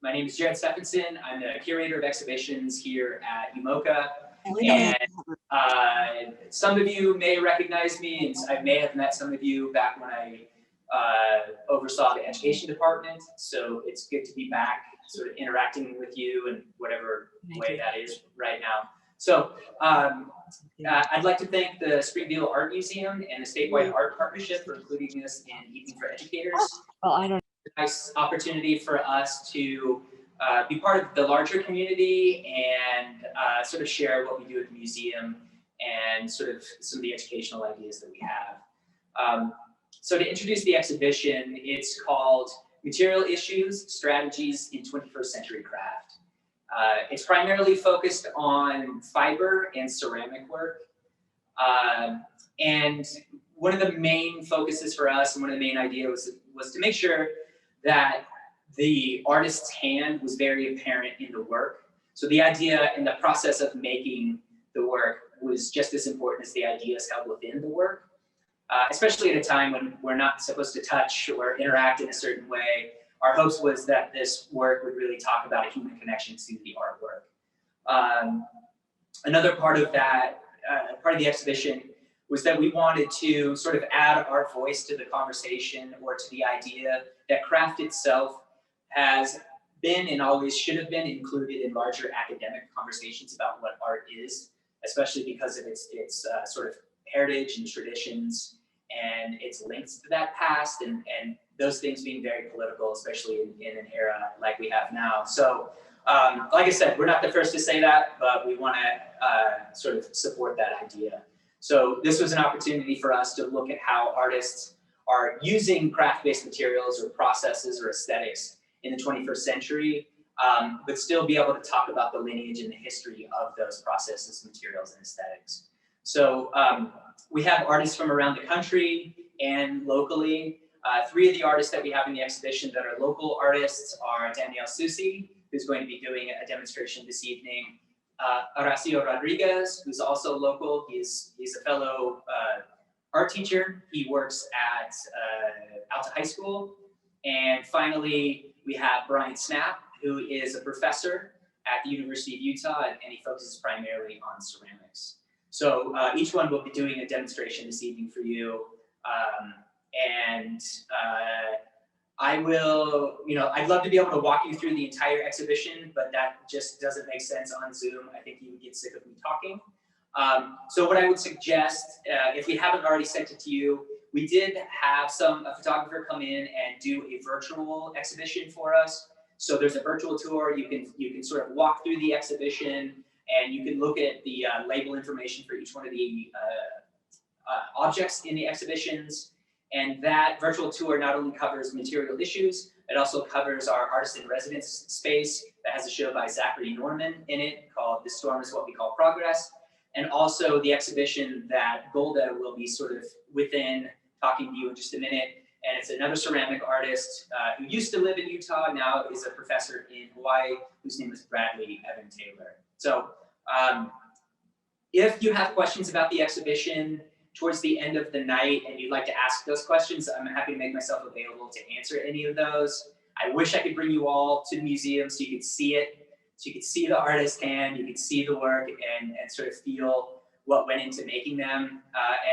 My name is Jared Stephenson. I'm the curator of exhibitions here at UMocha. And some of you may recognize me, and I may have met some of you back when I oversaw the education department. So it's good to be back, sort of interacting with you in whatever way that is right now. So I'd like to thank the Springville Art Museum and the Statewide Art Partnership for including us in Evening for Educators. Well, I don't. It's a nice opportunity for us to be part of the larger community and sort of share what we do at the museum and sort of some of the educational ideas that we have. So to introduce the exhibition, it's called Material Issues, Strategies in 21st Century Craft. It's primarily focused on fiber and ceramic work. And one of the main focuses for us and one of the main ideas was to make sure that the artist's hand was very apparent in the work. So the idea and the process of making the work was just as important as the ideas held within the work, especially at a time when we're not supposed to touch or interact in a certain way. Our hopes was that this work would really talk about a human connection to the artwork. Another part of that, part of the exhibition was that we wanted to sort of add our voice to the conversation or to the idea that craft itself has been and always should have been included in larger academic conversations about what art is, especially because of its sort of heritage and traditions and its links to that past and those things being very political, especially in an era like we have now. So like I said, we're not the first to say that, but we want to sort of support that idea. So this was an opportunity for us to look at how artists are using craft-based materials or processes or aesthetics in the 21st century, but still be able to talk about the lineage and the history of those processes, materials, and aesthetics. So we have artists from around the country and locally. Three of the artists that we have in the exhibition that are local artists are Danielle Susi, who's going to be doing a demonstration this evening. Horacio Rodriguez, who's also local. He's a fellow art teacher. He works at Alta High School. And finally, we have Brian Snap, who is a professor at the University of Utah, and he focuses primarily on ceramics. So each one will be doing a demonstration this evening for you. I will, I'd love to be able to walk you through the entire exhibition, but that just doesn't make sense on Zoom. I think you would get sick of me talking. So what I would suggest, if we haven't already sent it to you, we did have a photographer come in and do a virtual exhibition for us. So there's a virtual tour. You can sort of walk through the exhibition and you can look at the label information for each one of the objects in the exhibitions. And that virtual tour not only covers material issues, it also covers our artist in residence space that has a show by Zachary Norman in it called "This Storm Is What We Call Progress," and also the exhibition that Golda will be sort of within, talking to you in just a minute. And it's another ceramic artist who used to live in Utah, now is a professor in Hawaii, whose name is Bradley Evan Taylor. So if you have questions about the exhibition towards the end of the night and you'd like to ask those questions, I'm happy to make myself available to answer any of those. I wish I could bring you all to the museum so you could see it, so you could see the artist's hand, you could see the work and sort of feel what went into making them.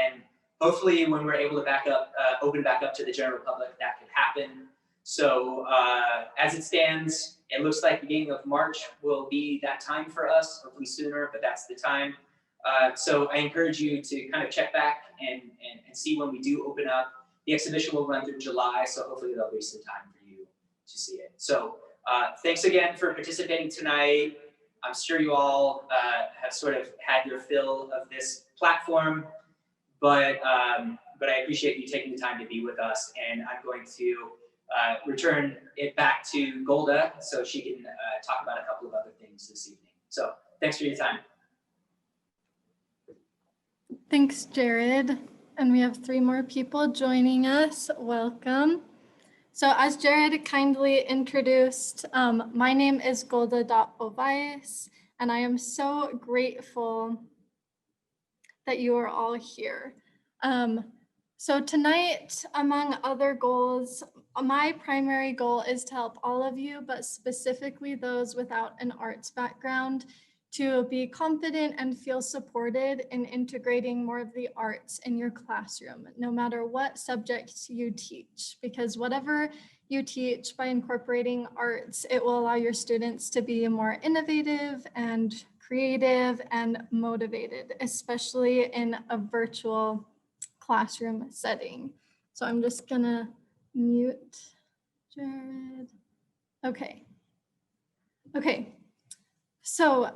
And hopefully when we're able to open back up to the general public, that could happen. So as it stands, it looks like the beginning of March will be that time for us, hopefully sooner, but that's the time. So I encourage you to kind of check back and see when we do open up. The exhibition will run through July, so hopefully there'll be some time for you to see it. So thanks again for participating tonight. I'm sure you all have sort of had your fill of this platform, but I appreciate you taking the time to be with us, and I'm going to return it back to Golda so she can talk about a couple of other things this evening. So thanks for your time. Thanks, Jared. And we have 3 more people joining us. Welcome. So as Jared kindly introduced, my name is Golda.Ovias, and I am so grateful that you are all here. So tonight, among other goals, my primary goal is to help all of you, but specifically those without an arts background, to be confident and feel supported in integrating more of the arts in your classroom, no matter what subject you teach, because whatever you teach by incorporating arts, it will allow your students to be more innovative and creative and motivated, especially in a virtual classroom setting. So I'm just gonna mute Jared. Okay. Okay. So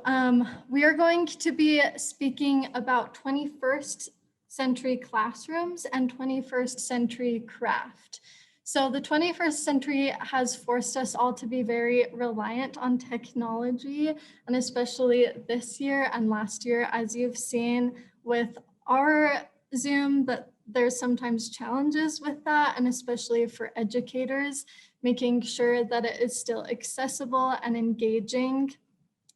we are going to be speaking about 21st century classrooms and 21st century craft. So the 21st century has forced us all to be very reliant on technology, and especially this year and last year, as you've seen with our Zoom, that there's sometimes challenges with that, and especially for educators, making sure that it is still accessible and engaging.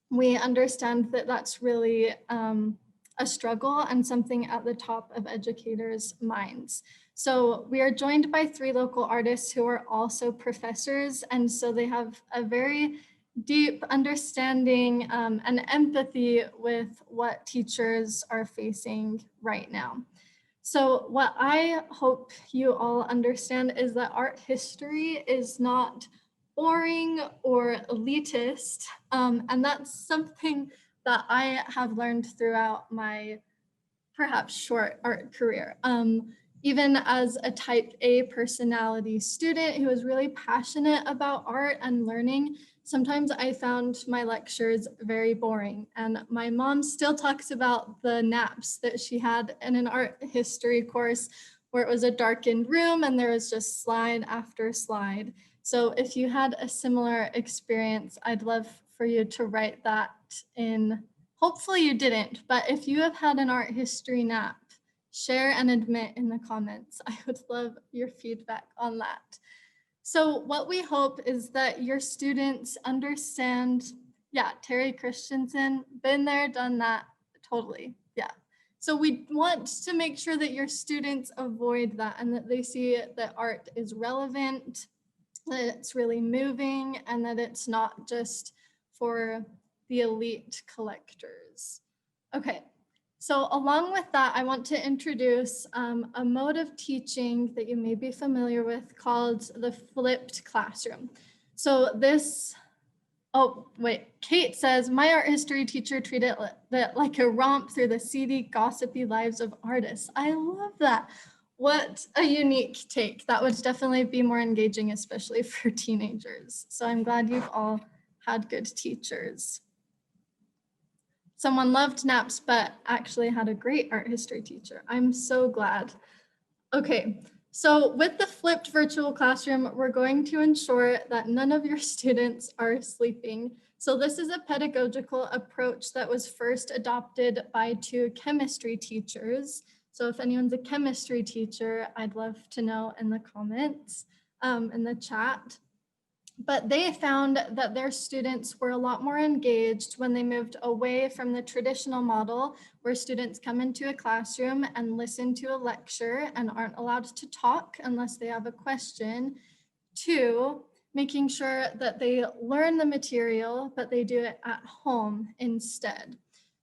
We understand that that's really a struggle and something at the top of educators' minds. So we are joined by 3 local artists who are also professors, and so they have a very deep understanding and empathy with what teachers are facing right now. So what I hope you all understand is that art history is not boring or elitist, and that's something that I have learned throughout my perhaps short art career. Even as a type A personality student who was really passionate about art and learning, sometimes I found my lectures very boring. And my mom still talks about the naps that she had in an art history course where it was a darkened room and there was just slide after slide. So if you had a similar experience, I'd love for you to write that in. Hopefully you didn't, but if you have had an art history nap, share and admit in the comments. I would love your feedback on that. So what we hope is that your students understand, yeah, Terry Christensen, been there, done that, totally, yeah. So we want to make sure that your students avoid that and that they see that art is relevant, that it's really moving, and that it's not just for the elite collectors. Okay, so along with that, I want to introduce a mode of teaching that you may be familiar with called the flipped classroom. So this, oh wait, Kate says, my art history teacher treated it like a romp through the seedy, gossipy lives of artists. I love that. What a unique take. That would definitely be more engaging, especially for teenagers. So I'm glad you've all had good teachers. Someone loved naps, but actually had a great art history teacher. I'm so glad. Okay, so with the flipped virtual classroom, we're going to ensure that none of your students are sleeping. So this is a pedagogical approach that was first adopted by 2 chemistry teachers. So if anyone's a chemistry teacher, I'd love to know in the comments, in the chat. But they found that their students were a lot more engaged when they moved away from the traditional model where students come into a classroom and listen to a lecture and aren't allowed to talk unless they have a question, to making sure that they learn the material, but they do it at home instead.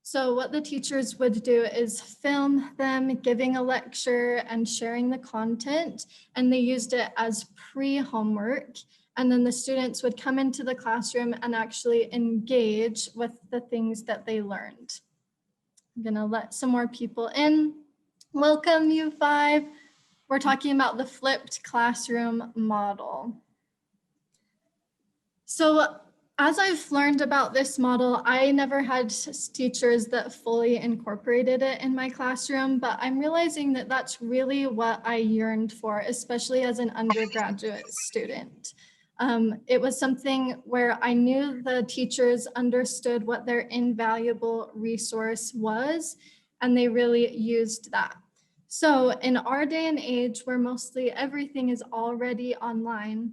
So what the teachers would do is film them giving a lecture and sharing the content, and they used it as pre-homework. And then the students would come into the classroom and actually engage with the things that they learned. I'm gonna let some more people in. Welcome, U5. We're talking about the flipped classroom model. So as I've learned about this model, I never had teachers that fully incorporated it in my classroom, but I'm realizing that that's really what I yearned for, especially as an undergraduate student. It was something where I knew the teachers understood what their invaluable resource was, and they really used that. So in our day and age where mostly everything is already online,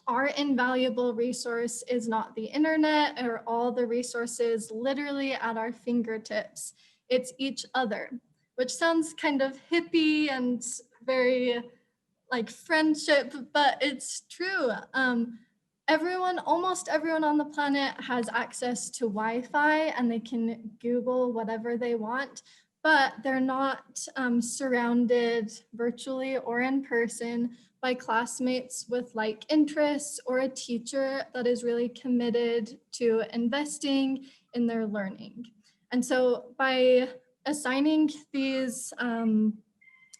our invaluable resource is not the internet or all the resources literally at our fingertips. It's each other, which sounds kind of hippie and very like friendship, but it's true. Almost everyone on the planet has access to Wi-Fi and they can Google whatever they want, but they're not surrounded virtually or in person by classmates with like interests or a teacher that is really committed to investing in their learning. And so by assigning these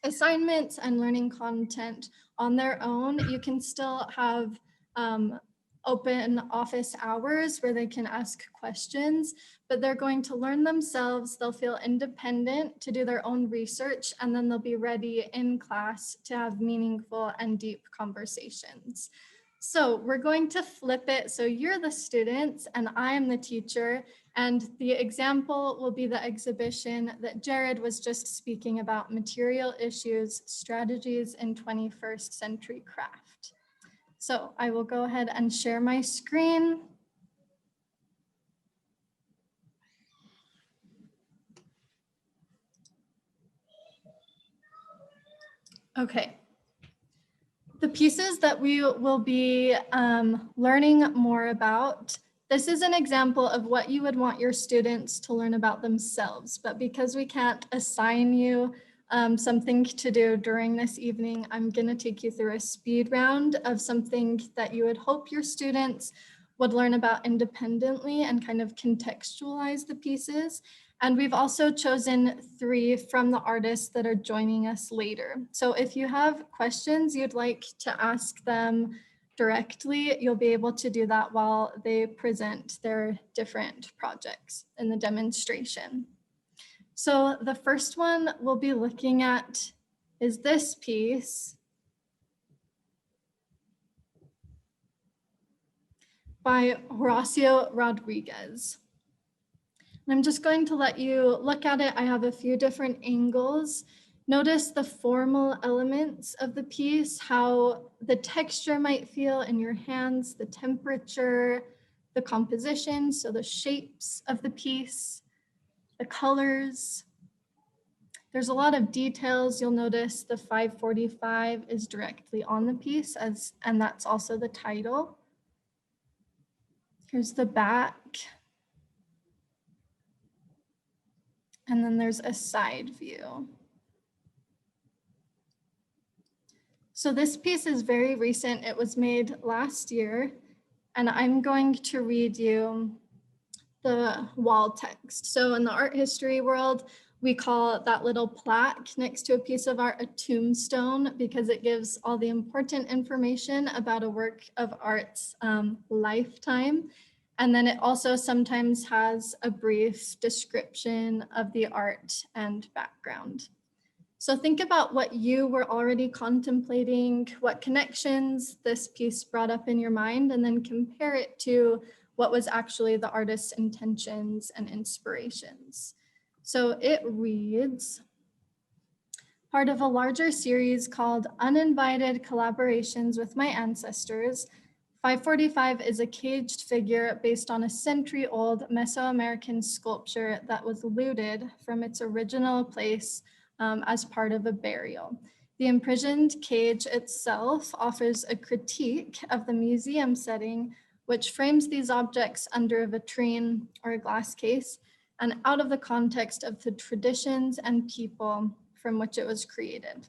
assignments and learning content on their own, you can still have open office hours where they can ask questions, but they're going to learn themselves. They'll feel independent to do their own research, and then they'll be ready in class to have meaningful and deep conversations. So we're going to flip it. So you're the students and I am the teacher. And the example will be the exhibition that Jared was just speaking about, Material Issues, Strategies in 21st Century Craft. So I will go ahead and share my screen. Okay. The pieces that we will be learning more about, this is an example of what you would want your students to learn about themselves, but because we can't assign you something to do during this evening, I'm going to take you through a speed round of something that you would hope your students would learn about independently and kind of contextualize the pieces. And we've also chosen 3 from the artists that are joining us later. So if you have questions you'd like to ask them directly, you'll be able to do that while they present their different projects in the demonstration. So the first one we'll be looking at is this piece by Horacio Rodriguez. And I'm just going to let you look at it. I have a few different angles. Notice the formal elements of the piece, how the texture might feel in your hands, the temperature, the composition, so the shapes of the piece, the colors. There's a lot of details. You'll notice the 545 is directly on the piece, and that's also the title. Here's the back. And then there's a side view. So this piece is very recent. It was made last year, and I'm going to read you the wall text. So in the art history world, we call that little plaque next to a piece of art a tombstone because it gives all the important information about a work of art's lifetime. And then it also sometimes has a brief description of the art and background. So think about what you were already contemplating, what connections this piece brought up in your mind, and then compare it to what was actually the artist's intentions and inspirations. So it reads, part of a larger series called Uninvited Collaborations with My Ancestors, 545 is a caged figure based on a century-old Mesoamerican sculpture that was looted from its original place as part of a burial. The imprisoned cage itself offers a critique of the museum setting, which frames these objects under a vitrine or a glass case and out of the context of the traditions and people from which it was created.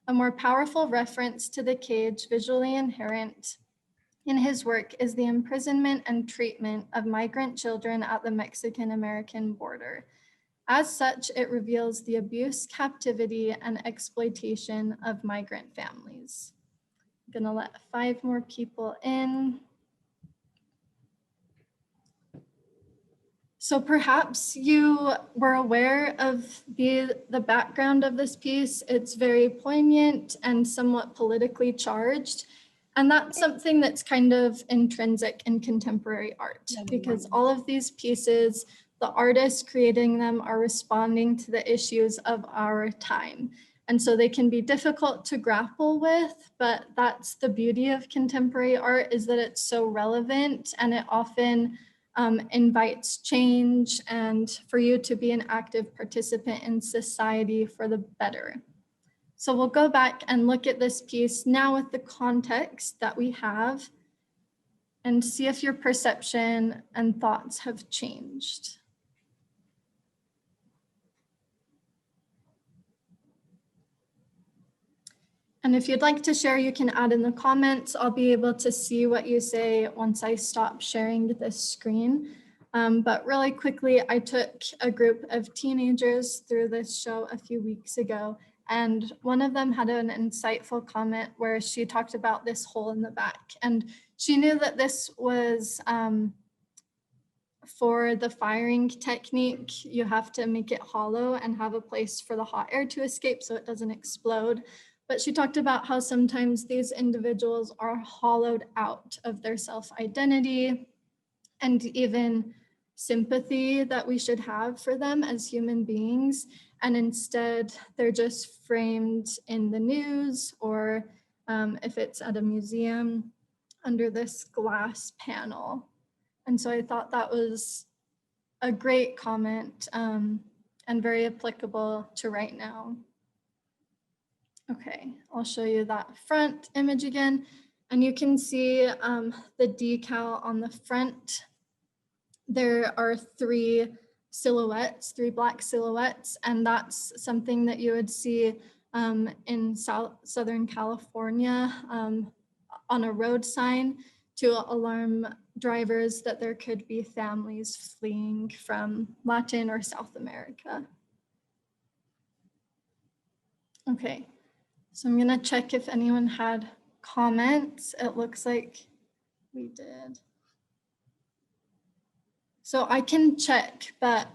A more powerful reference to the cage visually inherent in his work is the imprisonment and treatment of migrant children at the Mexican-American border. As such, it reveals the abuse, captivity, and exploitation of migrant families. I'm gonna let 5 more people in. So perhaps you were aware of the background of this piece. It's very poignant and somewhat politically charged. And that's something that's kind of intrinsic in contemporary art, because all of these pieces, the artists creating them are responding to the issues of our time. And so they can be difficult to grapple with, but that's the beauty of contemporary art, is that it's so relevant and it often invites change and for you to be an active participant in society for the better. So we'll go back and look at this piece now with the context that we have and see if your perception and thoughts have changed. And if you'd like to share, you can add in the comments. I'll be able to see what you say once I stop sharing this screen. But really quickly, I took a group of teenagers through this show a few weeks ago, and one of them had an insightful comment where she talked about this hole in the back. And she knew that this was for the firing technique. You have to make it hollow and have a place for the hot air to escape so it doesn't explode. But she talked about how sometimes these individuals are hollowed out of their self-identity and even sympathy that we should have for them as human beings. And instead, they're just framed in the news or if it's at a museum under this glass panel. And so I thought that was a great comment and very applicable to right now. Okay, I'll show you that front image again. And you can see the decal on the front. There are three silhouettes, three black silhouettes, and that's something that you would see in Southern California on a road sign to alarm drivers that there could be families fleeing from Latin or South America. Okay. So I'm going to check if anyone had comments. It looks like we did. So I can check, but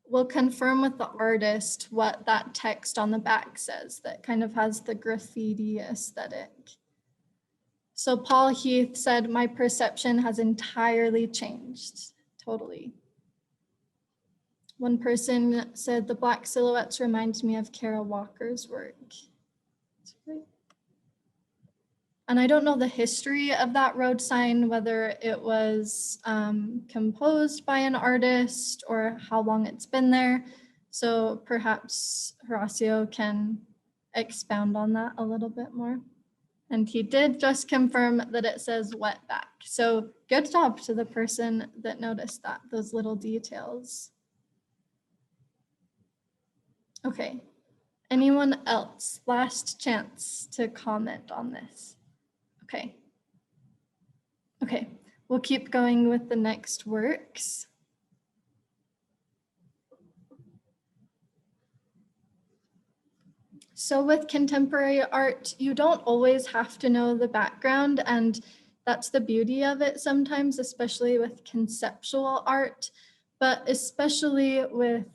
we'll confirm with the artist what that text on the back says that kind of has the graffiti aesthetic. So Paul Heath said, my perception has entirely changed, totally. One person said, the black silhouettes remind me of Kara Walker's work. And I don't know the history of that road sign, whether it was composed by an artist or how long it's been there. So perhaps Horacio can expound on that a little bit more. And he did just confirm that it says wetback. So good job to the person that noticed that, those little details. Okay, anyone else? Last chance to comment on this. Okay. Okay, we'll keep going with the next works. So with contemporary art, you don't always have to know the background, and that's the beauty of it sometimes, especially with conceptual art, but especially with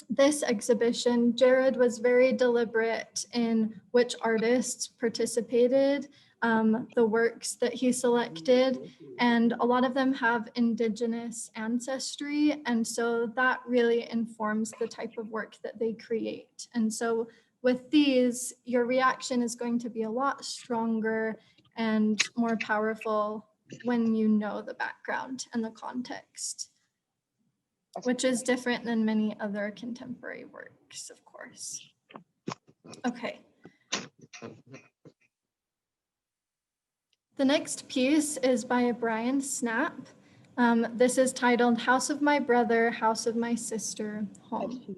this exhibition, Jared was very deliberate in which artists participated, the works that he selected, and a lot of them have Indigenous ancestry, and so that really informs the type of work that they create. And so with these, your reaction is going to be a lot stronger and more powerful when you know the background and the context, which is different than many other contemporary works, of course. Okay. The next piece is by Brian Snap. This is titled House of My Brother, House of My Sister, Home.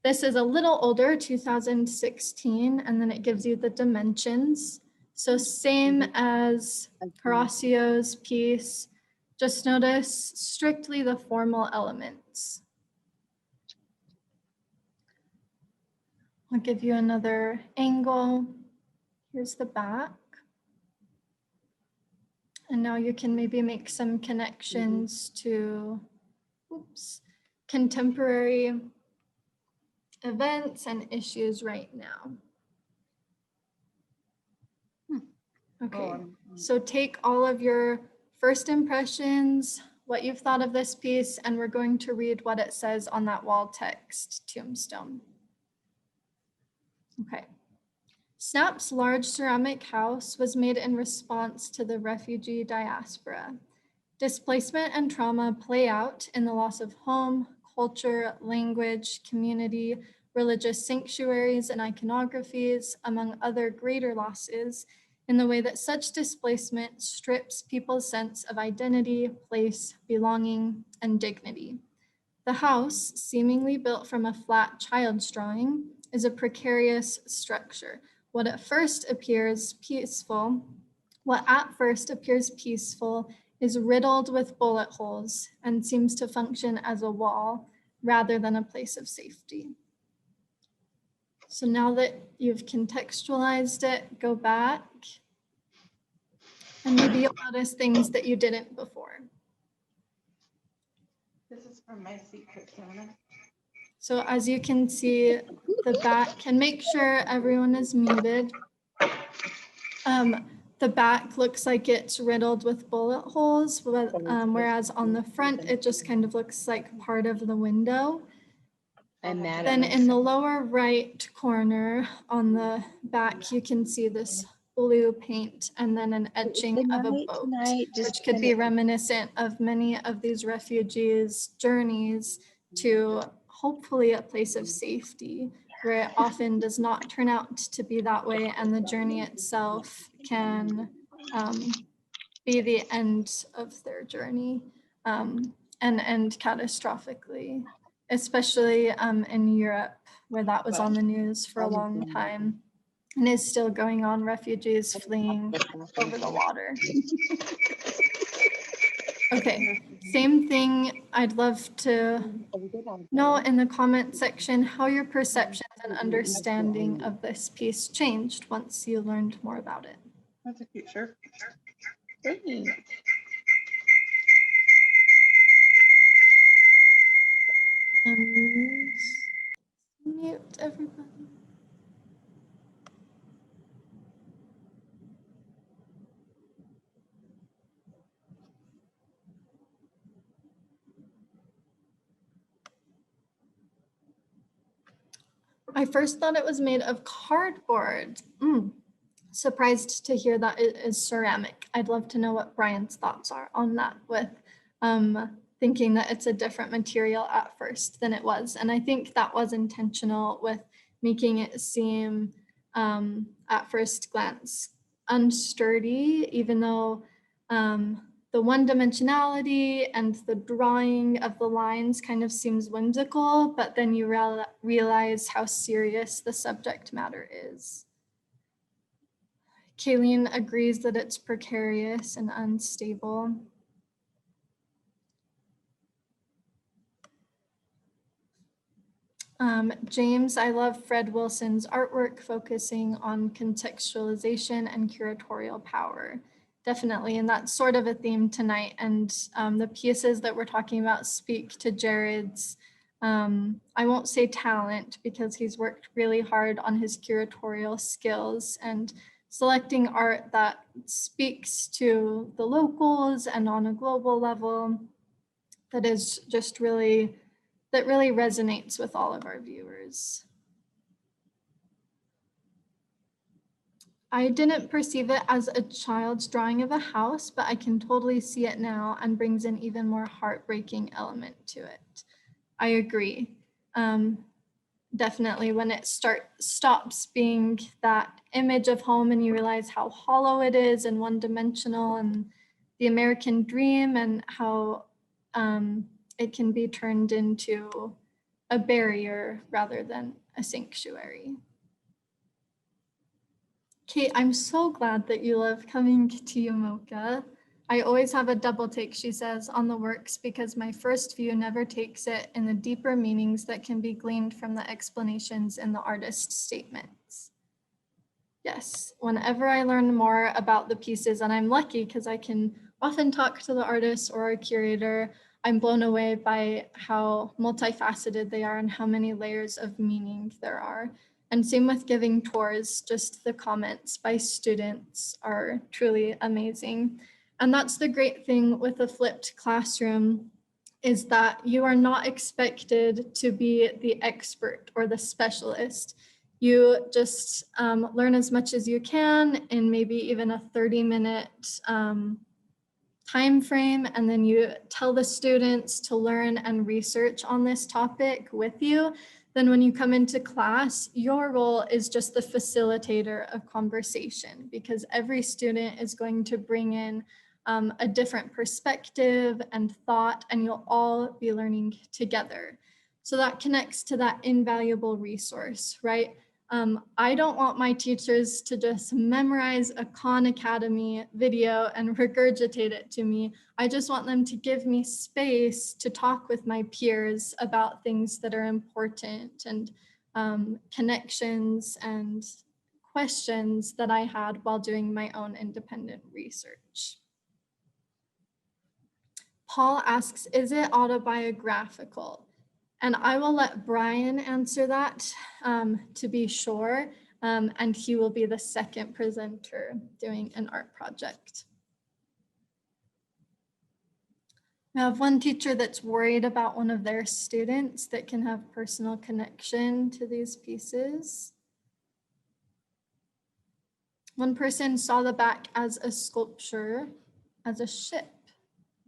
This is a little older, 2016, and then it gives you the dimensions. So same as Horacio's piece, just notice strictly the formal elements. I'll give you another angle. Here's the back. And now you can maybe make some connections to contemporary events and issues right now. Okay, so take all of your first impressions, what you've thought of this piece, and we're going to read what it says on that wall text tombstone. Okay. Snap's large ceramic house was made in response to the refugee diaspora. Displacement and trauma play out in the loss of home, culture, language, community, religious sanctuaries and iconographies, among other greater losses, in the way that such displacement strips people's sense of identity, place, belonging, and dignity. The house, seemingly built from a flat child's drawing, is a precarious structure. What at first appears peaceful is riddled with bullet holes and seems to function as a wall rather than a place of safety. So now that you've contextualized it, go back and maybe you'll notice things that you didn't before. This is from my secret Santa. So as you can see, the back, and make sure everyone is muted. The back looks like it's riddled with bullet holes, whereas on the front, it just kind of looks like part of the window. I'm mad Then in the lower right corner on the back, you can see this blue paint and then an etching of a boat, which could be reminiscent of many of these refugees' journeys to hopefully a place of safety, where it often does not turn out to be that way, and the journey itself can be the end of their journey and end catastrophically, especially in Europe, where that was on the news for a long time and is still going on, refugees fleeing over the water. Okay, same thing. I'd love to know in the comment section how your perceptions and understanding of this piece changed once you learned more about it. That's a cute shirt. Thanks. Mute everybody. I first thought it was made of cardboard. Surprised to hear that it is ceramic. I'd love to know what Brian's thoughts are on that, with thinking that it's a different material at first than it was. And I think that was intentional with making it seem at first glance unsturdy, even though the one-dimensionality and the drawing of the lines kind of seems whimsical, but then you realize how serious the subject matter is. Kayleen agrees that it's precarious and unstable. James, I love Fred Wilson's artwork focusing on contextualization and curatorial power. Definitely, and that's sort of a theme tonight. And the pieces that we're talking about speak to Jared's, I won't say talent, because he's worked really hard on his curatorial skills and selecting art that speaks to the locals and on a global level, that is just really, that really resonates with all of our viewers. I didn't perceive it as a child's drawing of a house, but I can totally see it now and brings an even more heartbreaking element to it. I agree. Definitely when it stops being that image of home and you realize how hollow it is and one-dimensional, and the American dream, and how it can be turned into a barrier rather than a sanctuary. Kate, I'm so glad that you love coming to Yamoka. I always have a double take, she says, on the works because my first view never takes it in the deeper meanings that can be gleaned from the explanations in the artist's statements. Yes, whenever I learn more about the pieces, and I'm lucky because I can often talk to the artist or a curator, I'm blown away by how multifaceted they are and how many layers of meaning there are. And same with giving tours, just the comments by students are truly amazing. And that's the great thing with a flipped classroom, is that you are not expected to be the expert or the specialist. You just learn as much as you can in maybe even a 30-minute time frame, and then you tell the students to learn and research on this topic with you. then when you come into class, your role is just the facilitator of conversation, because every student is going to bring in a different perspective and thought, and you'll all be learning together. So that connects to that invaluable resource, right? I don't want my teachers to just memorize a Khan Academy video and regurgitate it to me. I just want them to give me space to talk with my peers about things that are important and connections and questions that I had while doing my own independent research. Paul asks, is it autobiographical? And I will let Brian answer that to be sure, and he will be the second presenter doing an art project. We have one teacher that's worried about one of their students that can have personal connection to these pieces. One person saw the back as a sculpture, as a ship,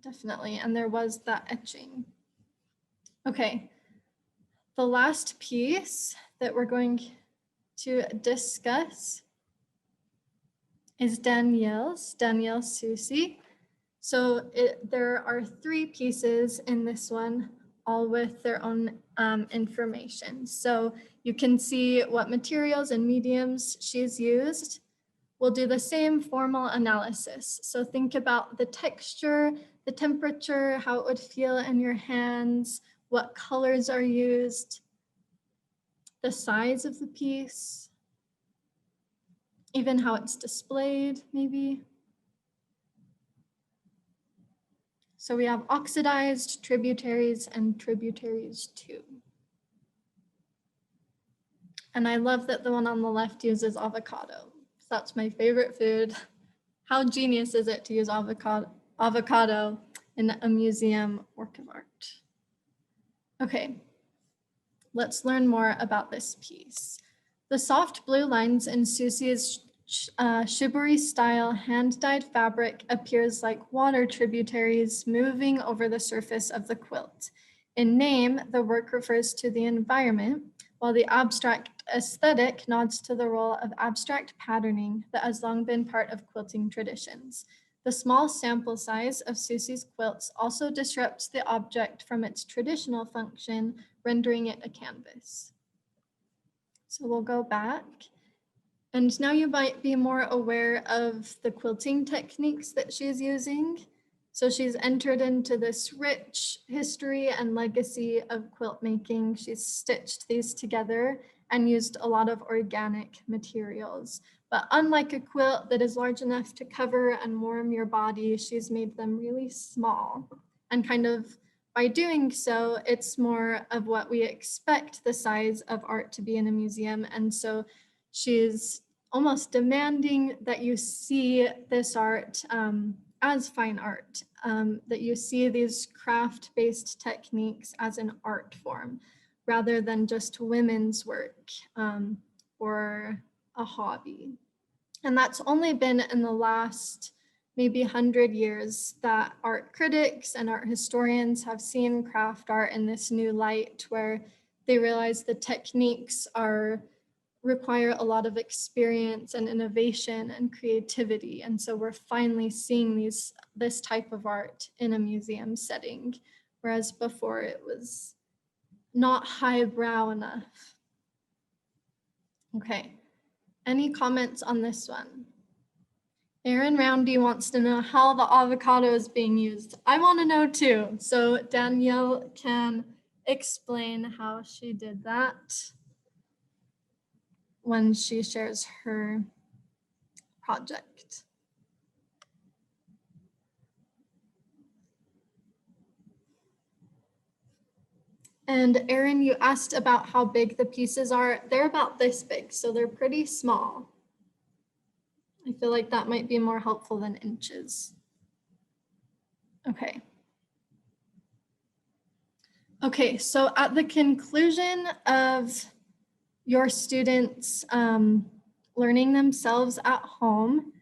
definitely, and there was that etching. Okay. The last piece that we're going to discuss is Danielle Soucy. So there are 3 pieces in this one, all with their own information. So you can see what materials and mediums she's used. We'll do the same formal analysis. So think about the texture, the temperature, how it would feel in your hands, what colors are used, the size of the piece, even how it's displayed, maybe. So we have oxidized, tributaries, and tributaries 2. And I love that the one on the left uses avocado. So that's my favorite food. How genius is it to use avocado in a museum work of art? Okay, let's learn more about this piece. The soft blue lines in Soucy's shibori style hand-dyed fabric appears like water tributaries moving over the surface of the quilt. In name, the work refers to the environment, while the abstract aesthetic nods to the role of abstract patterning that has long been part of quilting traditions. The small sample size of Soucy's quilts also disrupts the object from its traditional function, rendering it a canvas. So we'll go back. And now you might be more aware of the quilting techniques that she's using. So she's entered into this rich history and legacy of quilt making. She's stitched these together and used a lot of organic materials. But unlike a quilt that is large enough to cover and warm your body, she's made them really small. And kind of by doing so, it's more of what we expect the size of art to be in a museum. And so she's almost demanding that you see this art as fine art, that you see these craft-based techniques as an art form, rather than just women's work or a hobby. And that's only been in the last maybe 100 years that art critics and art historians have seen craft art in this new light, where they realize the techniques require a lot of experience and innovation and creativity. And so we're finally seeing this type of art in a museum setting, whereas before it was not highbrow enough. Okay, any comments on this one? Aaron Roundy wants to know how the avocado is being used. I want to know too. So Danielle can explain how she did that when she shares her project. And Erin, you asked about how big the pieces are. They're about this big, so they're pretty small. I feel like that might be more helpful than inches. Okay. Okay, so at the conclusion of your students learning themselves at home,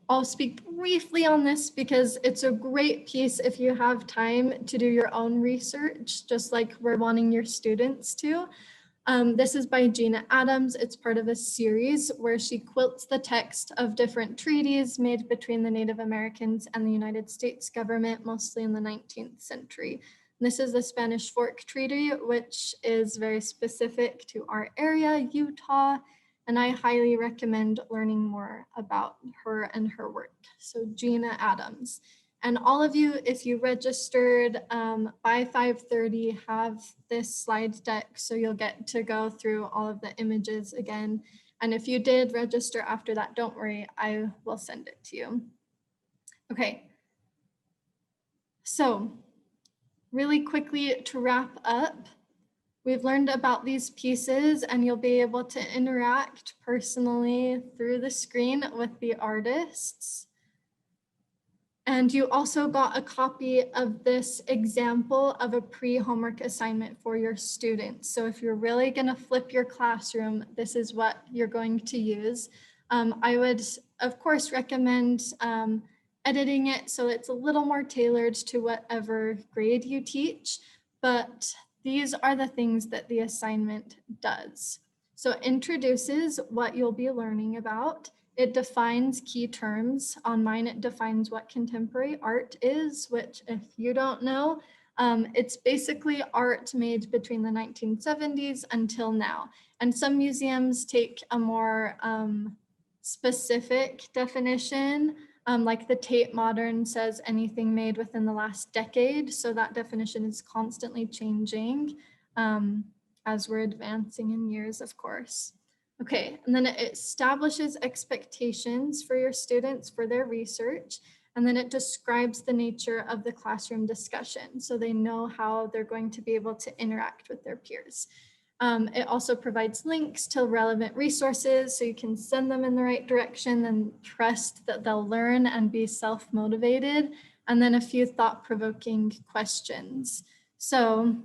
I'll speak briefly on this because it's a great piece if you have time to do your own research, just like we're wanting your students to. This is by Gina Adams. It's part of a series where she quilts the text of different treaties made between the Native Americans and the United States government, mostly in the 19th century. This is the Spanish Fork Treaty, which is very specific to our area, Utah, and I highly recommend learning more about her and her work. So Gina Adams. And all of you, if you registered by 5:30, have this slide deck, so you'll get to go through all of the images again. And if you did register after that, don't worry, I will send it to you. Okay. So really quickly to wrap up, we've learned about these pieces and you'll be able to interact personally through the screen with the artists. And you also got a copy of this example of a pre-homework assignment for your students. So if you're really going to flip your classroom, this is what you're going to use. I would, of course, recommend editing it so it's a little more tailored to whatever grade you teach, but these are the things that the assignment does. So it introduces what you'll be learning about. It defines key terms. On mine, it defines what contemporary art is, which if you don't know, it's basically art made between the 1970s until now. And some museums take a more specific definition, like the Tate Modern says anything made within the last decade. So that definition is constantly changing as we're advancing in years, of course. Okay, and then it establishes expectations for your students for their research, and then it describes the nature of the classroom discussion so they know how they're going to be able to interact with their peers. It also provides links to relevant resources so you can send them in the right direction and trust that they'll learn and be self-motivated, and then a few thought-provoking questions. So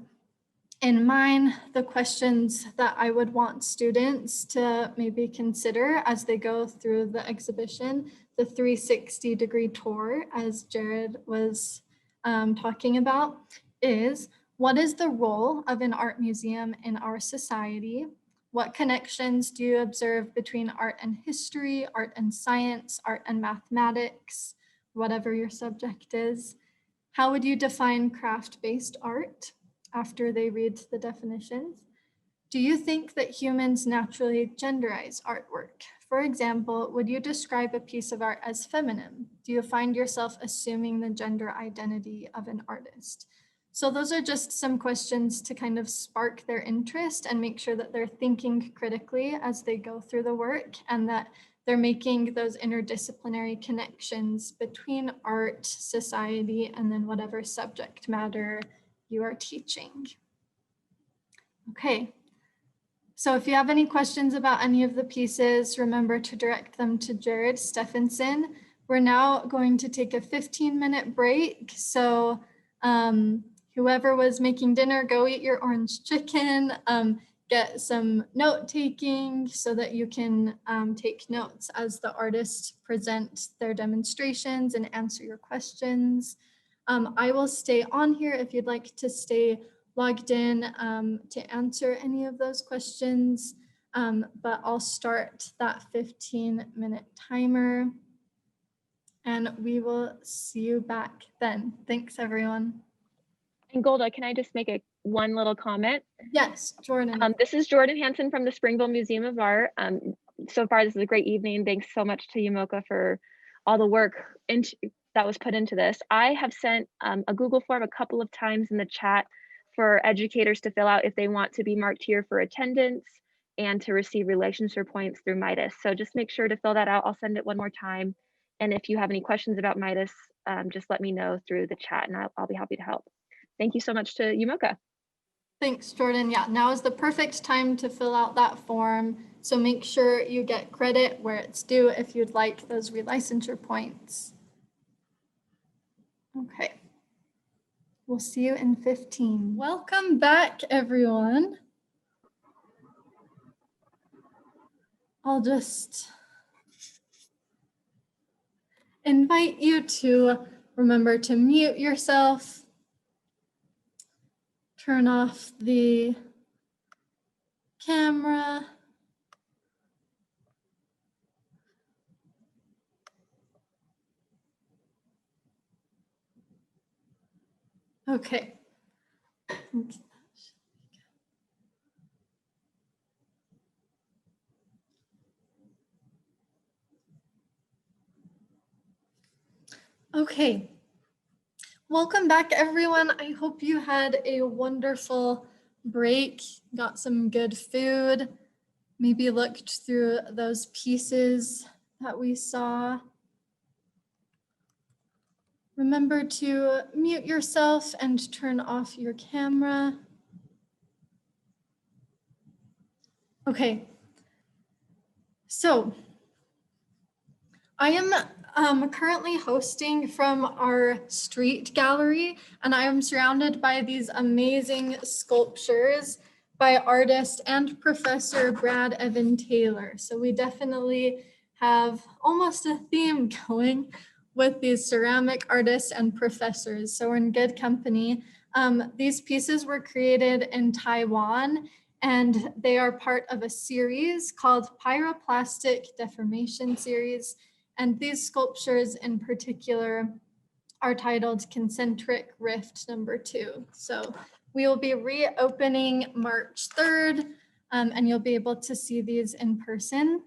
in mine, the questions that I would want students to maybe consider as they go through the exhibition, the 360-degree tour, as Jared was talking about, is what is the role of an art museum in our society? What connections do you observe between art and history, art and science, art and mathematics, whatever your subject is? How would you define craft-based art? After they read the definitions. Do you think that humans naturally genderize artwork? For example, would you describe a piece of art as feminine? Do you find yourself assuming the gender identity of an artist? So those are just some questions to kind of spark their interest and make sure that they're thinking critically as they go through the work and that they're making those interdisciplinary connections between art, society, and then whatever subject matter you are teaching. Okay, so if you have any questions about any of the pieces, remember to direct them to Jared Stephenson. We're now going to take a 15-minute break. So whoever was making dinner, go eat your orange chicken, get some note taking so that you can take notes as the artists present their demonstrations and answer your questions. I will stay on here if you'd like to stay logged in to answer any of those questions, but I'll start that 15-minute timer and we will see you back then. Thanks, everyone. And Golda, can I just make one little comment? Yes, Jordan. This is Jordan Hansen from the Springville Museum of Art. So far, this is a great evening. Thanks so much to Yumoka for all the work that was put into this. I have sent a Google form a couple of times in the chat for educators to fill out if they want to be marked here for attendance and to receive relationship points through Midas. So just make sure to fill that out. I'll send it one more time. And if you have any questions about Midas, just let me know through the chat and I'll be happy to help. Thank you so much to Yumoka. Thanks, Jordan. Yeah, now is the perfect time to fill out that form. So make sure you get credit where it's due if you'd like those relicensure points. Okay, we'll see you in 15. Welcome back, everyone. I'll just invite you to remember to mute yourself, turn off the camera. Okay. Okay. Welcome back, everyone. I hope you had a wonderful break, got some good food, maybe looked through those pieces that we saw. Remember to mute yourself and turn off your camera. Okay. So I am currently hosting from our street gallery, and I am surrounded by these amazing sculptures by artist and professor Brad Evan Taylor. So we definitely have almost a theme going with these ceramic artists and professors. So we're in good company. These pieces were created in Taiwan, and they are part of a series called Pyroplastic Deformation Series. And these sculptures in particular are titled Concentric Rift number 2. So we will be reopening March 3rd, and you'll be able to see these in person.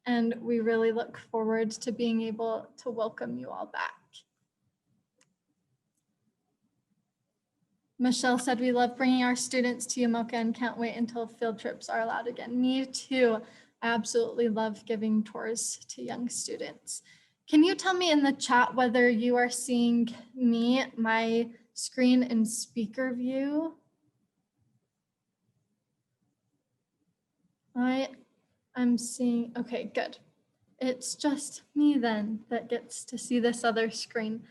And we really look forward to being able to welcome you all back. Michelle said, we love bringing our students to UMOCA and can't wait until field trips are allowed again. Me too. I absolutely love giving tours to young students. Can you tell me in the chat whether you are seeing me, my screen in speaker view? I'm seeing, okay, good. It's just me then that gets to see this other screen.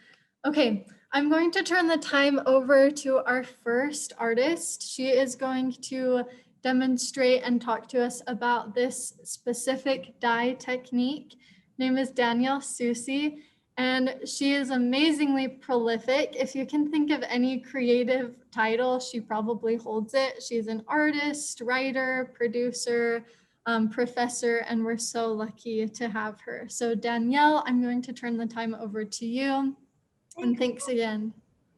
Okay, I'm going to turn the time over to our first artist. She is going to demonstrate and talk to us about this specific dye technique. Her name is Danielle Susi, and she is amazingly prolific. If you can think of any creative title, she probably holds it. She's an artist, writer, producer, professor, and we're so lucky to have her. So Danielle, I'm going to turn the time over to you. And thanks again.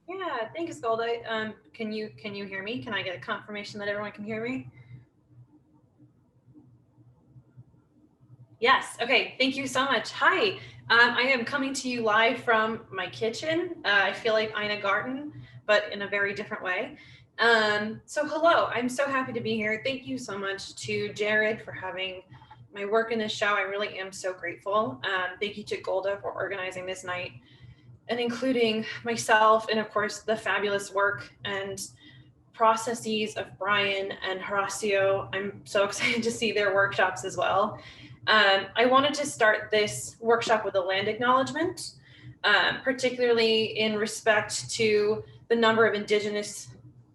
Yeah, thanks, Golda. Can you hear me? Can I get a confirmation that everyone can hear me? Yes. Okay. Thank you so much. Hi. I am coming to you live from my kitchen. I feel like Ina Garten, but in a very different way. So hello. I'm so happy to be here. Thank you so much to Jared for having my work in this show. I really am so grateful. Thank you to Golda for organizing this night and including myself and of course the fabulous work and processes of Brian and Horacio. I'm so excited to see their workshops as well. I wanted to start this workshop with a land acknowledgement, particularly in respect to the number of Indigenous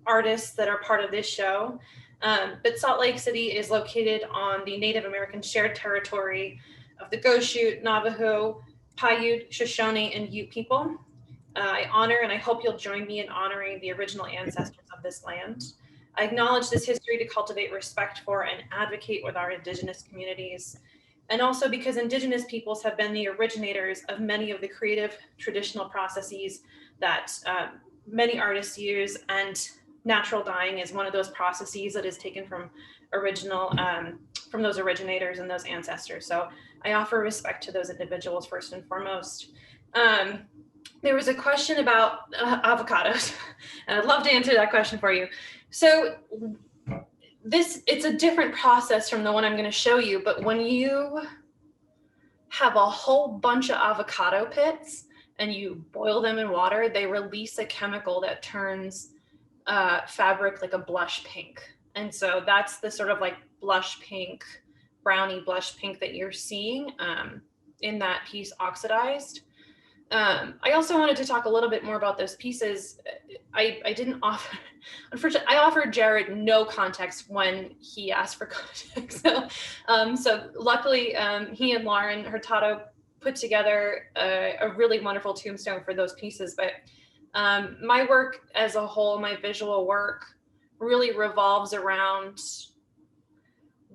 artists that are part of this show. But Salt Lake City is located on the Native American shared territory of the Goshute, Navajo, Paiute, Shoshone, and Ute people. I honor and I hope you'll join me in honoring the original ancestors of this land. I acknowledge this history to cultivate respect for and advocate with our Indigenous communities. And also because Indigenous peoples have been the originators of many of the creative traditional processes that many artists use, and natural dyeing is one of those processes that is taken from from those originators and those ancestors. So I offer respect to those individuals first and foremost. There was a question about avocados, and I'd love to answer that question for you. So it's a different process from the one I'm going to show you, but when you have a whole bunch of avocado pits and you boil them in water, they release a chemical that turns fabric like a blush pink. And so that's the sort of like blush pink, brownie blush pink that you're seeing in that piece Oxidized. I also wanted to talk a little bit more about those pieces. I didn't offer, unfortunately, I offered Jared no context when he asked for context. So luckily, he and Lauren Hurtado put together a really wonderful tombstone for those pieces. But my work as a whole, my visual work, really revolves around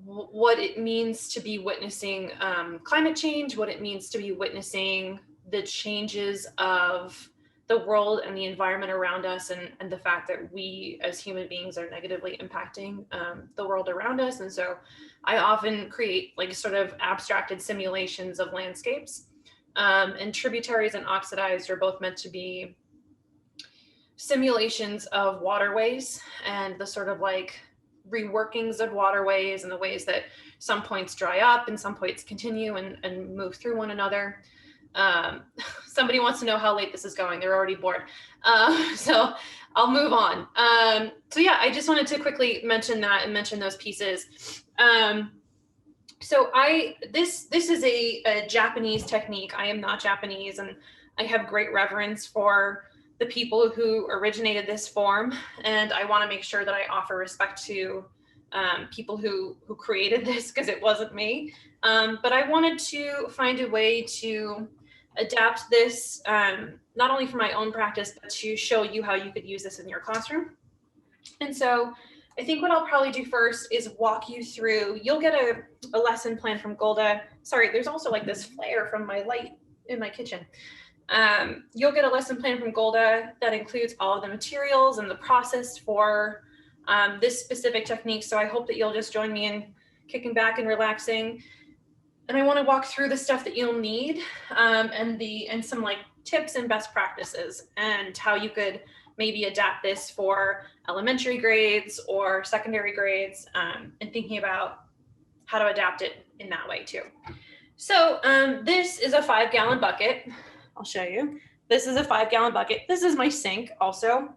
what it means to be witnessing climate change, what it means to be witnessing the changes of the world and the environment around us, and the fact that we as human beings are negatively impacting the world around us. And so I often create like sort of abstracted simulations of landscapes. And tributaries and oxidized are both meant to be simulations of waterways and the sort of like reworkings of waterways and the ways that some points dry up and some points continue and move through one another. Somebody wants to know how late this is going. They're already bored. So I'll move on. So yeah, I just wanted to quickly mention that and mention those pieces. So this is a Japanese technique. I am not Japanese, and I have great reverence for the people who originated this form, and I want to make sure that I offer respect to people who created this, because it wasn't me. But I wanted to find a way to adapt this, not only for my own practice, but to show you how you could use this in your classroom. And so I think what I'll probably do first is walk you through, you'll get a lesson plan from Golda. Sorry, there's also like this flare from my light in my kitchen. You'll get a lesson plan from Golda that includes all of the materials and the process for this specific technique. So I hope that you'll just join me in kicking back and relaxing. And I want to walk through the stuff that you'll need and some like tips and best practices and how you could maybe adapt this for elementary grades or secondary grades, and thinking about how to adapt it in that way too. So this is a 5-gallon bucket. I'll show you. This is a 5-gallon bucket. This is my sink also.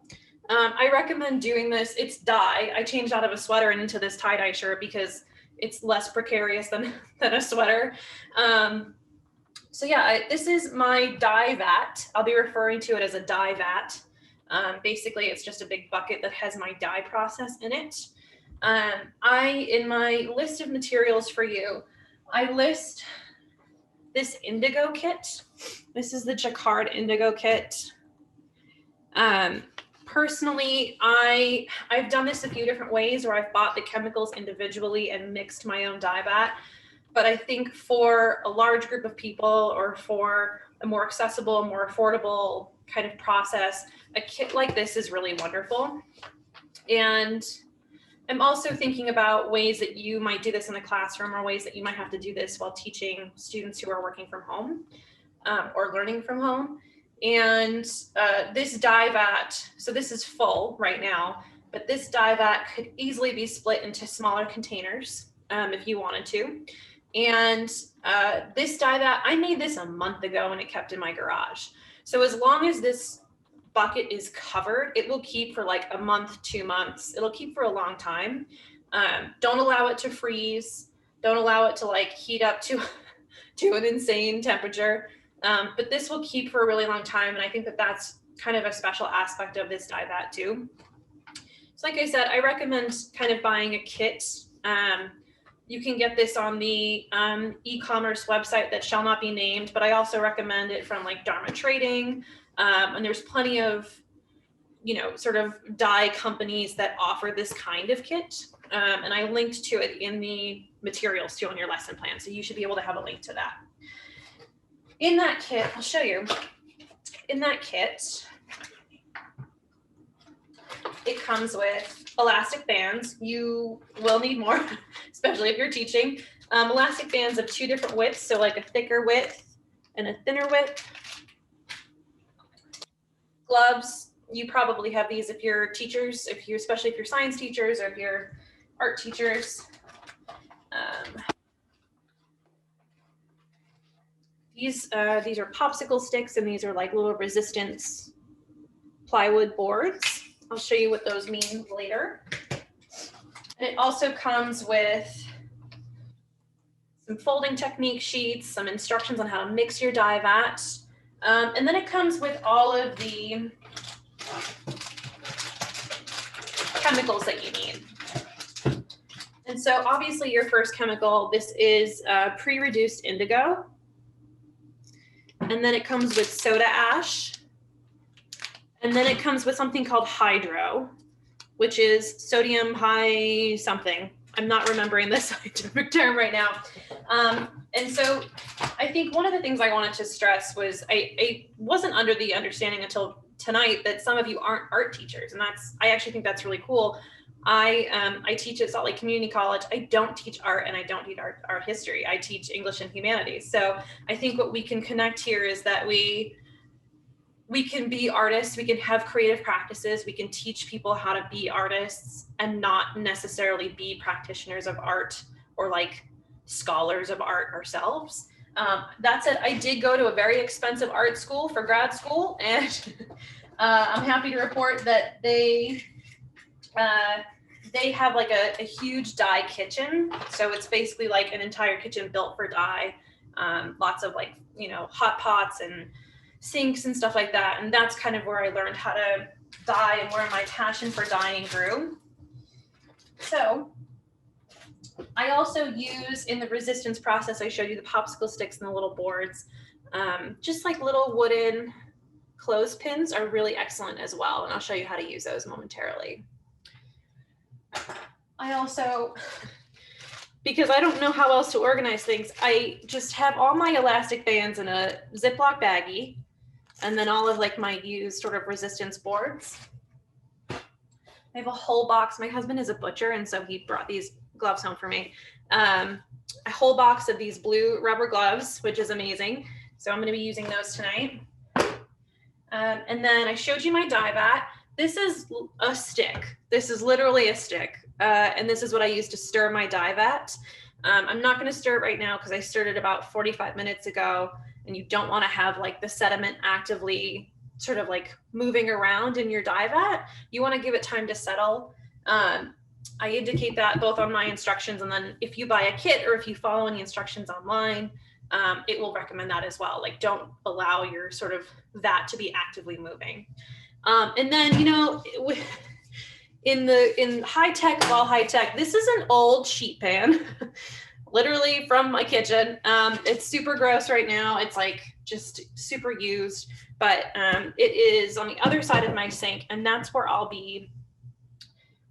I recommend doing this. It's dye. I changed out of a sweater and into this tie-dye shirt because it's less precarious than a sweater. So yeah, this is my dye vat. I'll be referring to it as a dye vat. Basically, it's just a big bucket that has my dye process in it. In my list of materials for you, I list this indigo kit. This is the Jacquard indigo kit. Personally, I've done this a few different ways where I've bought the chemicals individually and mixed my own dye vat. But I think for a large group of people, or for a more accessible, more affordable kind of process, a kit like this is really wonderful. And I'm also thinking about ways that you might do this in the classroom, or ways that you might have to do this while teaching students who are working from home or learning from home. And this dye vat, so this is full right now, but this dye vat could easily be split into smaller containers if you wanted to. And this dye vat, I made this a month ago and it kept in my garage. So as long as this bucket is covered, it will keep for like a month, 2 months. It'll keep for a long time. Don't allow it to freeze. Don't allow it to like heat up to an insane temperature. But this will keep for a really long time. And I think that that's kind of a special aspect of this dye vat too. So like I said, I recommend kind of buying a kit. You can get this on the e-commerce website that shall not be named, but I also recommend it from like Dharma Trading. And there's plenty of, sort of dye companies that offer this kind of kit. And I linked to it in the materials too on your lesson plan. So you should be able to have a link to that. In that kit, I'll show you. In that kit, it comes with elastic bands. You will need more, especially if you're teaching. Elastic bands of 2 different widths, so like a thicker width and a thinner width. Gloves, you probably have these if you're teachers, especially if you're science teachers or if you're art teachers. These are popsicle sticks, and these are like little resistance plywood boards. I'll show you what those mean later. And it also comes with some folding technique sheets, some instructions on how to mix your dye vat. And then it comes with all of the chemicals that you need. And so obviously your first chemical, this is pre-reduced indigo. and then it comes with soda ash, and then it comes with something called hydro, which is sodium high something. I'm not remembering the scientific term right now. And so I think one of the things I wanted to stress was I wasn't under the understanding until tonight that some of you aren't art teachers, and I actually think that's really cool. I teach at Salt Lake Community College. I don't teach art and I don't teach art history. I teach English and humanities. So I think what we can connect here is that we can be artists, we can have creative practices, we can teach people how to be artists and not necessarily be practitioners of art or like scholars of art ourselves. That said, I did go to a very expensive art school for grad school, and I'm happy to report that they have like a huge dye kitchen. So it's basically like an entire kitchen built for dye. Lots of like, hot pots and sinks and stuff like that. And that's kind of where I learned how to dye and where my passion for dyeing grew. So I also use, in the resistance process, I showed you the popsicle sticks and the little boards. Just like little wooden clothespins are really excellent as well. And I'll show you how to use those momentarily. I also, because I don't know how else to organize things, I just have all my elastic bands in a Ziploc baggie, and then all of like my used sort of resistance boards. I have a whole box. My husband is a butcher, and so he brought these gloves home for me. A whole box of these blue rubber gloves, which is amazing. So I'm going to be using those tonight. And then I showed you my dye vat. This is a stick. This is literally a stick. And this is what I use to stir my dye vat. I'm not going to stir it right now because I stirred it about 45 minutes ago, and you don't want to have like the sediment actively sort of like moving around in your dye vat. You want to give it time to settle. I indicate that both on my instructions, and then if you buy a kit or if you follow any instructions online, it will recommend that as well. Like, don't allow your sort of vat to be actively moving. And then, in high tech, while high tech, this is an old sheet pan, literally from my kitchen. It's super gross right now. It's like just super used, but it is on the other side of my sink, and that's where I'll be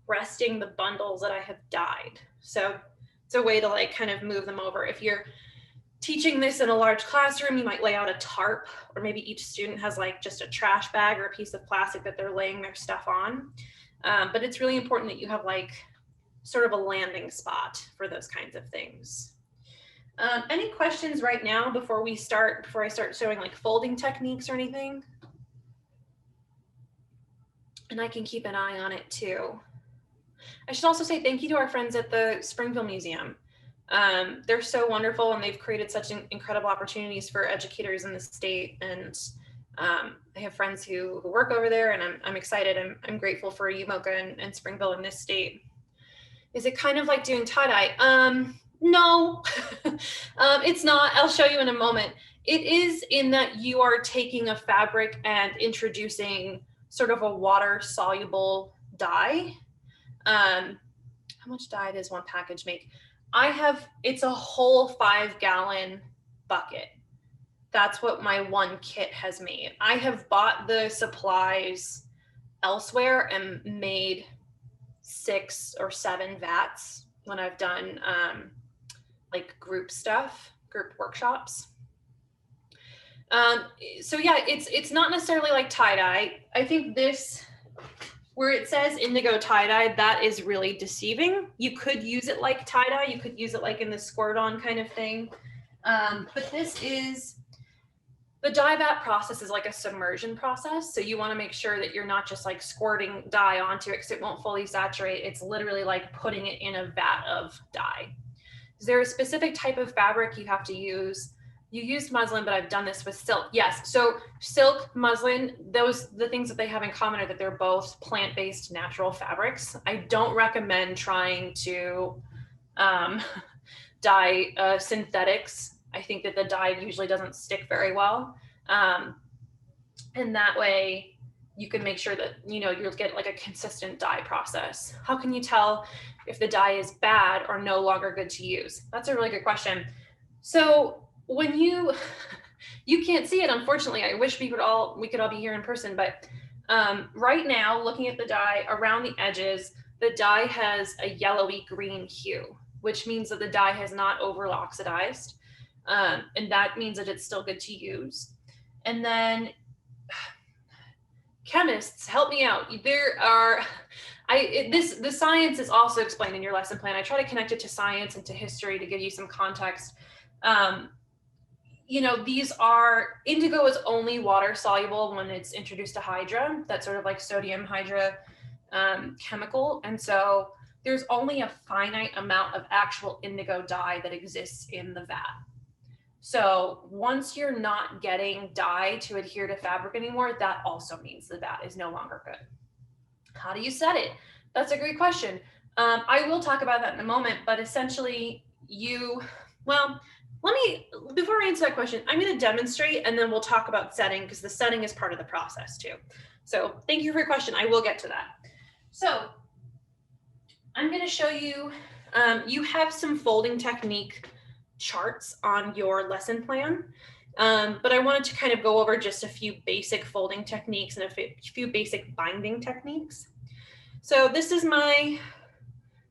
resting the bundles that I have dyed. So it's a way to like kind of move them over. If you're teaching this in a large classroom, you might lay out a tarp, or maybe each student has like just a trash bag or a piece of plastic that they're laying their stuff on. But it's really important that you have like sort of a landing spot for those kinds of things. Any questions right now before I start showing like folding techniques or anything? And I can keep an eye on it too. I should also say thank you to our friends at the Springville Museum. They're so wonderful, and they've created such incredible opportunities for educators in the state. And I have friends who work over there, and I'm excited. I'm grateful for UMOCA and Springville in this state. Is it kind of like doing tie-dye? No, it's not. I'll show you in a moment. It is in that you are taking a fabric and introducing sort of a water-soluble dye. How much dye does one package make? It's a whole 5-gallon bucket. That's what my one kit has made. I have bought the supplies elsewhere and made 6 or 7 vats when I've done like group workshops. So yeah, it's not necessarily like tie-dye. I think this, where it says indigo tie-dye, that is really deceiving. You could use it like tie-dye. You could use it like in the squirt-on kind of thing. But the dye vat process is like a submersion process. So you want to make sure that you're not just like squirting dye onto it because it won't fully saturate. It's literally like putting it in a vat of dye. Is there a specific type of fabric you have to use? You used muslin, but I've done this with silk. Yes, so silk, muslin, the things that they have in common are that they're both plant-based natural fabrics. I don't recommend trying to dye synthetics. I think that the dye usually doesn't stick very well. And that way you can make sure that, you'll get like a consistent dye process. How can you tell if the dye is bad or no longer good to use? That's a really good question. So when you You can't see it, unfortunately. I wish we could all be here in person, but right now, looking at the dye around the edges, the dye has a yellowy green hue, which means that the dye has not over oxidized. And that means that it's still good to use. And then chemists, help me out. There are, the science is also explained in your lesson plan. I try to connect it to science and to history to give you some context. You know, indigo is only water soluble when it's introduced to hydra. That's sort of like sodium hydra chemical. And so there's only a finite amount of actual indigo dye that exists in the vat. So once you're not getting dye to adhere to fabric anymore, that also means the vat is no longer good. How do you set it? That's a great question. I will talk about that in a moment, but essentially before I answer that question, I'm going to demonstrate and then we'll talk about setting, because the setting is part of the process too. So thank you for your question. I will get to that. So I'm going to show you, you have some folding technique charts on your lesson plan, but I wanted to kind of go over just a few basic folding techniques and a few basic binding techniques. So this is my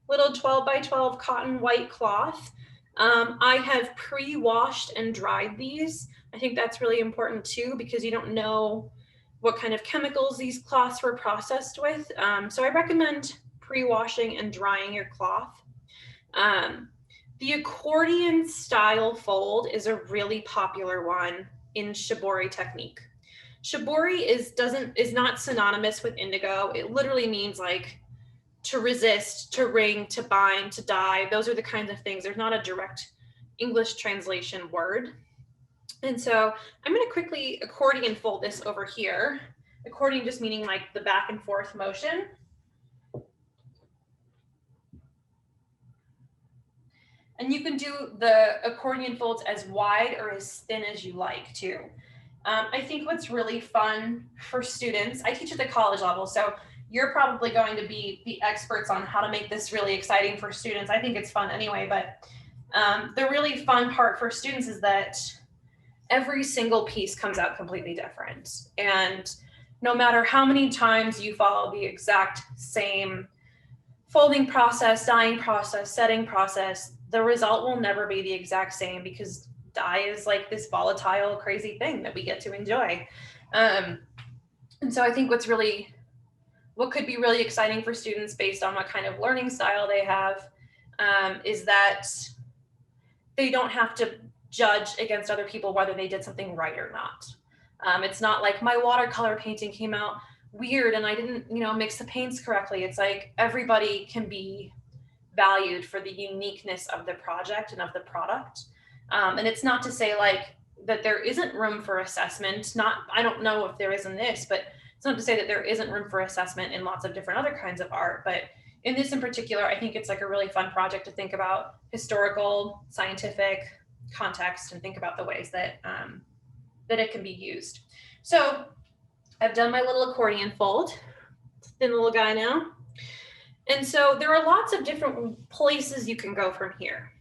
little 12 by 12 cotton white cloth. I have pre-washed and dried these. I think that's really important too, because you don't know what kind of chemicals these cloths were processed with. So I recommend pre-washing and drying your cloth. The accordion style fold is a really popular one in shibori technique. Shibori is not synonymous with indigo. It literally means like to resist, to ring, to bind, to dye. Those are the kinds of things. There's not a direct English translation word. And so I'm going to quickly accordion fold this over here. Accordion just meaning like the back and forth motion. And you can do the accordion folds as wide or as thin as you like too. I think what's really fun for students, I teach at the college level, so you're probably going to be the experts on how to make this really exciting for students. I think it's fun anyway, but the really fun part for students is that every single piece comes out completely different. And no matter how many times you follow the exact same folding process, dyeing process, setting process, the result will never be the exact same, because dye is like this volatile, crazy thing that we get to enjoy. And so I think what could be really exciting for students based on what kind of learning style they have is that they don't have to judge against other people whether they did something right or not. It's not like my watercolor painting came out weird and I didn't, mix the paints correctly. It's like everybody can be valued for the uniqueness of the project and of the product. And it's not to say like that there isn't room for assessment. I don't know if there is in this, but it's not to say that there isn't room for assessment in lots of different other kinds of art. But in this in particular, I think it's like a really fun project to think about historical, scientific context and think about the ways that it can be used. So I've done my little accordion fold, thin little guy now. And so there are lots of different places you can go from here.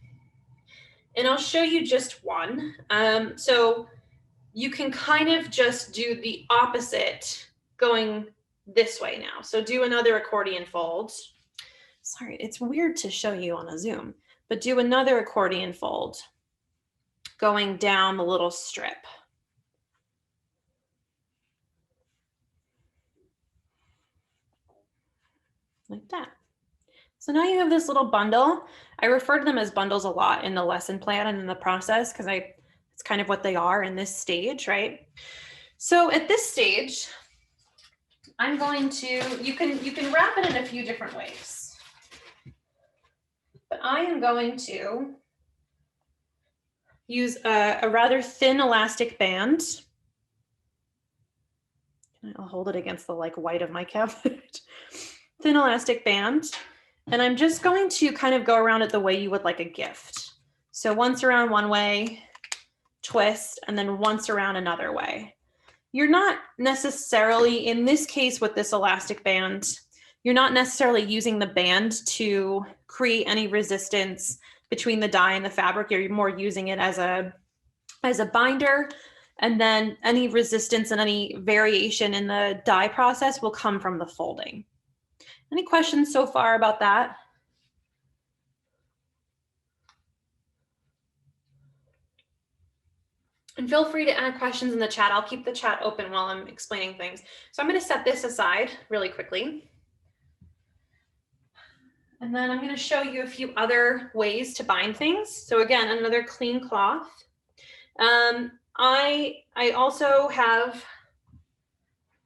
And I'll show you just one. So you can kind of just do the opposite going this way now. So do another accordion fold. Sorry, it's weird to show you on a Zoom, but do another accordion fold going down the little strip. Like that. So now you have this little bundle. I refer to them as bundles a lot in the lesson plan and in the process because it's kind of what they are in this stage, right? So at this stage, I'm going to, you can wrap it in a few different ways. But I am going to use a rather thin elastic band. I'll hold it against the white of my cabinet. Thin elastic band. And I'm just going to kind of go around it the way you would like a gift. So once around one way, twist, and then once around another way. You're not necessarily, in this case with this elastic band, you're not necessarily using the band to create any resistance between the dye and the fabric. You're more using it as a binder And then any resistance and any variation in the dye process will come from the folding. Any questions so far about that? And feel free to add questions in the chat. I'll keep the chat open while I'm explaining things. So I'm going to set this aside really quickly. And then I'm going to show you a few other ways to bind things. So again, another clean cloth. I also have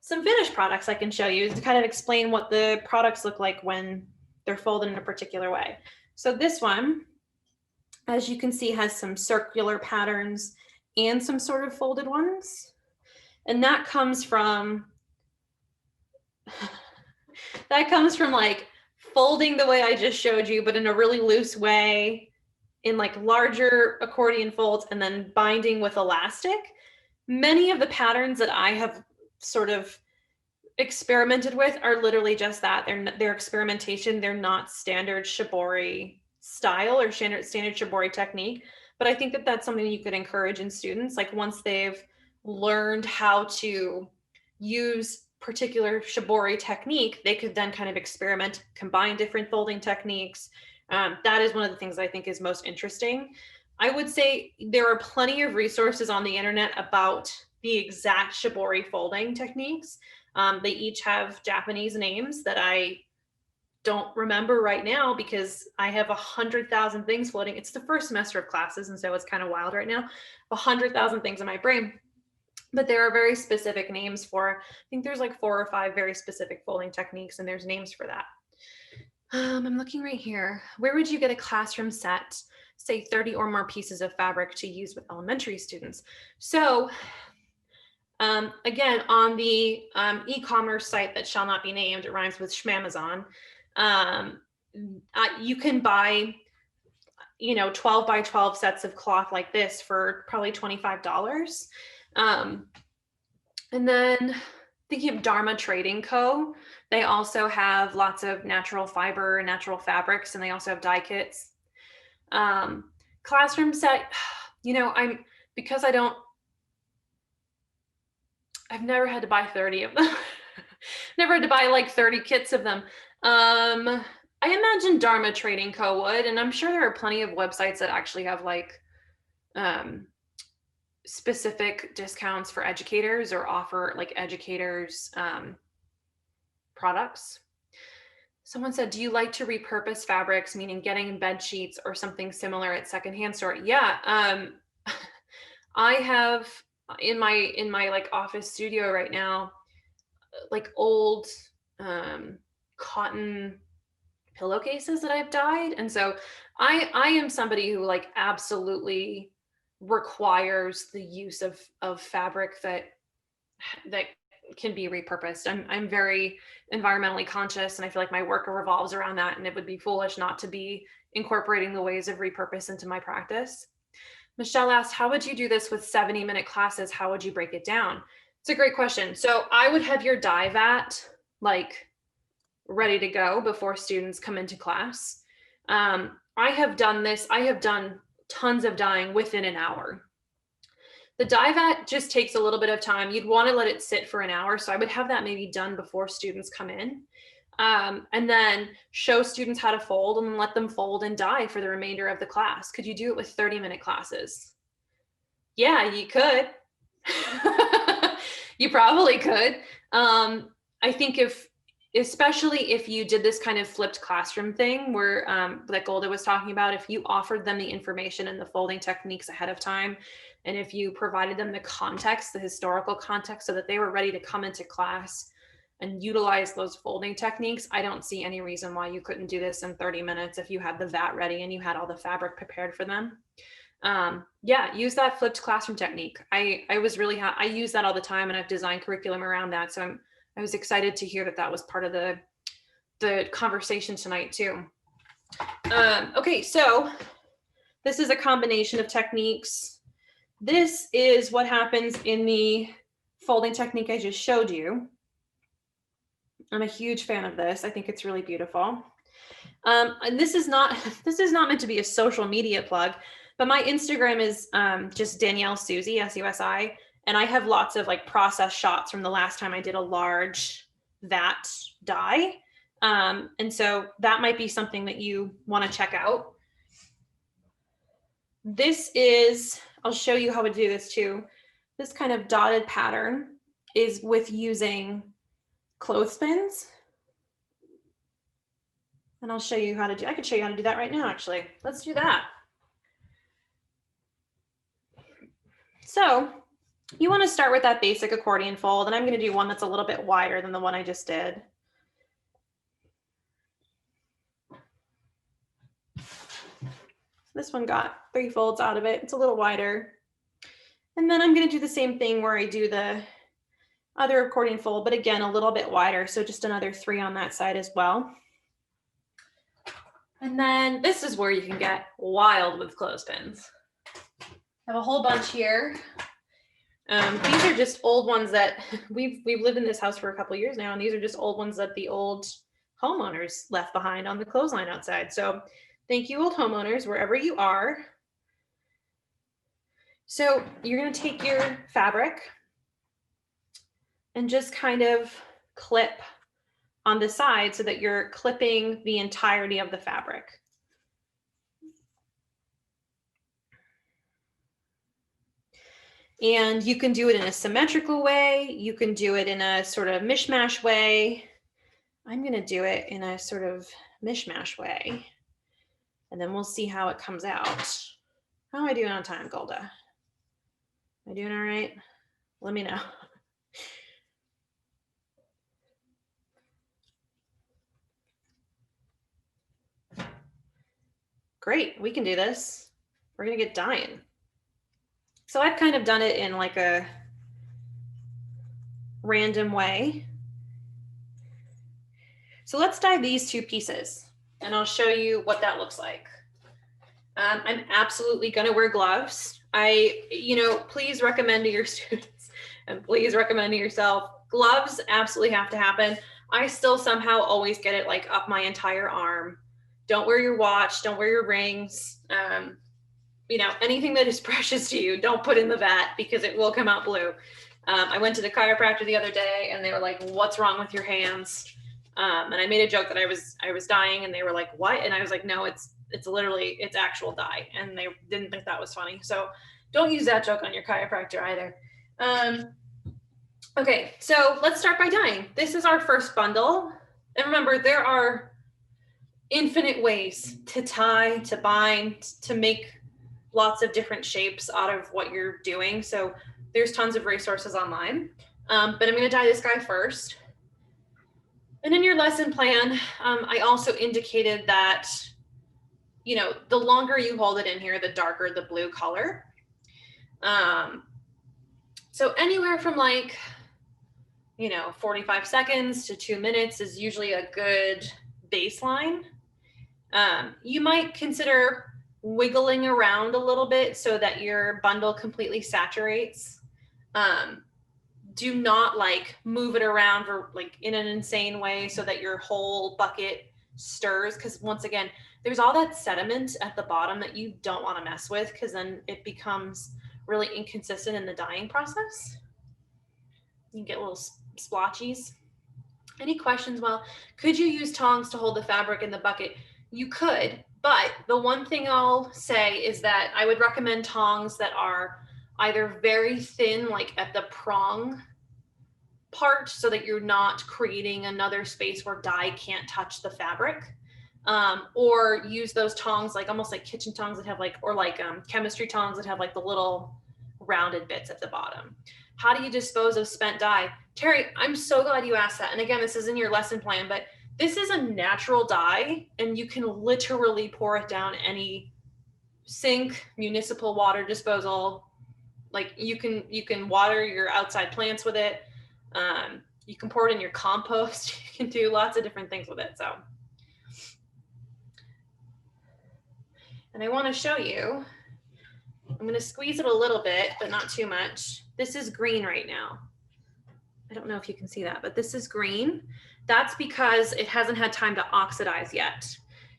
some finished products I can show you to kind of explain what the products look like when they're folded in a particular way. So this one, as you can see, has some circular patterns and some sort of folded ones. And that comes from like folding the way I just showed you, but in a really loose way, in like larger accordion folds, and then binding with elastic. Many of the patterns that I have sort of experimented with are literally just that. They're experimentation. They're not standard shibori style or standard shibori technique. But I think that that's something you could encourage in students. Like once they've learned how to use particular shibori technique, they could then kind of experiment, combine different folding techniques. That is one of the things I think is most interesting. I would say there are plenty of resources on the internet about the exact shibori folding techniques. They each have Japanese names that I don't remember right now because I have 100,000 things floating. It's the first semester of classes, and so it's kind of wild right now. 100,000 things in my brain. But there are very specific names for, I think there's like 4 or 5 very specific folding techniques, and there's names for that. I'm looking right here. Where would you get a classroom set, say 30 or more pieces of fabric to use with elementary students? So again, on the e-commerce site that shall not be named, it rhymes with Schmamazon, you can buy, 12 by 12 sets of cloth like this for probably $25. And then thinking of Dharma Trading Co., they also have lots of natural fiber and natural fabrics, and they also have dye kits. Classroom set, I've never had to buy 30 of them. Never had to buy like 30 kits of them. I imagine Dharma Trading Co. would, and I'm sure there are plenty of websites that actually have like specific discounts for educators or offer like educators products. Someone said, do you like to repurpose fabrics, meaning getting bed sheets or something similar at secondhand store? Yeah, I have in my like office studio right now, like old cotton pillowcases that I've dyed. And so I am somebody who like absolutely requires the use of fabric that can be repurposed. I'm very environmentally conscious, and I feel like my work revolves around that, and it would be foolish not to be incorporating the ways of repurpose into my practice. Michelle asked, how would you do this with 70-minute classes? How would you break it down? It's a great question. So I would have your dye vat like ready to go before students come into class. I have done this. I have done tons of dyeing within an hour. The dye vat just takes a little bit of time. You'd want to let it sit for an hour. So I would have that maybe done before students come in. And then show students how to fold and let them fold and dye for the remainder of the class. Could you do it with 30-minute classes? Yeah, you could. You probably could. I think especially if you did this kind of flipped classroom thing where that Golda was talking about, if you offered them the information and the folding techniques ahead of time, and if you provided them the context, the historical context, so that they were ready to come into class and utilize those folding techniques, I don't see any reason why you couldn't do this in 30 minutes if you had the vat ready and you had all the fabric prepared for them. Yeah, use that flipped classroom technique. I use that all the time, and I've designed curriculum around that. So I was excited to hear that was part of the conversation tonight too. Okay, so this is a combination of techniques. This is what happens in the folding technique I just showed you. I'm a huge fan of this. I think it's really beautiful. And this is not meant to be a social media plug, but my Instagram is just Danielle Susi, S-U-S-I, And I have lots of like process shots from the last time I did a large vat dye. And so that might be something that you want to check out. This is, I'll show you how to do this too. This kind of dotted pattern is with using clothespins. And I'll show you how to do, I could show you how to do that right now, actually. Let's do that. So you want to start with that basic accordion fold, and I'm going to do one that's a little bit wider than the one I just did. This one got 3 folds out of it. It's a little wider. And then I'm going to do the same thing where I do the other accordion fold, but again, a little bit wider. So just another 3 on that side as well. And then this is where you can get wild with clothespins. I have a whole bunch here. These are just old ones that we've lived in this house for a couple of years now, and these are just old ones that the old homeowners left behind on the clothesline outside. So thank you, old homeowners, wherever you are. So you're going to take your fabric and just kind of clip on the side so that you're clipping the entirety of the fabric. And you can do it in a symmetrical way. You can do it in a sort of mishmash way. I'm going to do it in a sort of mishmash way. And then we'll see how it comes out. How am I doing on time, Golda? Am I doing all right? Let me know. Great, we can do this. We're gonna get dyeing. So I've kind of done it in like a random way. So let's dye these 2 pieces and I'll show you what that looks like. I'm absolutely gonna wear gloves. Please recommend to your students and please recommend to yourself, gloves absolutely have to happen. I still somehow always get it like up my entire arm. Don't wear your watch, don't wear your rings. Anything that is precious to you, don't put in the vat because it will come out blue. I went to the chiropractor the other day and they were like, what's wrong with your hands? And I made a joke that I was dying and they were like, what? And I was like, no, it's actual dye. And they didn't think that was funny. So don't use that joke on your chiropractor either. Okay, so let's start by dyeing. This is our first bundle. And remember, there are infinite ways to tie, to bind, to make lots of different shapes out of what you're doing. So there's tons of resources online. But I'm going to dye this guy first. And in your lesson plan, I also indicated that, the longer you hold it in here, the darker the blue color. So anywhere from 45 seconds to 2 minutes is usually a good baseline. You might consider wiggling around a little bit so that your bundle completely saturates. Do not move it around for in an insane way so that your whole bucket stirs, because once again, there's all that sediment at the bottom that you don't want to mess with, because then it becomes really inconsistent in the dyeing process. You get little splotchies. Any questions? Well, could you use tongs to hold the fabric in the bucket? You could, but the one thing I'll say is that I would recommend tongs that are either very thin, like at the prong part, so that you're not creating another space where dye can't touch the fabric, or use those tongs almost like kitchen tongs that have chemistry tongs that have the little rounded bits at the bottom. How do you dispose of spent dye? Terry, I'm so glad you asked that. And again, this is in your lesson plan, but this is a natural dye and you can literally pour it down any sink, municipal water disposal. You can water your outside plants with it. You can pour it in your compost. You can do lots of different things with it. So, and I want to show you, I'm going to squeeze it a little bit, but not too much. This is green right now. I don't know if you can see that, but this is green. That's because it hasn't had time to oxidize yet.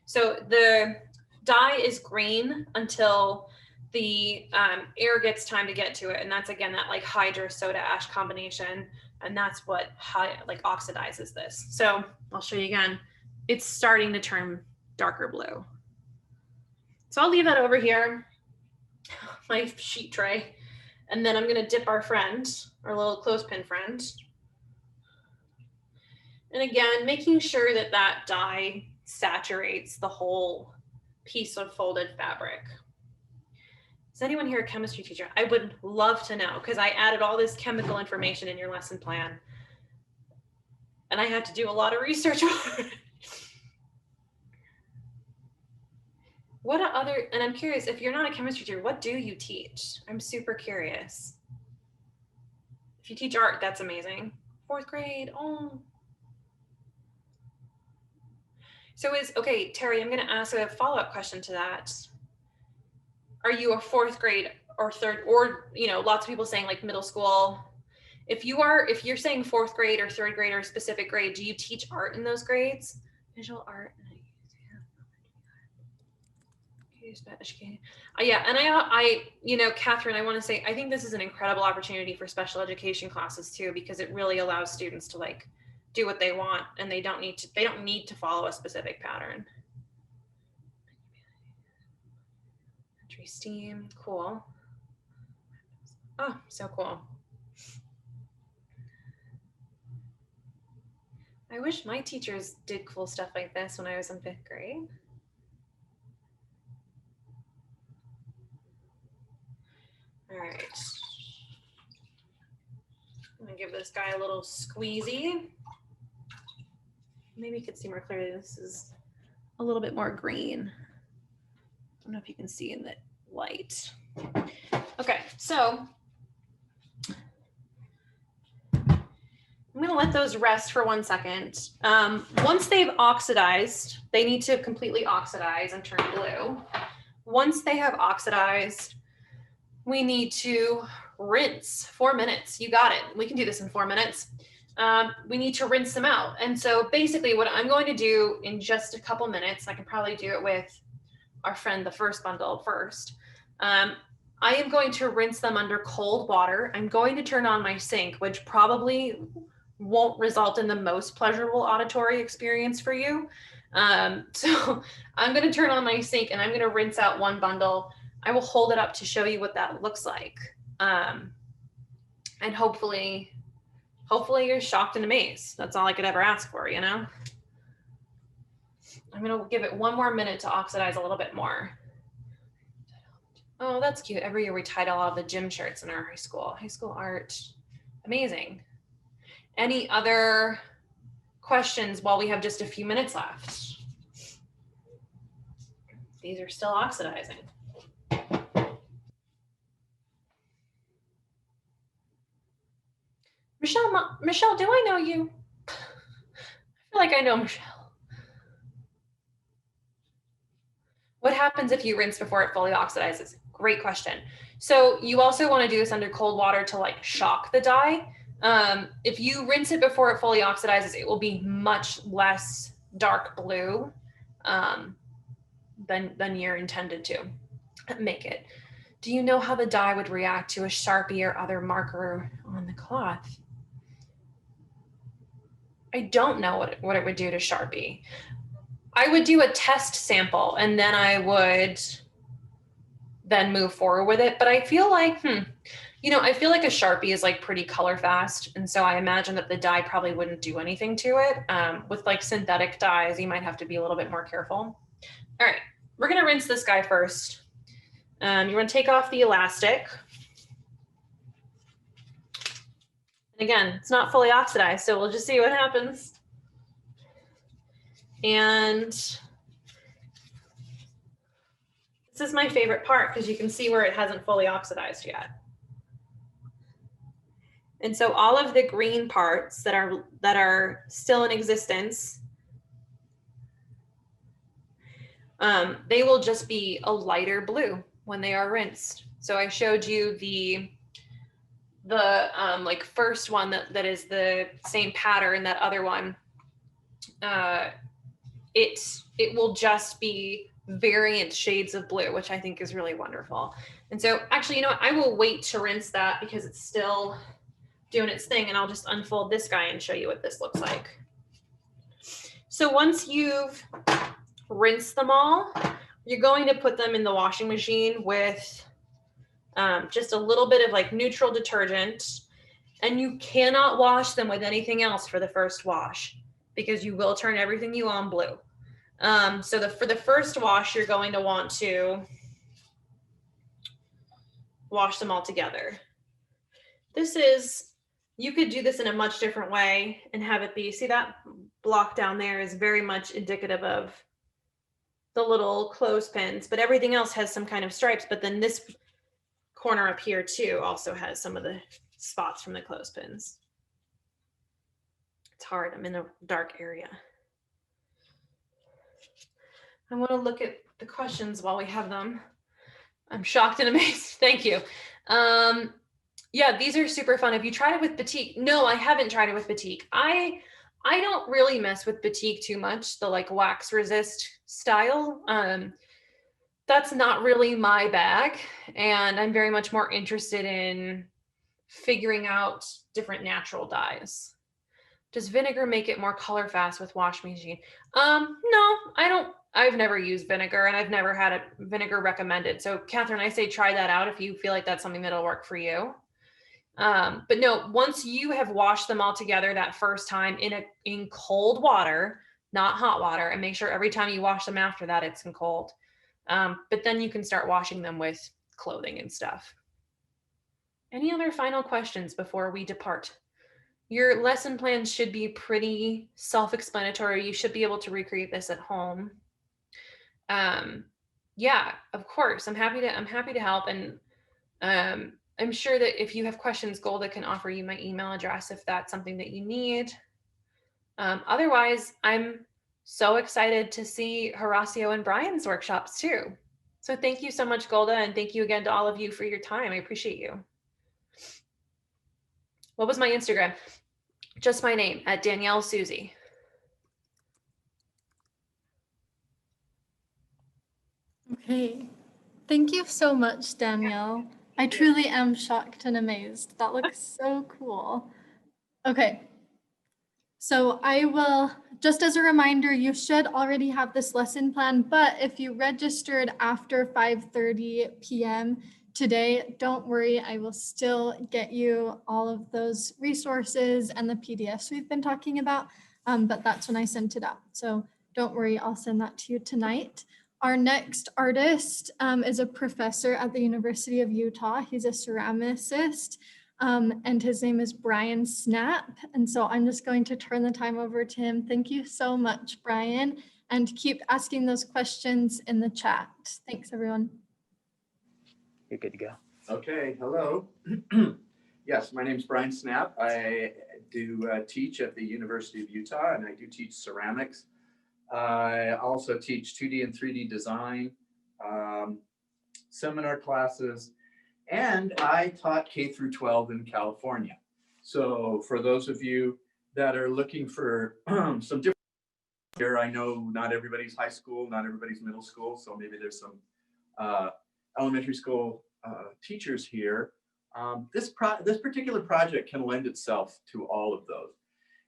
So the dye is green until the air gets time to get to it. And that's again, that like hydro soda ash combination. And that's what like oxidizes this. So I'll show you again. It's starting to turn darker blue. So I'll leave that over here, my sheet tray. And then I'm gonna dip our friend, our little clothespin friend. And again, making sure that that dye saturates the whole piece of folded fabric. Is anyone here a chemistry teacher? I would love to know, because I added all this chemical information in your lesson plan. And I had to do a lot of research on it. What other, and I'm curious, if you're not a chemistry teacher, what do you teach? I'm super curious. If you teach art, that's amazing. 4th grade, oh. So okay, Terry, I'm gonna ask a follow-up question to that. Are you a 4th grade or 3rd, or, you know, lots of people saying like middle school. If you're saying 4th grade or 3rd grade or a specific grade, do you teach art in those grades? Visual art. Yeah, and I, you know, Catherine, I want to say, I think this is an incredible opportunity for special education classes too, because it really allows students to like do what they want, and they don't need to follow a specific pattern. Entry STEAM, cool. Oh, so cool. I wish my teachers did cool stuff like this when I was in 5th grade. All right. I'm gonna give this guy a little squeezy. Maybe you could see more clearly. This is a little bit more green. I don't know if you can see in the light. Okay, so I'm gonna let those rest for 1 second. Once they've oxidized, they need to completely oxidize and turn blue. Once they have oxidized, we need to rinse 4 minutes. You got it. We can do this in 4 minutes. We need to rinse them out. And so basically what I'm going to do in just a couple minutes, I can probably do it with our friend, the first bundle first. I am going to rinse them under cold water. I'm going to turn on my sink, which probably won't result in the most pleasurable auditory experience for you. So I'm going to turn on my sink and I'm going to rinse out one bundle. I will hold it up to show you what that looks like. And hopefully you're shocked and amazed. That's all I could ever ask for, you know? I'm gonna give it 1 more minute to oxidize a little bit more. Oh, that's cute. Every year we title all the gym shirts in our high school art. Amazing. Any other questions while we have just a few minutes left? These are still oxidizing. Michelle, do I know you? I feel like I know Michelle. What happens if you rinse before it fully oxidizes? Great question. So you also want to do this under cold water to like shock the dye. If you rinse it before it fully oxidizes, it will be much less dark blue than you're intended to make it. Do you know how the dye would react to a Sharpie or other marker on the cloth? I don't know what it would do to Sharpie. I would do a test sample and then I would then move forward with it. But I feel like, you know, I feel like a Sharpie is like pretty color fast. And so I imagine that the dye probably wouldn't do anything to it. With like synthetic dyes, you might have to be a little bit more careful. All right, we're gonna rinse this guy first. You wanna take off the elastic. And again, it's not fully oxidized, so we'll just see what happens. And this is my favorite part because you can see where it hasn't fully oxidized yet. And so all of the green parts that are still in existence, they will just be a lighter blue when they are rinsed. So I showed you the like first one that is the same pattern, that other one, it will just be variant shades of blue, which I think is really wonderful. And so actually, you know what, I will wait to rinse that because it's still doing its thing, and I'll just unfold this guy and show you what this looks like. So once you've rinsed them all, you're going to put them in the washing machine with just a little bit of like neutral detergent, and you cannot wash them with anything else for the first wash because you will turn everything you own blue. So for the first wash, you're going to want to wash them all together. You could do this in a much different way and have it be, see that block down there is very much indicative of the little clothespins, but everything else has some kind of stripes. But then this corner up here too also has some of the spots from the clothespins. It's hard, I'm in a dark area. I want to look at the questions while we have them. I'm shocked and amazed. Thank you. Yeah, these are super fun. Have you tried it with batik? No, I haven't tried it with batik. I don't really mess with batik too much, the like wax resist style. That's not really my bag. And I'm very much more interested in figuring out different natural dyes. Does vinegar make it more color fast with wash machine? No, I don't. I've never used vinegar, and I've never had a vinegar recommended. So Catherine, I say try that out if you feel like that's something that'll work for you. But no, once you have washed them all together that first time in cold water, not hot water, and make sure every time you wash them after that, it's in cold. But then you can start washing them with clothing and stuff. Any other final questions before we depart? Your lesson plan should be pretty self-explanatory. You should be able to recreate this at home. Yeah, of course, I'm happy to help. And I'm sure that if you have questions, Golda can offer you my email address if that's something that you need. Otherwise, I'm so excited to see Horacio and Brian's workshops too. So thank you so much, Golda, and thank you again to all of you for your time. I appreciate you. What was my Instagram? Just my name, @DanielleSusie. Okay, thank you so much, Danielle. I truly am shocked and amazed. That looks so cool. Okay, so I will, just as a reminder, you should already have this lesson plan, but if you registered after 5:30 p.m. today, don't worry, I will still get you all of those resources and the PDFs we've been talking about, but that's when I sent it out. So don't worry, I'll send that to you tonight. Our next artist is a professor at the University of Utah. He's a ceramicist, and his name is Brian Snap. And so I'm just going to turn the time over to him. Thank you so much, Brian, and keep asking those questions in the chat. Thanks, everyone. You're good to go. Okay, hello. Yes, my name is Brian Snap. I do teach at the University of Utah, and I do teach ceramics. I also teach 2D and 3D design, seminar classes, and I taught K through 12 in California. So for those of you that are looking for some different here, I know not everybody's high school, not everybody's middle school, so maybe there's some elementary school teachers here. This particular project can lend itself to all of those.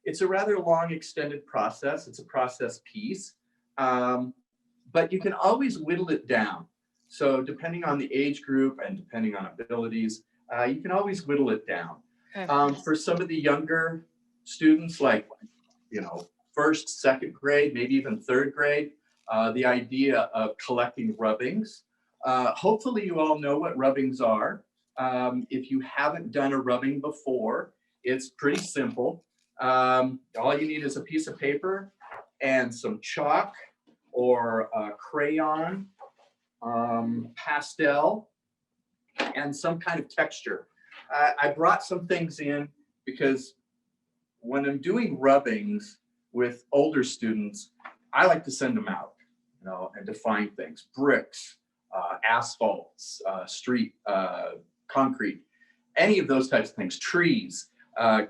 It's a rather long, extended process. It's a process piece, but you can always whittle it down. So depending on the age group and depending on abilities, you can always whittle it down. For some of the younger students, like, you know, first, second grade, maybe even third grade, the idea of collecting rubbings. Hopefully you all know what rubbings are. If you haven't done a rubbing before, it's pretty simple. All you need is a piece of paper and some chalk or crayon, pastel, and some kind of texture. I brought some things in because when I'm doing rubbings with older students, I like to send them out, you know, and define things, bricks, asphalts, street, concrete, any of those types of things, trees,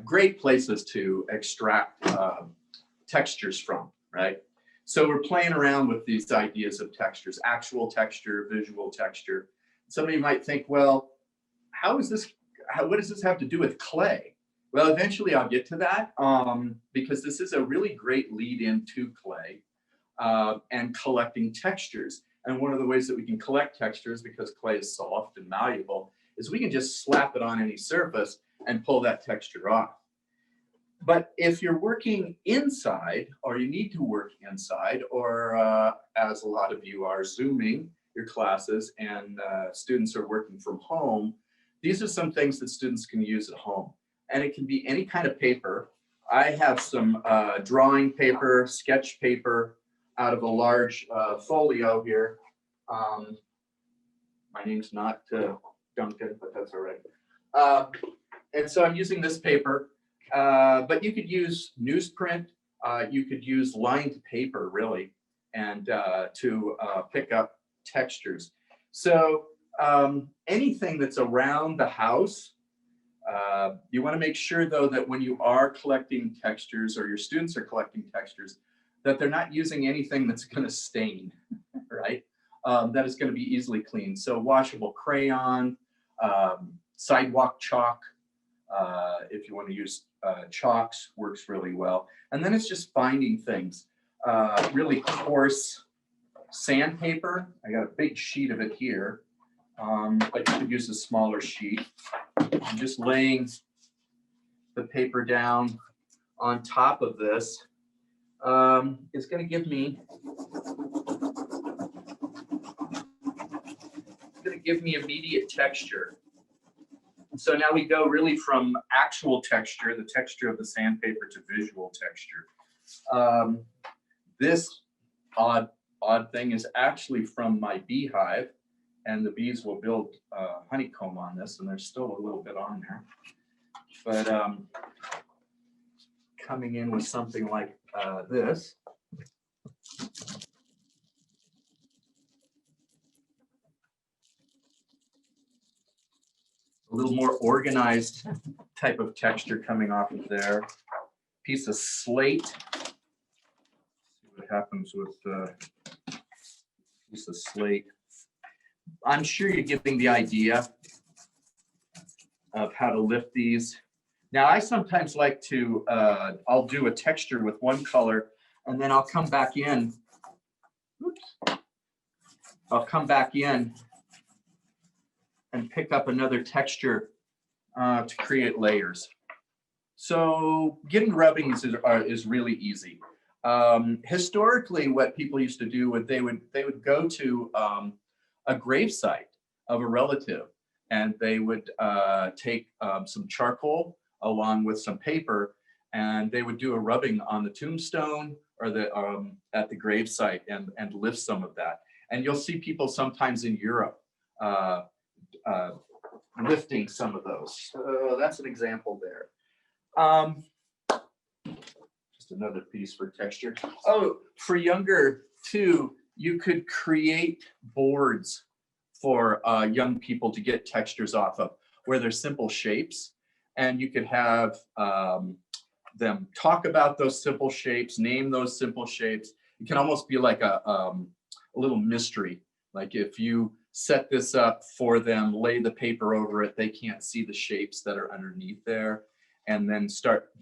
great places to extract textures from, right? So we're playing around with these ideas of textures, actual texture, visual texture. Somebody might think, well, what does this have to do with clay? Well, eventually I'll get to that because this is a really great lead into clay and collecting textures. And one of the ways that we can collect textures, because clay is soft and malleable, is we can just slap it on any surface and pull that texture off. But if you're working inside, or you need to work inside, or as a lot of you are Zooming your classes and students are working from home, these are some things that students can use at home. And it can be any kind of paper. I have some drawing paper, sketch paper out of a large folio here. My name's not Duncan, but that's all right. And so I'm using this paper. But you could use newsprint, you could use lined paper really, and to pick up textures. So anything that's around the house, you want to make sure though that when you are collecting textures or your students are collecting textures, that they're not using anything that's going to stain, right? That is going to be easily cleaned. So washable crayon, sidewalk chalk, if you want to use chalks, works really well. And then it's just finding things. Really coarse sandpaper. I got a big sheet of it here, but you could use a smaller sheet. I'm just laying the paper down on top of this. It's going to give me immediate texture. So now we go really from actual texture, the texture of the sandpaper, to visual texture. This odd thing is actually from my beehive, and the bees will build honeycomb on this, and there's still a little bit on there. But coming in with something like this. A little more organized type of texture coming off of there. Piece of slate. See what happens with piece of slate. I'm sure you're getting the idea of how to lift these. Now I sometimes like to, I'll do a texture with one color and then I'll come back in. Oops. I'll come back in and pick up another texture to create layers. So getting rubbings is really easy. Historically, what people used to do was they would go to a gravesite of a relative, and they would take some charcoal along with some paper, and they would do a rubbing on the tombstone or the at the gravesite and lift some of that. And you'll see people sometimes in Europe lifting some of those. So that's an example there. Just another piece for texture. Oh, for younger too, you could create boards for young people to get textures off of, where they're simple shapes, and you could have them talk about those simple shapes, name those simple shapes. It can almost be like a little mystery. Like if you set this up for them, lay the paper over it, they can't see the shapes that are underneath there, and then start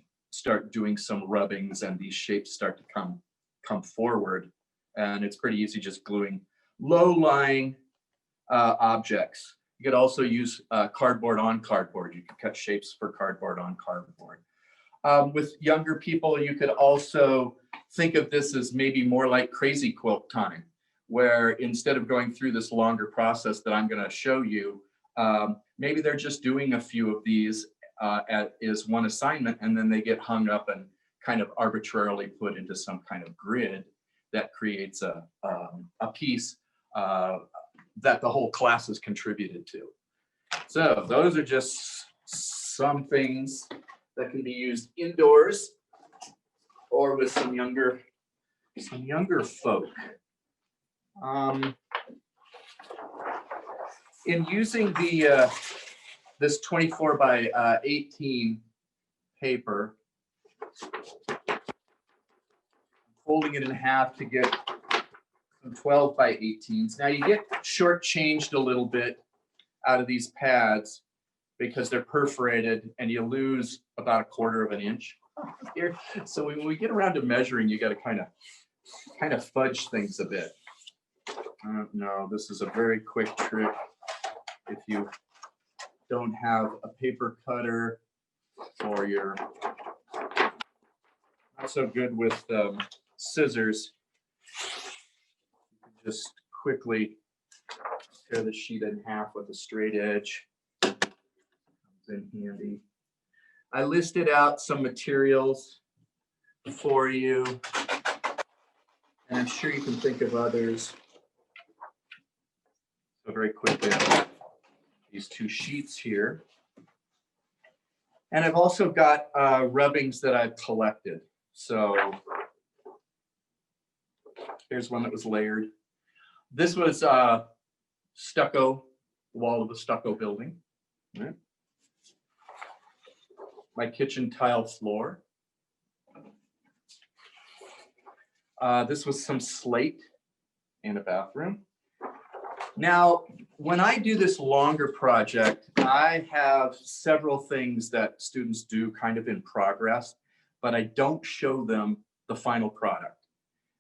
doing some rubbings, and these shapes start to come forward. And it's pretty easy just gluing low-lying objects. You could also use cardboard on cardboard. You could cut shapes for cardboard on cardboard. With younger people, you could also think of this as maybe more like crazy quilt time, where instead of going through this longer process that I'm going to show you, maybe they're just doing a few of these as one assignment, and then they get hung up and kind of arbitrarily put into some kind of grid that creates a piece that the whole class has contributed to. So those are just some things that can be used indoors or with some younger folk. In using the this 24 by 18 paper, folding it in half to get some 12 by 18s. Now you get shortchanged a little bit out of these pads because they're perforated and you lose about 1/4 of an inch here. So when we get around to measuring, you got to kind of fudge things a bit. No, this is a very quick trick. If you don't have a paper cutter or you're not so good with scissors, you can just quickly tear the sheet in half with a straight edge. Comes in handy. I listed out some materials for you, and I'm sure you can think of others. So very quickly, these 2 sheets here. And I've also got rubbings that I've collected. So here's one that was layered. This was stucco, wall of a stucco building. Right. My kitchen tile floor. This was some slate in a bathroom. Now, when I do this longer project, I have several things that students do kind of in progress, but I don't show them the final product.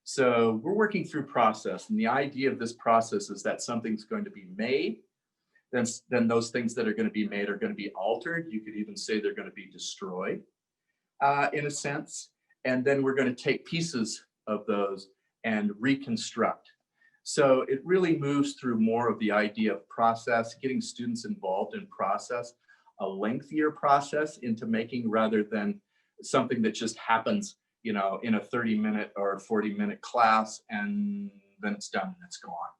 So we're working through process, and the idea of this process is that something's going to be made, then those things that are going to be made are going to be altered. You could even say they're going to be destroyed in a sense. And then we're going to take pieces of those and reconstruct. So it really moves through more of the idea of process, getting students involved in process, a lengthier process into making rather than something that just happens, you know, in a 30-minute or 40-minute class and then it's done and it's gone.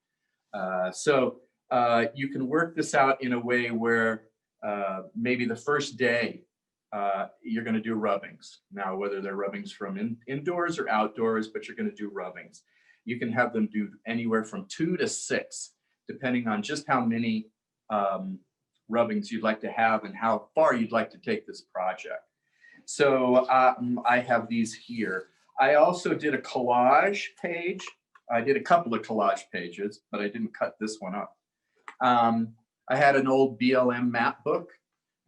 You can work this out in a way where maybe the first day you're going to do rubbings. Now, whether they're rubbings from indoors or outdoors, but you're going to do rubbings. You can have them do anywhere from 2 to 6, depending on just how many rubbings you'd like to have and how far you'd like to take this project. So I have these here. I also did a collage page. I did a couple of collage pages, but I didn't cut this one up. I had an old BLM map book,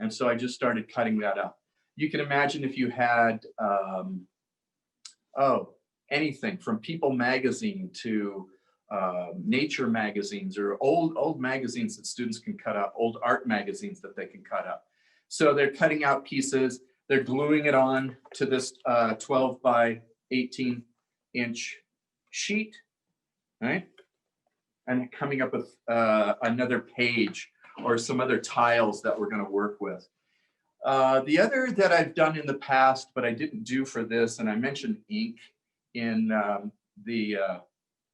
and so I just started cutting that up. You can imagine if you had, anything from People magazine to nature magazines or old magazines that students can cut up, old art magazines that they can cut up. So they're cutting out pieces, they're gluing it on to this 12 by 18 inch sheet, right? And coming up with another page or some other tiles that we're going to work with. The other that I've done in the past, but I didn't do for this, and I mentioned ink in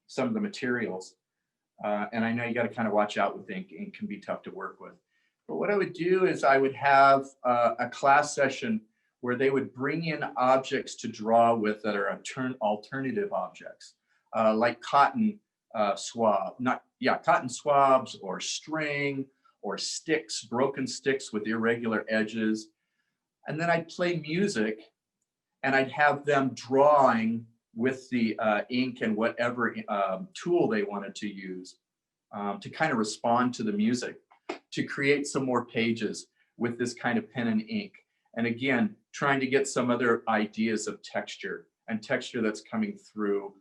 some of the materials. And I know you got to kind of watch out with ink. Ink can be tough to work with. But what I would do is I would have a class session where they would bring in objects to draw with that are alternative objects, like cotton cotton swabs or string or sticks, broken sticks with irregular edges. And then I'd play music and I'd have them drawing with the ink and whatever tool they wanted to use to kind of respond to the music, to create some more pages with this kind of pen and ink. And again, trying to get some other ideas of texture and texture that's coming through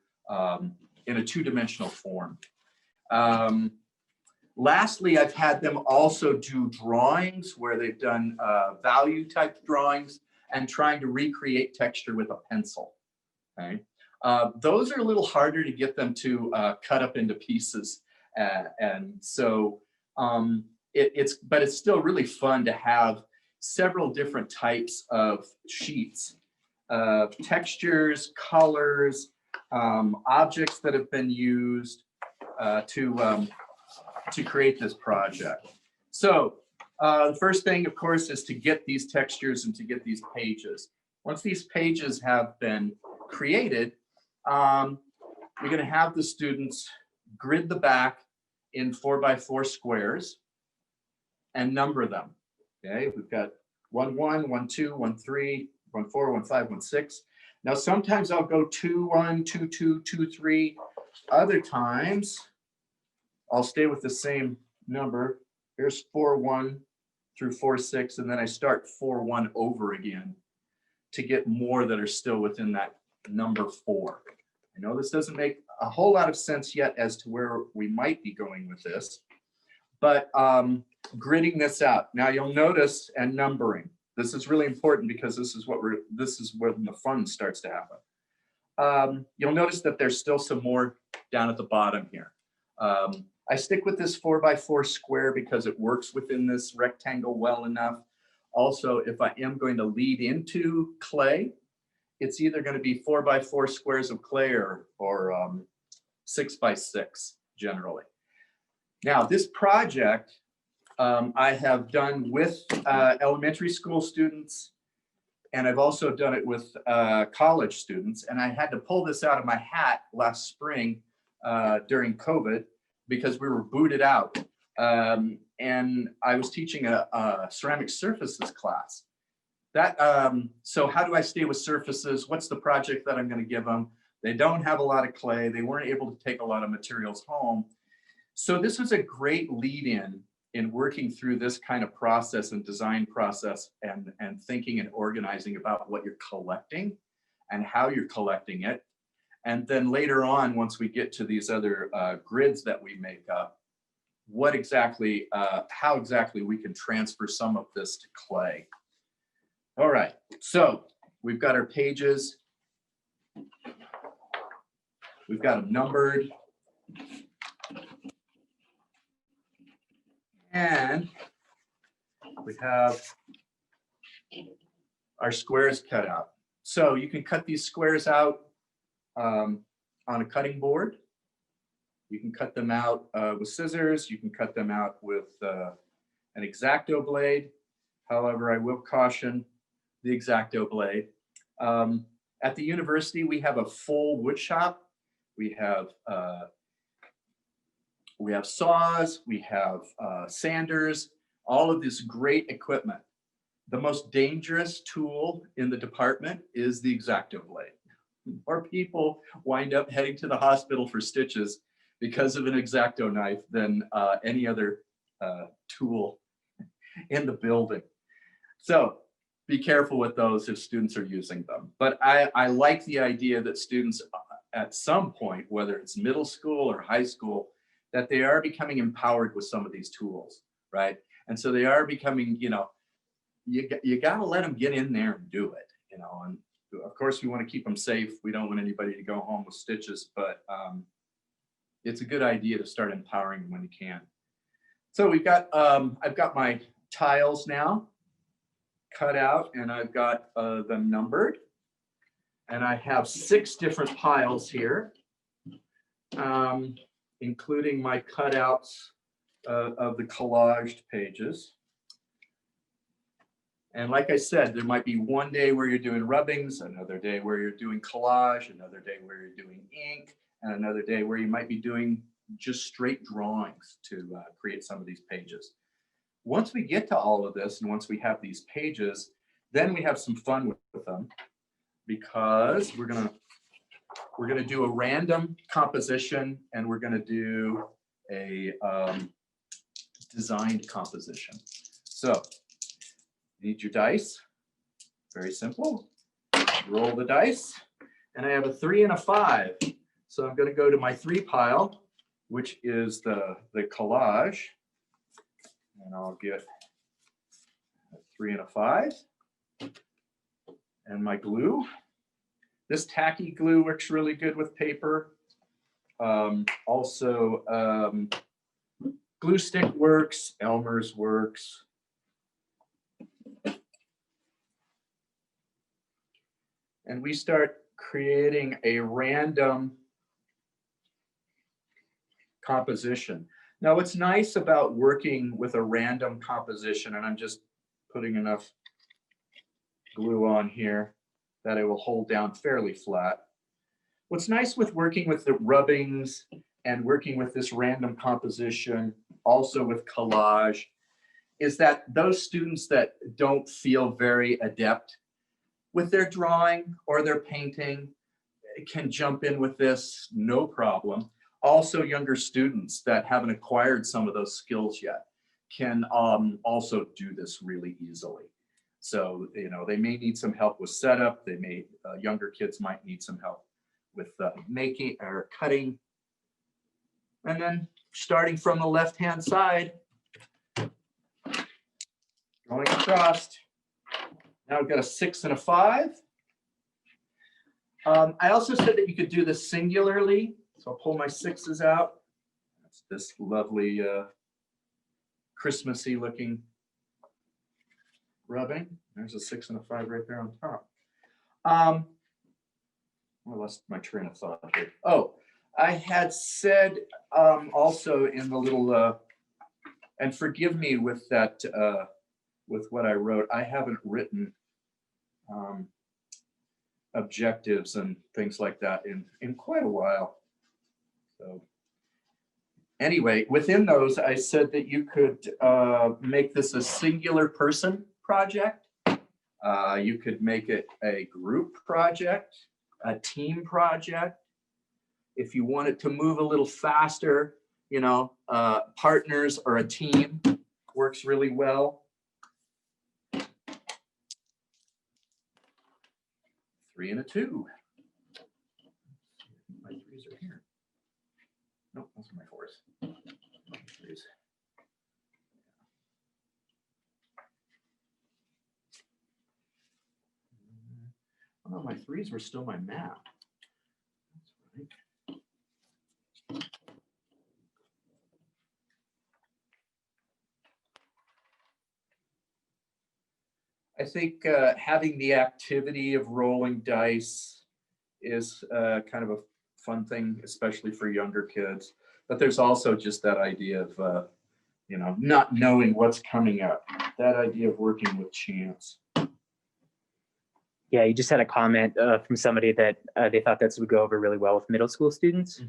in a 2-dimensional form. Lastly, I've had them also do drawings where they've done value type drawings and trying to recreate texture with a pencil. Okay. Those are a little harder to get them to cut up into pieces. And so it's still really fun to have several different types of sheets of textures, colors, objects that have been used to create this project. So the first thing, of course, is to get these textures and to get these pages. Once these pages have been created, you're going to have the students grid the back in 4x4 squares and number them. Okay, we've got 1, 1, 1, 2, 1, 3, 1, 4, 1, 5, 1, 6. Now, sometimes I'll go 2, 1, 2, 2, 2, 3. Other times I'll stay with the same number. Here's 4, 1 through 4, 6, and then I start 4, 1 over again to get more that are still within that number 4. I know this doesn't make a whole lot of sense yet as to where we might be going with this, but gridding this out. Now you'll notice, and numbering. This is really important because this is when the fun starts to happen. You'll notice that there's still some more down at the bottom here. I stick with this 4x4 square because it works within this rectangle well enough. Also, if I am going to lead into clay, it's either going to be 4x4 squares of clay or 6x6 generally. Now, this project I have done with elementary school students, and I've also done it with college students. And I had to pull this out of my hat last spring during COVID because we were booted out. And I was teaching a ceramic surfaces class. So how do I stay with surfaces? What's the project that I'm going to give them? They don't have a lot of clay. They weren't able to take a lot of materials home. So this was a great lead in working through this kind of process and design process and thinking and organizing about what you're collecting and how you're collecting it. And then later on, once we get to these other grids that we make up, how exactly we can transfer some of this to clay. All right, so we've got our pages. We've got them numbered. And we have our squares cut out. So you can cut these squares out on a cutting board. You can cut them out with scissors. You can cut them out with an X-Acto blade. However, I will caution the X-Acto blade. At the university, we have a full wood shop. We have saws, we have sanders, all of this great equipment. The most dangerous tool in the department is the X-Acto blade. More people wind up heading to the hospital for stitches because of an X-Acto knife than any other tool in the building. So be careful with those if students are using them. But I like the idea that students at some point, whether it's middle school or high school, that they are becoming empowered with some of these tools, right? And so they are becoming, you got to let them get in there and do it, and of course we want to keep them safe. We don't want anybody to go home with stitches, but it's a good idea to start empowering them when you can. So we've got, I've got my tiles now cut out and I've got them numbered. And I have 6 different piles here, including my cutouts of the collaged pages. And like I said, there might be one day where you're doing rubbings, another day where you're doing collage, another day where you're doing ink, and another day where you might be doing just straight drawings to create some of these pages. Once we get to all of this, and once we have these pages, then we have some fun with them, because we're gonna do a random composition, and we're gonna do a designed composition. So you need your dice, very simple. Roll the dice, and I have a 3 and a 5. So I'm gonna go to my 3 pile, which is the collage, and I'll get a 3 and a 5. And my glue. This tacky glue works really good with paper. Also, glue stick works, Elmer's works. And we start creating a random composition. Now, what's nice about working with a random composition, and I'm just putting enough glue on here that it will hold down fairly flat. What's nice with working with the rubbings and working with this random composition, also with collage, is that those students that don't feel very adept with their drawing or their painting can jump in with this, no problem. Also, younger students that haven't acquired some of those skills yet can also do this really easily. So, you know, they may need some help with setup. They may, younger kids might need some help with making or cutting. And then starting from the left-hand side, going across. Now we've got a 6 and a 5. I also said that you could do this singularly. So I'll pull my 6s out. That's this lovely Christmassy looking rubbing. There's a 6 and a 5 right there on top. I lost my train of thought here. Oh, I had said also in the little, and forgive me with that, with what I wrote, I haven't written objectives and things like that in quite a while. So anyway, within those, I said that you could make this a singular person project. You could make it a group project, a team project. If you want it to move a little faster, you know, partners or a team works really well. 3 and a 2. My 3s are here. Nope, those are my 4s. 3s. Oh, my 3s were still my map. That's right. I think having the activity of rolling dice is kind of a fun thing, especially for younger kids. But there's also just that idea of, you know, not knowing what's coming up. That idea of working with chance. Yeah, you just had a comment from somebody that they thought this would go over really well with middle school students.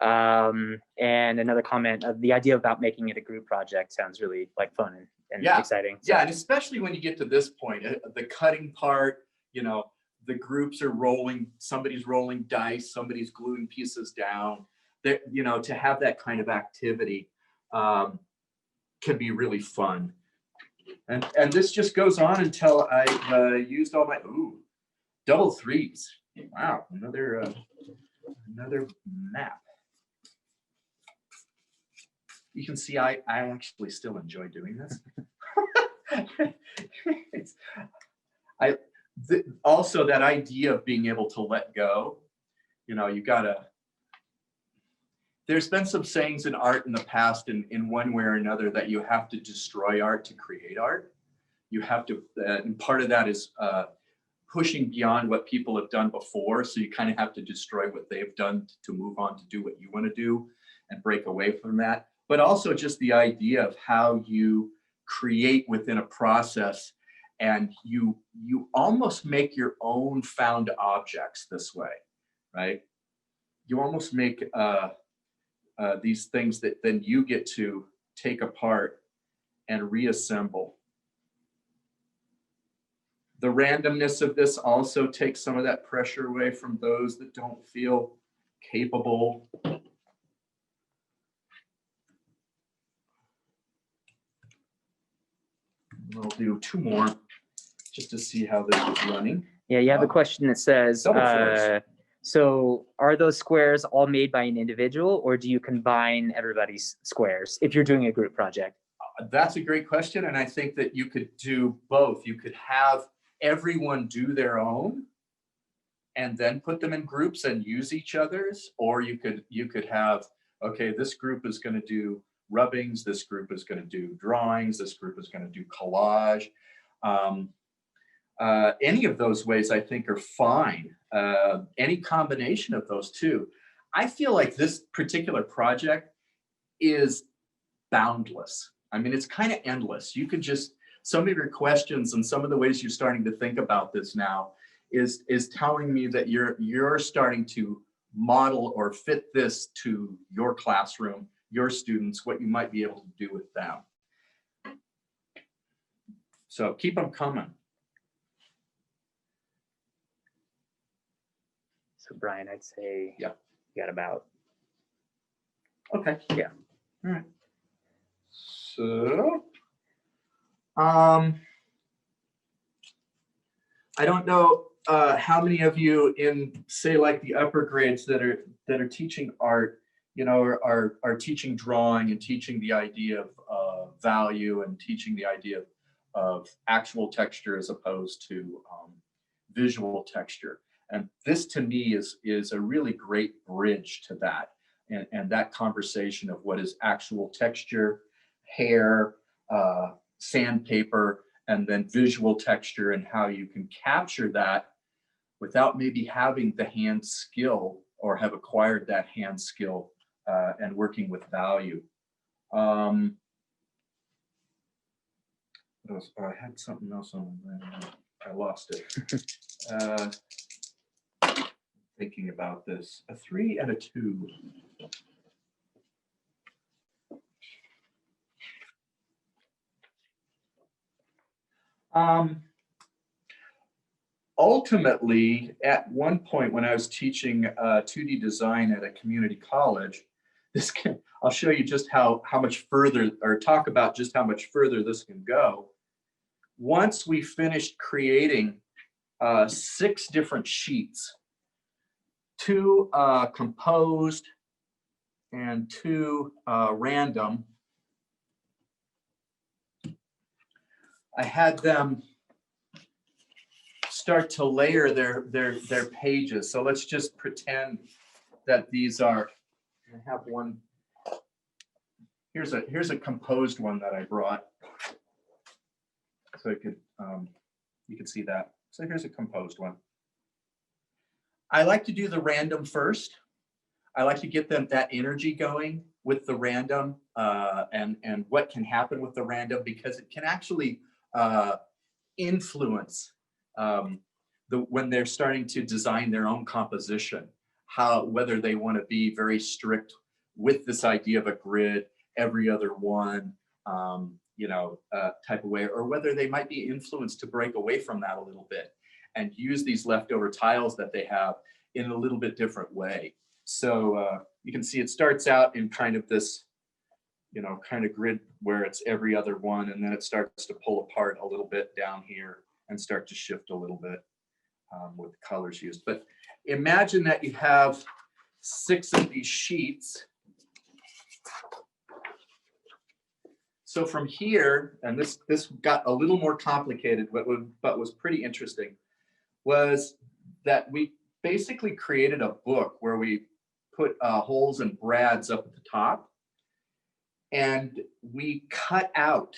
And another comment, the idea about making it a group project sounds really like fun and Yeah. exciting. So. Yeah, and especially when you get to this point, the cutting part, you know, the groups are rolling, somebody's rolling dice, somebody's gluing pieces down. That, you know, to have that kind of activity can be really fun. And this just goes on until I've used all my, double 3s. Wow, another map. You can see I actually still enjoy doing this. Also that idea of being able to let go, you know, you gotta, there's been some sayings in art in the past in one way or another that you have to destroy art to create art. You have to, and part of that is pushing beyond what people have done before. So you kind of have to destroy what they've done to move on to do what you want to do and break away from that. But also just the idea of how you create within a process, and you almost make your own found objects this way, right? You almost make these things that then you get to take apart and reassemble. The randomness of this also takes some of that pressure away from those that don't feel capable. We'll do 2 more just to see how this is running. Yeah, you have a question that says, Double 4s. so are those squares all made by an individual, or do you combine everybody's squares if you're doing a group project? That's a great question. And I think that you could do both. You could have everyone do their own and then put them in groups and use each other's, or you could have, okay, this group is going to do rubbings, this group is going to do drawings, this group is going to do collage. Any of those ways I think are fine. Any combination of those two. I feel like this particular project is boundless. I mean, it's kind of endless. You could just, some of your questions and some of the ways you're starting to think about this now is telling me that you're starting to model or fit this to your classroom, your students, what you might be able to do with them. So keep them coming. So Brian, I'd say Yeah. you got about. Okay. Yeah. All right. So, I don't know how many of you in, say, like the upper grades that are teaching art, are teaching drawing and teaching the idea of value and teaching the idea of actual texture as opposed to visual texture. And this to me is a really great bridge to that. And that conversation of what is actual texture, hair, sandpaper, and then visual texture, and how you can capture that without maybe having the hand skill or have acquired that hand skill and working with value. I had something else on, I lost it. Thinking about this, a 3 and a 2. Ultimately, at one point when I was teaching 2D design at a community college, I'll show you just how much further, or talk about just how much further this can go. Once we finished creating 6 different sheets, 2 composed and 2 random, I had them start to layer their pages. So let's just pretend that these are, I have one, here's a composed one that I brought. So you could see that. So here's a composed one. I like to do the random first. I like to get that energy going with the random and what can happen with the random, because it can actually influence when they're starting to design their own composition, whether they want to be very strict with this idea of a grid, every other one, type of way, or whether they might be influenced to break away from that a little bit and use these leftover tiles that they have in a little bit different way. So you can see it starts out in kind of this, kind of grid where it's every other one, and then it starts to pull apart a little bit down here and start to shift a little bit with the colors used. But imagine that you have 6 of these sheets. So from here, and this got a little more complicated, but was pretty interesting, was that we basically created a book where we put holes and brads up at the top, and we cut out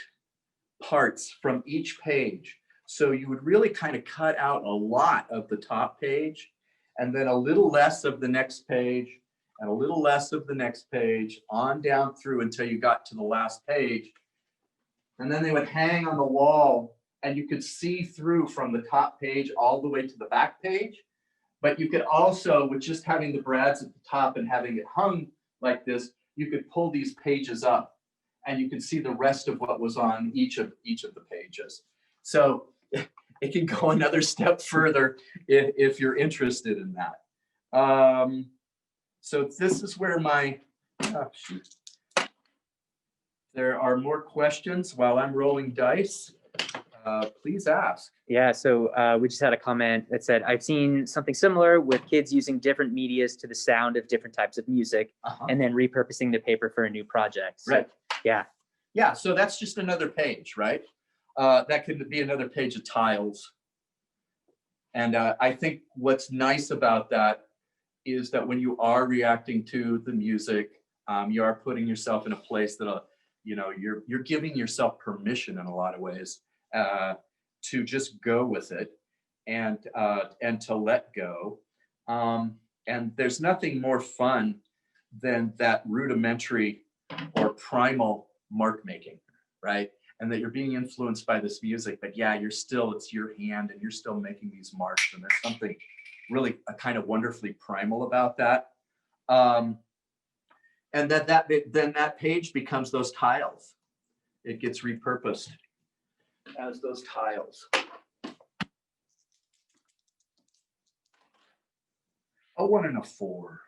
parts from each page. So you would really kind of cut out a lot of the top page, and then a little less of the next page, and a little less of the next page, on down through until you got to the last page. And then they would hang on the wall, and you could see through from the top page all the way to the back page. But you could also, with just having the brads at the top and having it hung like this, you could pull these pages up, and you could see the rest of what was on each of the pages. So it can go another step further if you're interested in that. So this is where there are more questions while I'm rolling dice. Please ask. Yeah, so we just had a comment that said, I've seen something similar with kids using different medias to the sound of different types of music and then repurposing the paper for a new project. So, Right. Yeah. Yeah, so that's just another page, right? That could be another page of tiles. And I think what's nice about that is that when you are reacting to the music, you are putting yourself in a place that, you're giving yourself permission in a lot of ways to just go with it and to let go. And there's nothing more fun than that rudimentary or primal mark making, right? And that you're being influenced by this music, but yeah, it's your hand and you're still making these marks. And there's something really kind of wonderfully primal about that. And then that page becomes those tiles. It gets repurposed as those tiles. A 1 and a 4.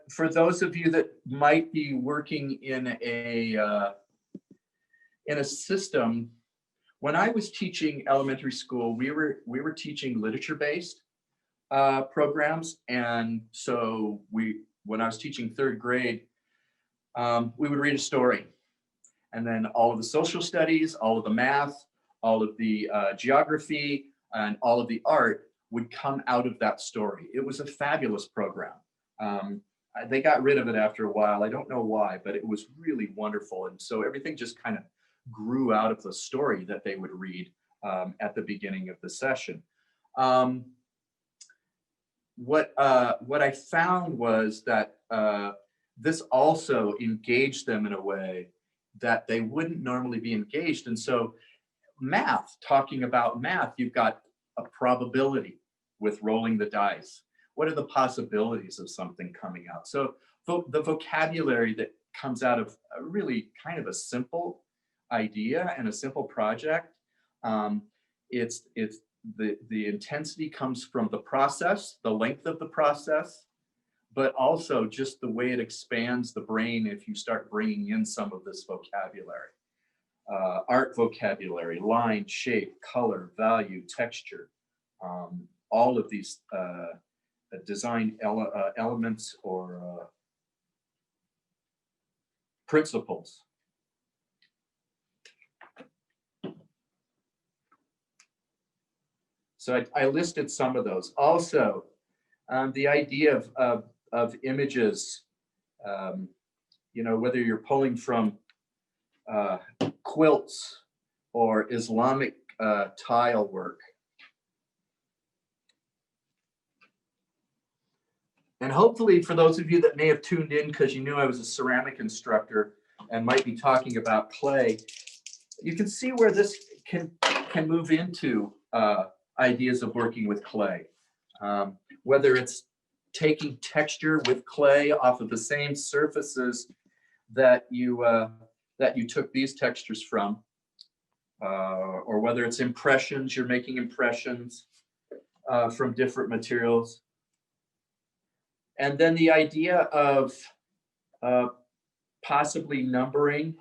For those of you that might be working in a system, when I was teaching elementary school, we were teaching literature-based programs, and so when I was teaching 3rd grade, we would read a story, and then all of the social studies, all of the math, all of the geography, and all of the art would come out of that story. It was a fabulous program. They got rid of it after a while. I don't know why, but it was really wonderful. And so everything just kind of grew out of the story that they would read at the beginning of the session. What I found was that this also engaged them in a way that they wouldn't normally be engaged. And so math, talking about math, you've got a probability with rolling the dice. What are the possibilities of something coming out? So the vocabulary that comes out of a really kind of a simple idea and a simple project, it's the intensity comes from the process, the length of the process, but also just the way it expands the brain if you start bringing in some of this vocabulary. Art vocabulary, line, shape, color, value, texture, all of these design elements or principles. So I listed some of those. Also, the idea of images, you know, whether you're pulling from quilts or Islamic tile work. And hopefully for those of you that may have tuned in because you knew I was a ceramic instructor and might be talking about clay, you can see where this can move into ideas of working with clay. Whether it's taking texture with clay off of the same surfaces that you took these textures from, or whether it's impressions, you're making impressions from different materials. And then the idea of possibly numbering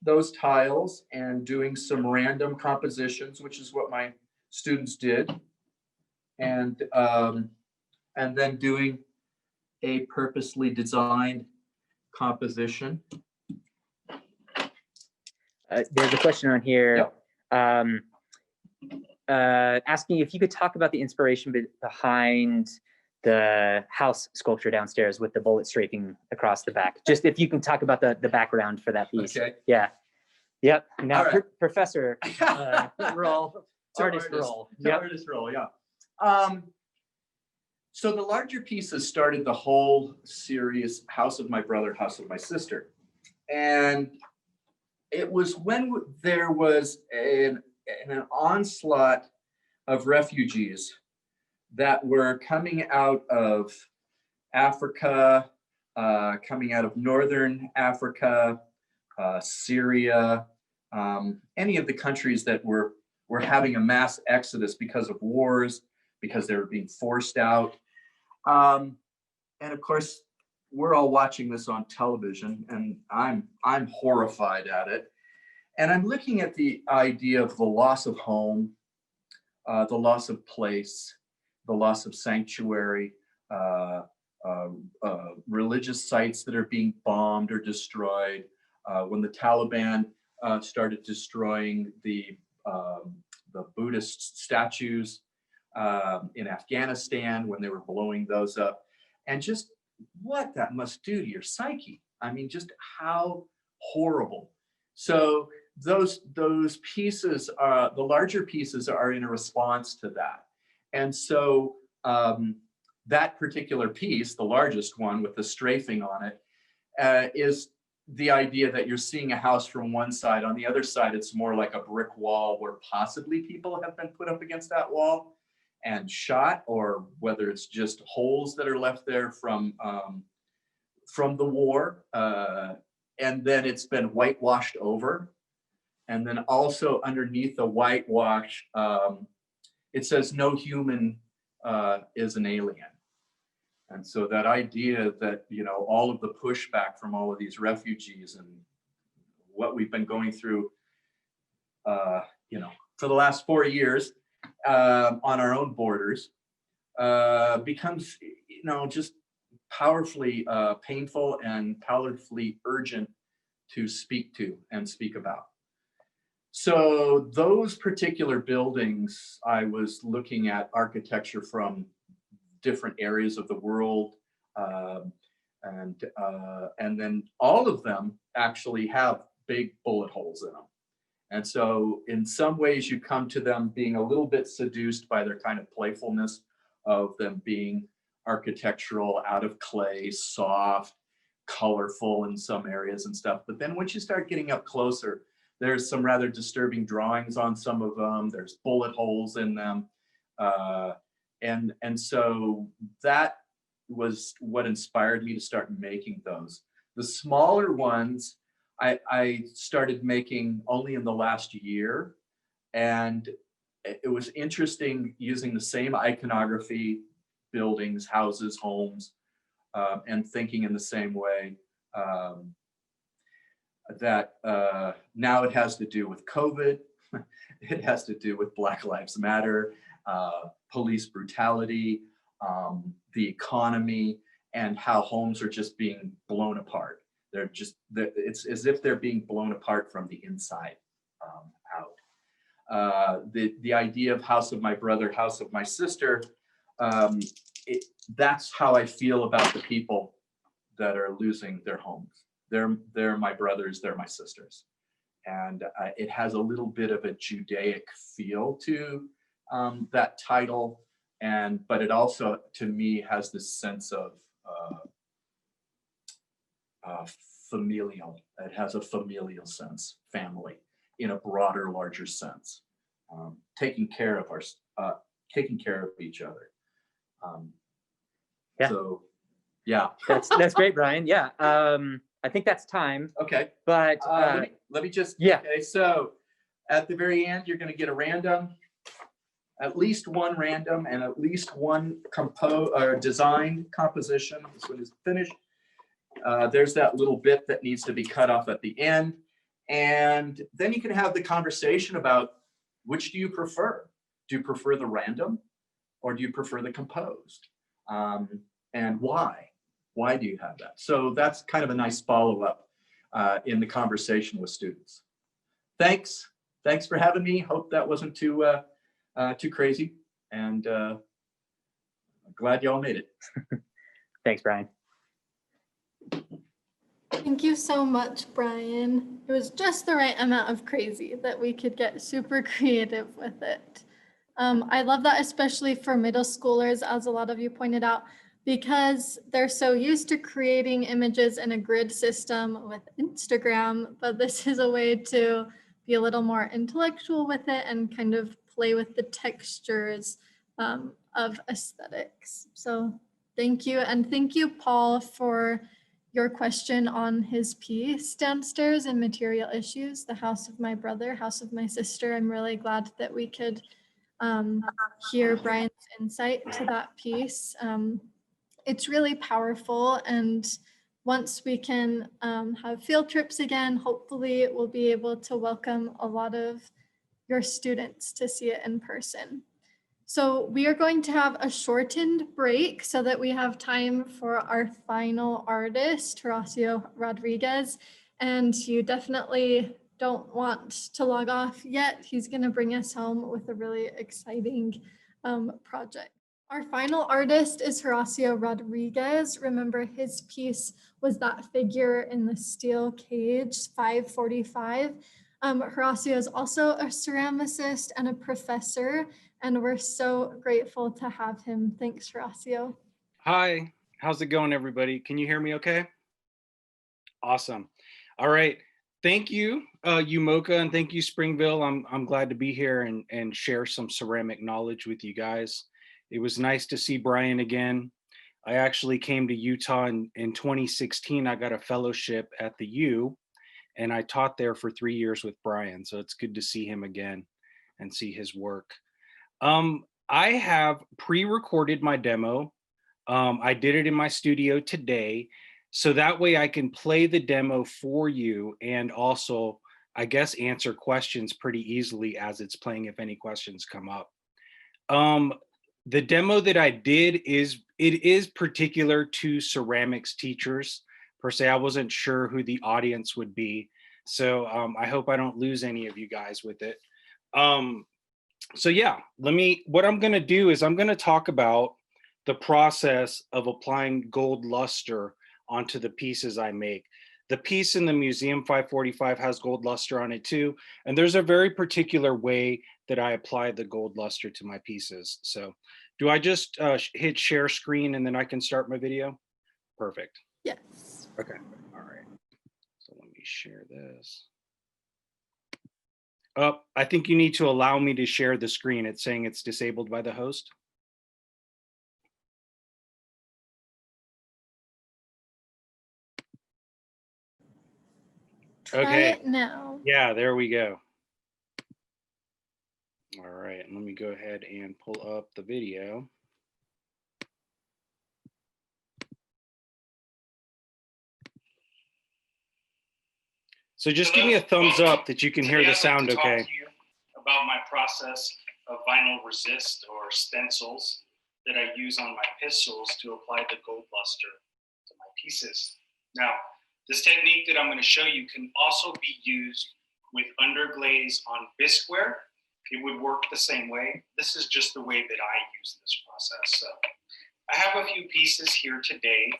those tiles and doing some random compositions, which is what my students did. And then doing a purposely designed composition. There's a question on here asking if you could talk about the inspiration behind the house sculpture downstairs with the bullet strafing across the back. Just if you can talk about the background for that piece. Okay. Yeah. Yep. Now, All right. Professor role, artist role. Yep. Artist role, yeah. So the larger pieces started the whole series, House of My Brother, House of My Sister. And it was when there was an onslaught of refugees that were coming out of Africa, coming out of Northern Africa, Syria, any of the countries that were having a mass exodus because of wars, because they were being forced out. And of course, we're all watching this on television, and I'm horrified at it. And I'm looking at the idea of the loss of home, the loss of place, the loss of sanctuary, religious sites that are being bombed or destroyed. When the Taliban started destroying the Buddhist statues in Afghanistan, when they were blowing those up, and just what that must do to your psyche. I mean, just how horrible. So those pieces, the larger pieces, are in a response to that. And so that particular piece, the largest one with the strafing on it, is the idea that you're seeing a house from one side. On the other side, it's more like a brick wall where possibly people have been put up against that wall and shot, or whether it's just holes that are left there from the war. And then it's been whitewashed over. And then also underneath the whitewash, it says no human is an alien. And so that idea that, you know, all of the pushback from all of these refugees and what we've been going through, you know, for the last 4 years on our own borders becomes, you know, just powerfully painful and powerfully urgent to speak to and speak about. So those particular buildings, I was looking at architecture from different areas of the world, and then all of them actually have big bullet holes in them. And so in some ways you come to them being a little bit seduced by their kind of playfulness of them being architectural, out of clay, soft, colorful in some areas and stuff. But then once you start getting up closer, there's some rather disturbing drawings on some of them. There's bullet holes in them. And so that was what inspired me to start making those. The smaller ones, I started making only in the last year. And it was interesting using the same iconography, buildings, houses, homes, and thinking in the same way. That now it has to do with COVID. It has to do with Black Lives Matter, police brutality, the economy, and how homes are just being blown apart. It's as if they're being blown apart from the inside out. The idea of house of my brother, house of my sister, that's how I feel about the people that are losing their homes. They're my brothers, they're my sisters. And it has a little bit of a Judaic feel to that title. But it also, to me, has this sense of familial. It has a familial sense, family, in a broader, larger sense. Taking care of each other. Yeah. So, yeah. That's great, Brian. Yeah. I think that's time, Okay. but Let me just. yeah. Okay. So, at the very end, you're going to get a random, at least one random, and at least one design composition. This one is finished. There's that little bit that needs to be cut off at the end, and then you can have the conversation about which do you prefer? Do you prefer the random, or do you prefer the composed? And why? Why do you have that? So that's kind of a nice follow-up in the conversation with students. Thanks for having me. Hope that wasn't too crazy, and glad y'all made it. Thanks, Brian. Thank you so much, Brian. It was just the right amount of crazy that we could get super creative with it. I love that, especially for middle schoolers, as a lot of you pointed out, because they're so used to creating images in a grid system with Instagram, but this is a way to be a little more intellectual with it and kind of play with the textures of aesthetics. So thank you. And thank you, Paul, for your question on his piece downstairs in Material Issues, The House of My Brother, House of My Sister. I'm really glad that we could hear Brian's insight to that piece. It's really powerful, and once we can have field trips again, hopefully we'll be able to welcome a lot of your students to see it in person. So we are going to have a shortened break so that we have time for our final artist, Horacio Rodriguez, and you definitely don't want to log off yet. He's going to bring us home with a really exciting project. Our final artist is Horacio Rodriguez. Remember, his piece was that figure in the steel cage, 545. Horacio is also a ceramicist and a professor, and we're so grateful to have him. Thanks, Horacio. Hi, how's it going, everybody? Can you hear me okay? Awesome. All right. Thank you, UMOCA, and thank you, Springville. I'm glad to be here and share some ceramic knowledge with you guys. It was nice to see Brian again. I actually came to Utah in 2016. I got a fellowship at the U, and I taught there for 3 years with Brian. So it's good to see him again and see his work. I have pre-recorded my demo. I did it in my studio today, so that way I can play the demo for you and also, I guess, answer questions pretty easily as it's playing if any questions come up. The demo that I did is particular to ceramics teachers per se. I wasn't sure who the audience would be, so I hope I don't lose any of you guys with it. So yeah, what I'm gonna do is I'm gonna talk about the process of applying gold luster onto the pieces I make. The piece in the Museum 545 has gold luster on it too, and there's a very particular way that I apply the gold luster to my pieces. So do I just hit share screen and then I can start my video? Perfect. Yes. Okay, all right. So let me share this. Oh, I think you need to allow me to share the screen. It's saying it's disabled by the host. Try Okay. it now. Yeah, there we go. All right, let me go ahead and pull up the video. So just give me a thumbs up that you can hear the sound okay. About my process of vinyl resist or stencils that I use on my pistols to apply the gold luster to my pieces. Now, this technique that I'm going to show you can also be used with underglaze on bisqueware. It would work the same way. This is just the way that I use this process. So I have a few pieces here today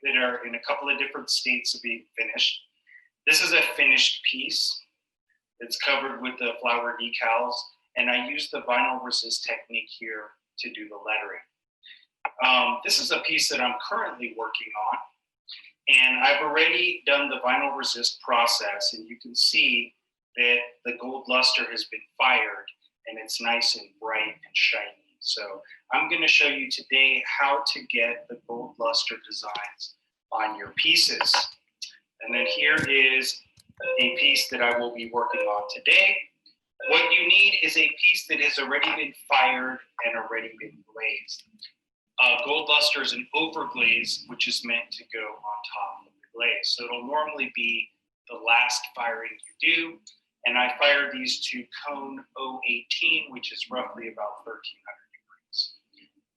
that are in a couple of different states of being finished. This is a finished piece. It's covered with the flower decals, and I use the vinyl resist technique here to do the lettering. This is a piece that I'm currently working on, and I've already done the vinyl resist process, and you can see that the gold luster has been fired, and it's nice and bright and shiny. So I'm going to show you today how to get the gold luster designs on your pieces. And then here is a piece that I will be working on today. What you need is a piece that has already been fired and already been glazed. Gold luster is an overglaze, which is meant to go on top of the glaze. So it'll normally be the last firing you do. And I fired these to cone 018, which is roughly about 1300 degrees.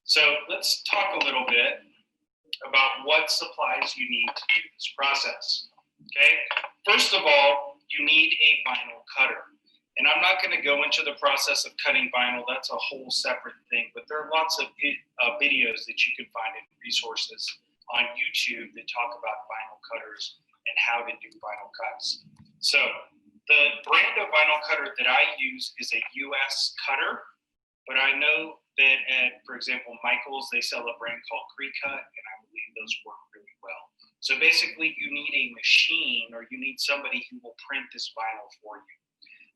So let's talk a little bit about what supplies you need to do this process. Okay, first of all, you need a vinyl cutter. And I'm not going to go into the process of cutting vinyl. That's a whole separate thing. But there are lots of videos that you can find in resources on YouTube that talk about vinyl cutters and how to do vinyl cuts. So the brand of vinyl cutter that I use is a US cutter. But I know that at, for example, Michael's, they sell a brand called Cricut, and I believe those work really well. So basically, you need a machine, or you need somebody who will print this vinyl for you.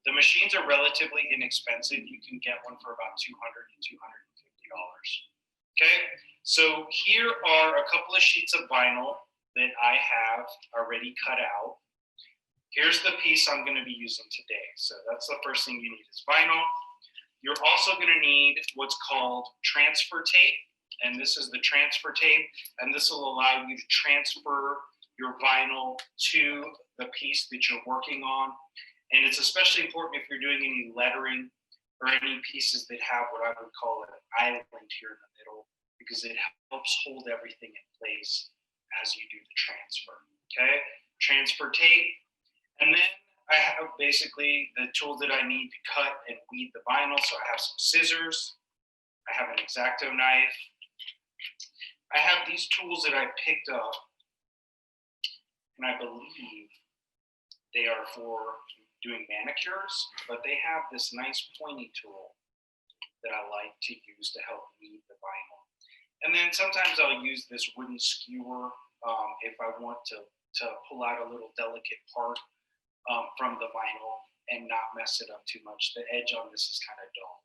The machines are relatively inexpensive. You can get one for about $200 to $250. Okay, so here are a couple of sheets of vinyl that I have already cut out. Here's the piece I'm going to be using today. So that's the first thing you need is vinyl. You're also going to need what's called transfer tape. And this is the transfer tape, and this will allow you to transfer your vinyl to the piece that you're working on. And it's especially important if you're doing any lettering or any pieces that have what I would call an island here in the middle, because it helps hold everything in place as you do the transfer. Okay, transfer tape. And then I have basically the tools that I need to cut and weed the vinyl. So I have some scissors, I have an X-Acto knife, I have these tools that I picked up, and I believe they are for doing manicures, but they have this nice pointy tool that I like to use to help weed the vinyl. And then sometimes I'll use this wooden skewer if I want to pull out a little delicate part from the vinyl and not mess it up too much. The edge on this is kind of dull.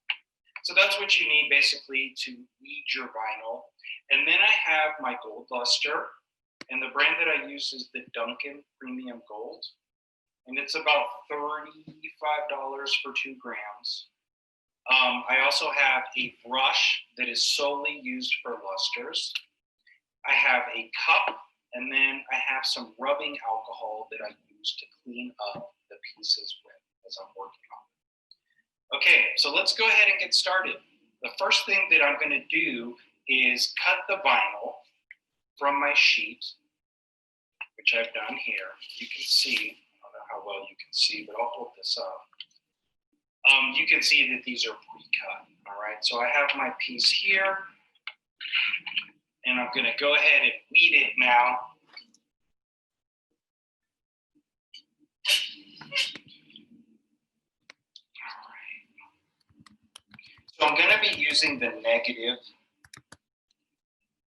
So that's what you need basically to weed your vinyl. And then I have my gold luster, and the brand that I use is the Duncan Premium Gold. And it's about $35 for 2 grams. I also have a brush that is solely used for lusters. I have a cup, and then I have some rubbing alcohol that I use to clean up the pieces with as I'm working on it. Okay, so let's go ahead and get started. The first thing that I'm going to do is cut the vinyl from my sheet, which I've done here. You can see, I don't know how well you can see, but I'll hold this up. You can see that these are pre-cut, all right? So I have my piece here, and I'm gonna go ahead and weed it now. All right. So I'm gonna be using the negative,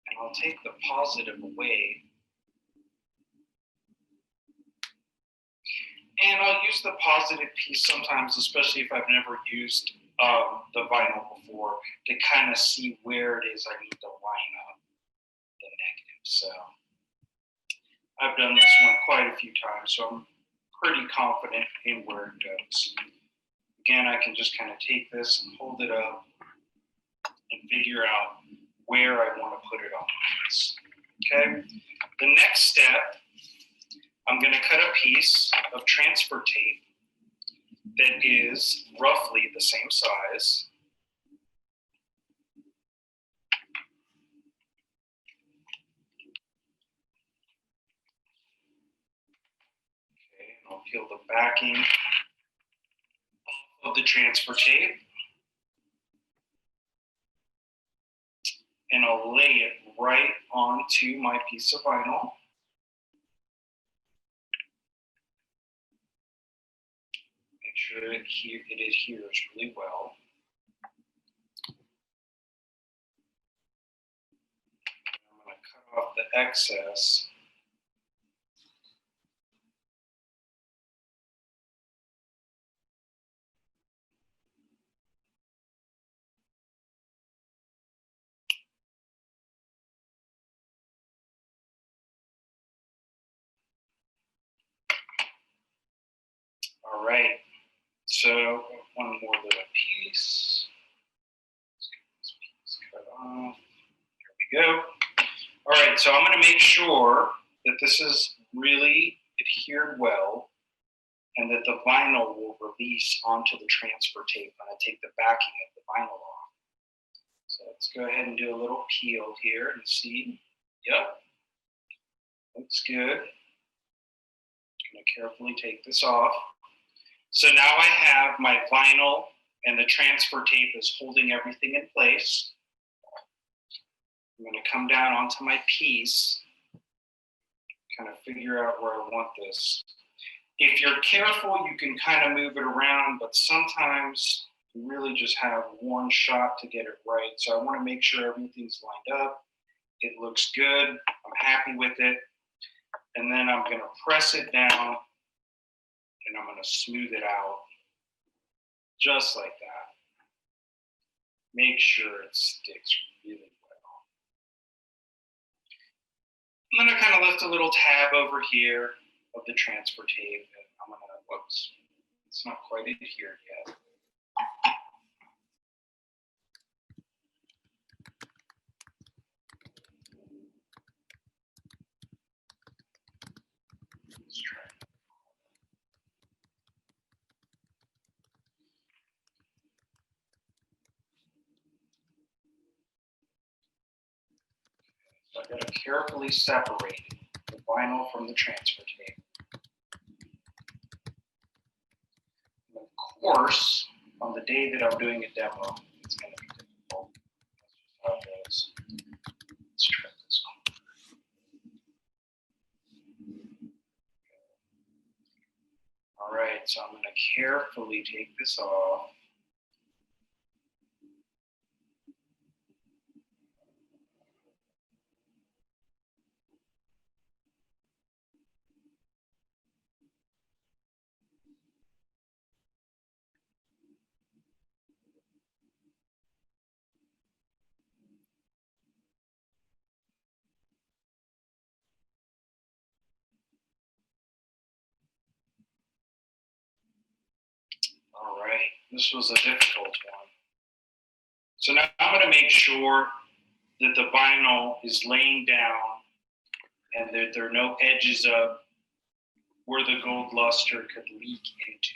and I'll take the positive away. And I'll use the positive piece sometimes, especially if I've never used the vinyl before, to kind of see where it is I need to line up the negative. So I've done this one quite a few times, so I'm pretty confident in where it goes. Again, I can just kind of take this and hold it up and figure out where I want to put it on this. Okay. The next step, I'm going to cut a piece of transfer tape that is roughly the same size. Okay, and I'll peel the backing of the transfer tape. And I'll lay it right onto my piece of vinyl. Make sure it adheres really well. I'm going to cut off the excess. All right, so one more little piece. Let's get this piece cut off. There we go. All right, so I'm going to make sure that this is really adhered well and that the vinyl will release onto the transfer tape when I take the backing of the vinyl off. So let's go ahead and do a little peel here and see. Yep, looks good. I'm going to carefully take this off. So now I have my vinyl and the transfer tape is holding everything in place. I'm going to come down onto my piece, kind of figure out where I want this. If you're careful, you can kind of move it around, but sometimes you really just have one shot to get it right. So I want to make sure everything's lined up. It looks good. I'm happy with it. And then I'm going to press it down and I'm going to smooth it out just like that. Make sure it sticks really well. I'm going to kind of lift a little tab over here of the transfer tape, and I'm going to, whoops, it's not quite adhered yet. Let's try it. So I've got to carefully separate the vinyl from the transfer tape. And of course, on the day that I'm doing a demo, it's going to be difficult. That's just how it goes. Let's try this one. All right, so I'm going to carefully take this off. All right, this was a difficult one. So now I'm going to make sure that the vinyl is laying down and that there are no edges of where the gold luster could leak into.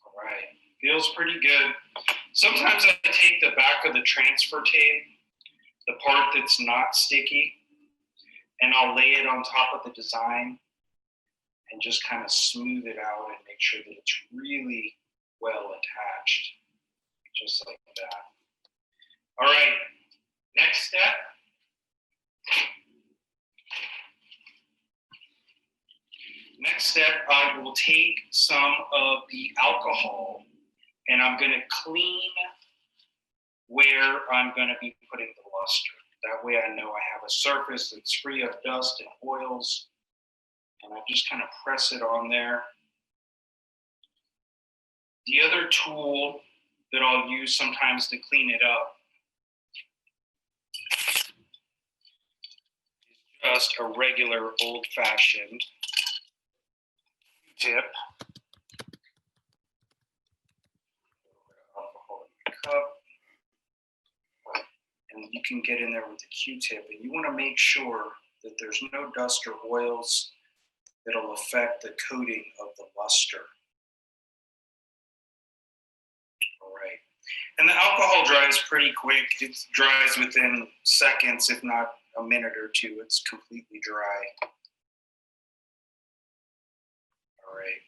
All right, feels pretty good. Sometimes I take the back of the transfer tape, the part that's not sticky, and I'll lay it on top of the design and just kind of smooth it out and make sure that it's really well attached, just like that. All right, next step. Next step, I will take some of the alcohol and I'm gonna clean where I'm gonna be putting the luster. That way I know I have a surface that's free of dust and oils. And I just kind of press it on there. The other tool that I'll use sometimes to clean it up is just a regular old-fashioned Q-tip. Cup. And you can get in there with a Q-tip, and you want to make sure that there's no dust or oils that'll affect the coating of the luster. All right. And the alcohol dries pretty quick. It dries within seconds, if not a minute or two. It's completely dry. All right.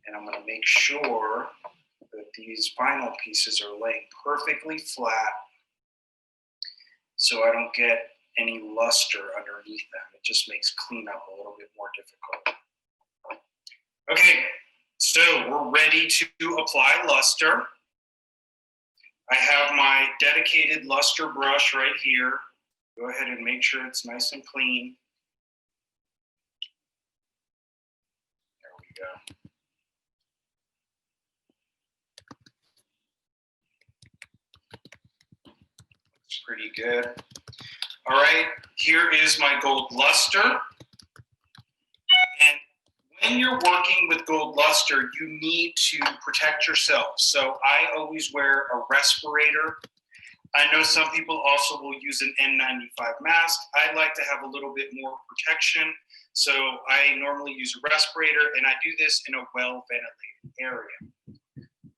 And I'm going to make sure that these vinyl pieces are laying perfectly flat so I don't get any luster underneath them. It just makes cleanup a little bit more difficult. Okay, so we're ready to apply luster. I have my dedicated luster brush right here. Go ahead and make sure it's nice and clean. There we go. Looks pretty good. All right, here is my gold luster. And when you're working with gold luster, you need to protect yourself. So I always wear a respirator. I know some people also will use an N95 mask. I like to have a little bit more protection. So I normally use a respirator, and I do this in a well-ventilated area.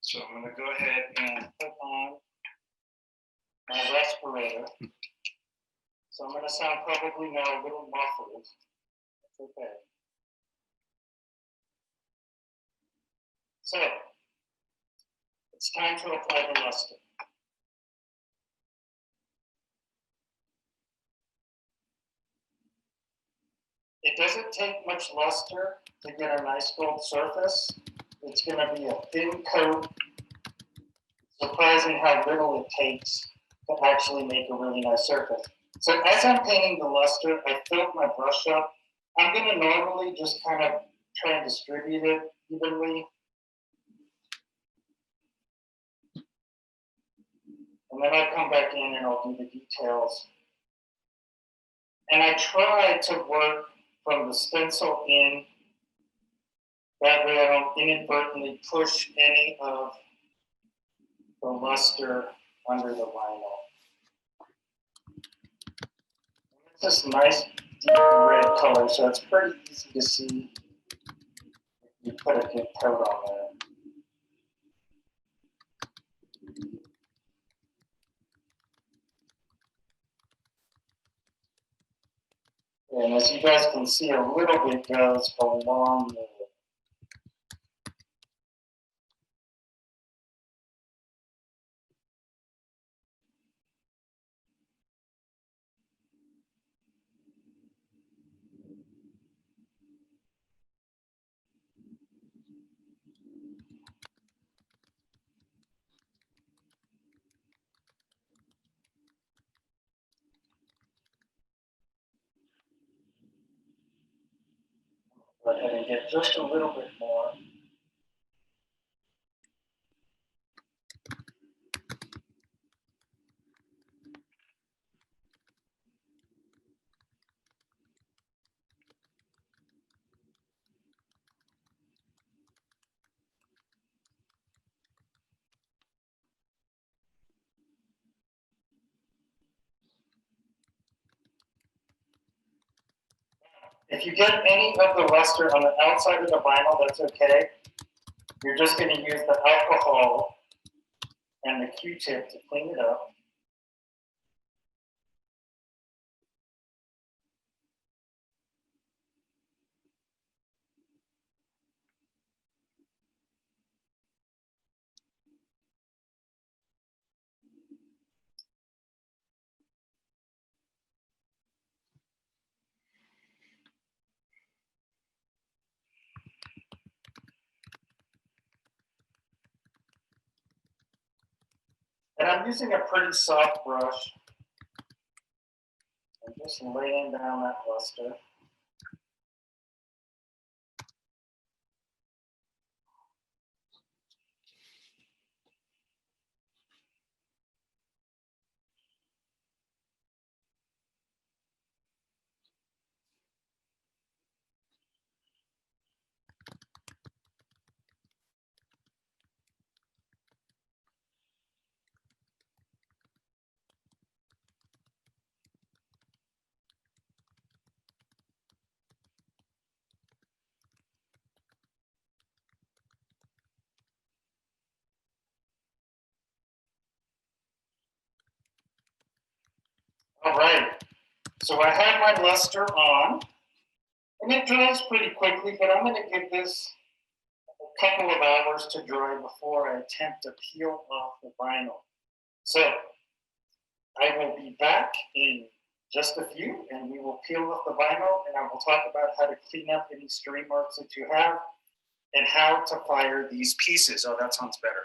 So I'm gonna go ahead and put on my respirator. So I'm gonna sound probably now a little muffled. That's okay. So it's time to apply the luster. It doesn't take much luster to get a nice gold surface. It's going to be a thin coat. Surprising how little it takes to actually make a really nice surface. So as I'm painting the luster, I filled my brush up. I'm going to normally just kind of try and distribute it evenly. And then I come back in and I'll do the details. And I try to work from the stencil in. That way I don't inadvertently push any of the luster under the vinyl. It's this nice deep red color, so it's pretty easy to see if you put a good coat on there. And as you guys can see, a little bit goes a long way. Go ahead and get just a little bit more. If you get any of the luster on the outside of the vinyl, that's okay. You're just going to use the alcohol and the Q-tip to clean it up. And I'm using a pretty soft brush. I'm just laying down that luster. All right, so I have my luster on, and it dries pretty quickly, but I'm going to give this a couple of hours to dry before I attempt to peel off the vinyl. So I will be back in just a few, and we will peel off the vinyl, and I will talk about how to clean up any stray marks that you have and how to fire these pieces. Oh, that sounds better.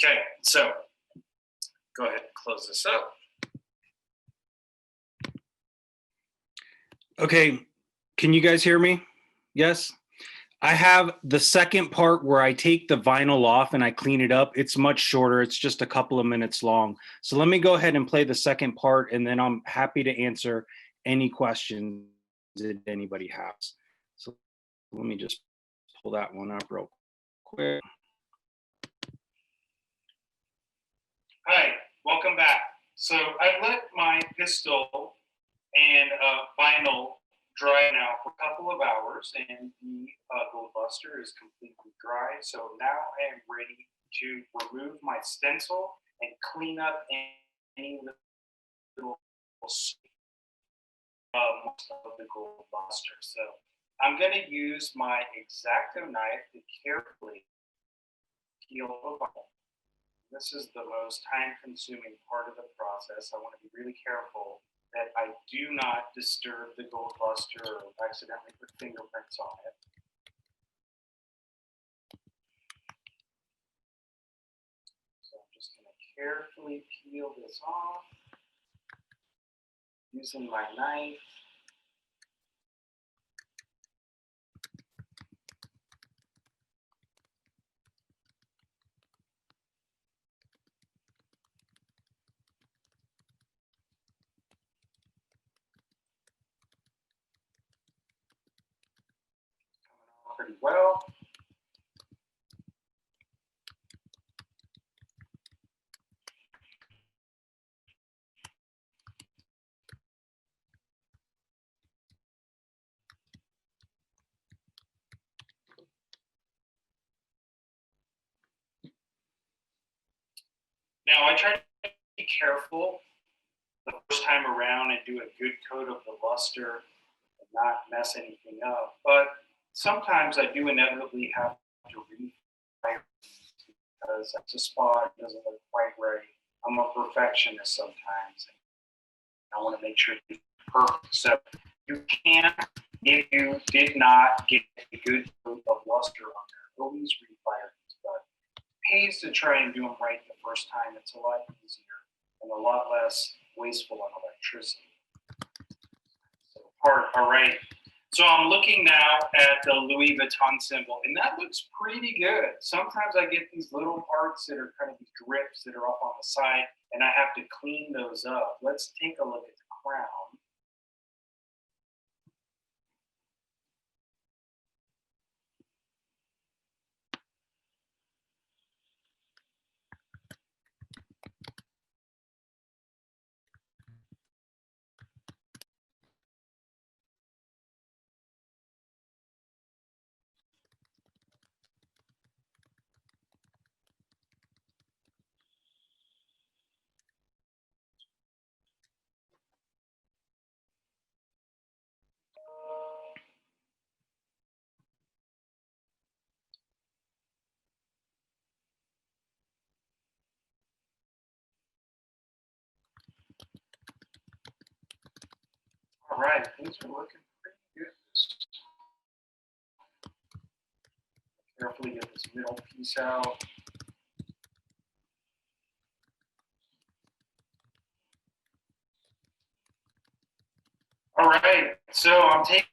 Okay, so go ahead and close this up. Okay, can you guys hear me? Yes? I have the second part where I take the vinyl off and I clean it up. It's much shorter. It's just a couple of minutes long. So let me go ahead and play the second part, and then I'm happy to answer any questions that anybody has. So let me just pull that one up real quick. Hi, welcome back. So I let my pistol and vinyl dry now for a couple of hours, and the gold luster is completely dry. So now I am ready to remove my stencil and clean up any little of the gold luster. So I'm going to use my X-Acto knife to carefully peel the vinyl. This is the most time-consuming part of the process. I want to be really careful that I do not disturb the gold luster or accidentally put fingerprints on it. So I'm just going to carefully peel this off using my knife. Pretty well. Now I try to be careful the first time around and do a good coat of the luster and not mess anything up, but sometimes I do inevitably have to refire because it's a spot doesn't look quite right. I'm a perfectionist sometimes. I want to make sure it's perfect. So you can, if you did not get a good coat of luster on there, always refire it. But it pays to try and do them right the first time. It's a lot easier and a lot less wasteful on electricity. So all right. So I'm looking now at the Louis Vuitton symbol, and that looks pretty good. Sometimes I get these little parts that are kind of drips that are up on the side, and I have to clean those up. Let's take a look at the crown. All right, things are looking pretty good. Carefully get this middle piece out. All right, so I'm taking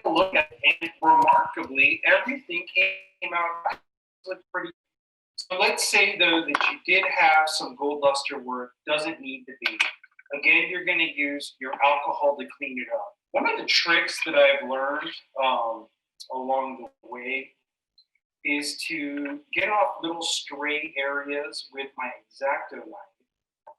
a look at it, and remarkably, everything came out looked pretty. So let's say though that you did have some gold luster where it doesn't need to be. Again, you're going to use your alcohol to clean it up. One of the tricks that I've learned along the way is to get off little stray areas with my X-Acto knife.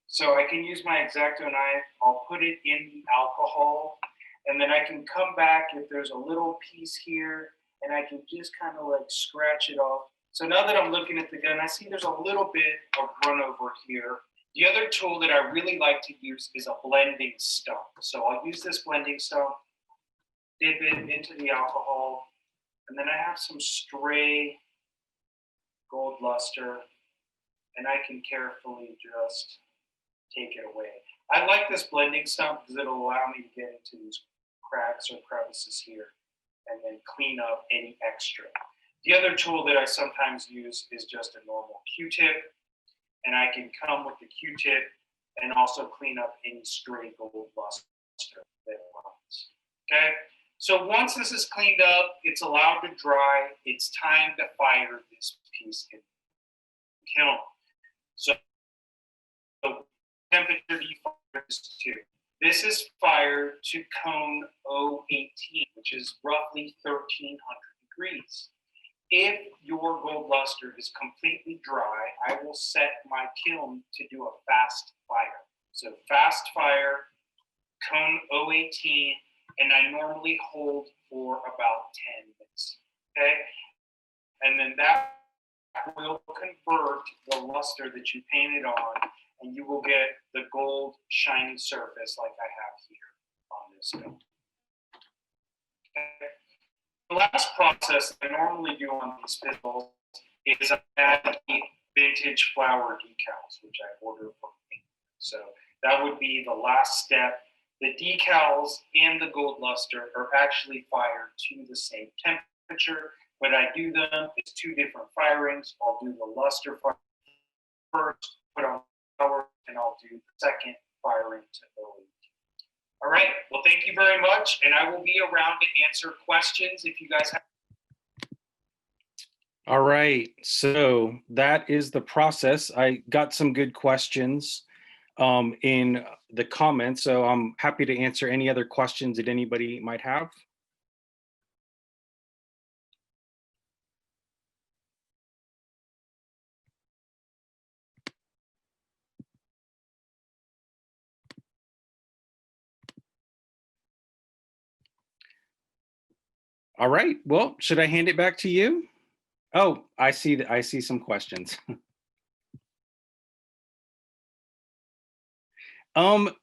So I can use my X-Acto knife, I'll put it in the alcohol, and then I can come back if there's a little piece here, and I can just kind of like scratch it off. So now that I'm looking at the gun, I see there's a little bit of run over here. The other tool that I really like to use is a blending stump. So I'll use this blending stump, dip it into the alcohol, and then I have some stray gold luster, and I can carefully just take it away. I like this blending stump because it'll allow me to get into these cracks or crevices here and then clean up any extra. The other tool that I sometimes use is just a normal Q-tip, and I can come with the Q-tip and also clean up any stray gold luster that runs. Okay, so once this is cleaned up, it's allowed to dry, it's time to fire this piece in the kiln. So temperature do you fire this to? This is fired to cone 018, which is roughly 1300 degrees. If your gold luster is completely dry, I will set my kiln to do a fast fire. So fast fire, cone 018, and I normally hold for about 10 minutes, okay? And then that will convert the luster that you painted on, and you will get the gold shiny surface like I have here on this film. Okay. The last process I normally do on these pistols is I add the vintage flower decals, which I order from England. So that would be the last step. The decals and the gold luster are actually fired to the same temperature. When I do them, it's two different firings. I'll do the luster fire first, put on flower, and I'll do the second firing to 018. All right, well, thank you very much, and I will be around to answer questions if you guys have. All right, so that is the process. I got some good questions in the comments, so I'm happy to answer any other questions that anybody might have. All right, well, should I hand it back to you? Oh, I see some questions.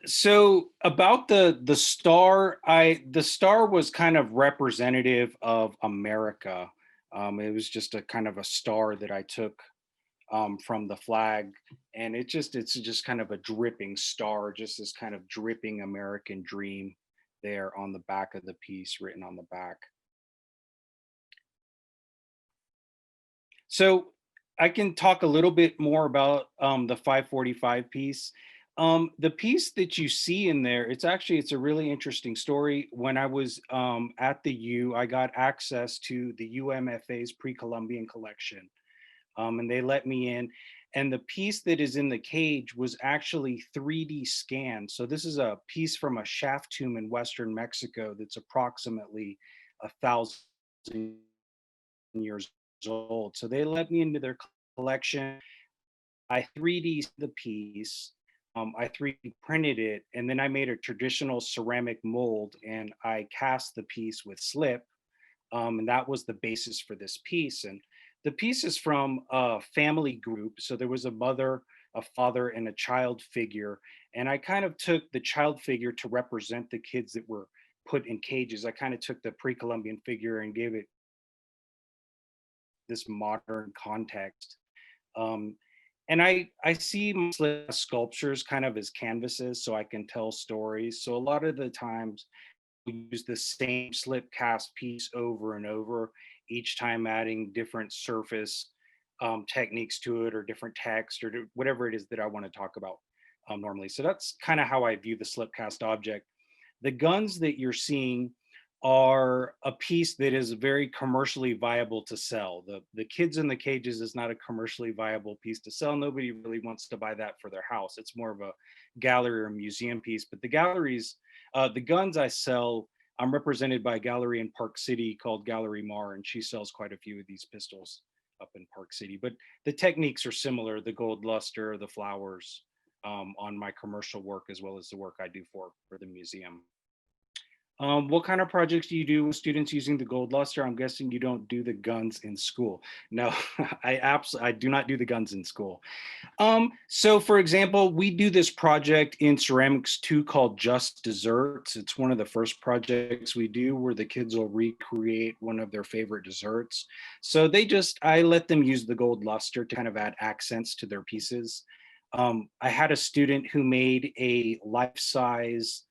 So about the star, the star was kind of representative of America. It was just a kind of a star that I took from the flag, and it's just kind of a dripping star, just this kind of dripping American dream there on the back of the piece, written on the back. So I can talk a little bit more about the 545 piece. The piece that you see in there, it's a really interesting story. When I was at the U, I got access to the UMFA's pre-Columbian collection, and they let me in. And the piece that is in the cage was actually 3D scanned. So this is a piece from a shaft tomb in Western Mexico that's approximately 1,000 years old. So they let me into their collection. I 3D the piece. I 3D printed it, and then I made a traditional ceramic mold, and I cast the piece with slip, and that was the basis for this piece. And the piece is from a family group. So there was a mother, a father, and a child figure, and I kind of took the child figure to represent the kids that were put in cages. I kind of took the pre-Columbian figure and gave it this modern context. And I see my sculptures kind of as canvases so I can tell stories. So a lot of the times we use the same slip cast piece over and over, each time adding different surface techniques to it or different text or whatever it is that I want to talk about normally. So that's kind of how I view the slip cast object. The guns that you're seeing are a piece that is very commercially viable to sell. The Kids in the Cages is not a commercially viable piece to sell. Nobody really wants to buy that for their house. It's more of a gallery or museum piece. But the galleries, the guns I sell, I'm represented by a gallery in Park City called Gallery Mar, and she sells quite a few of these pistols up in Park City. But the techniques are similar, the gold luster, the flowers, on my commercial work, as well as the work I do for the museum. What kind of projects do you do with students using the gold luster? I'm guessing you don't do the guns in school. No, I do not do the guns in school. So for example, we do this project in Ceramics 2 called Just Desserts. It's one of the first projects we do where the kids will recreate one of their favorite desserts. So I let them use the gold luster to kind of add accents to their pieces. I had a student who made a life-size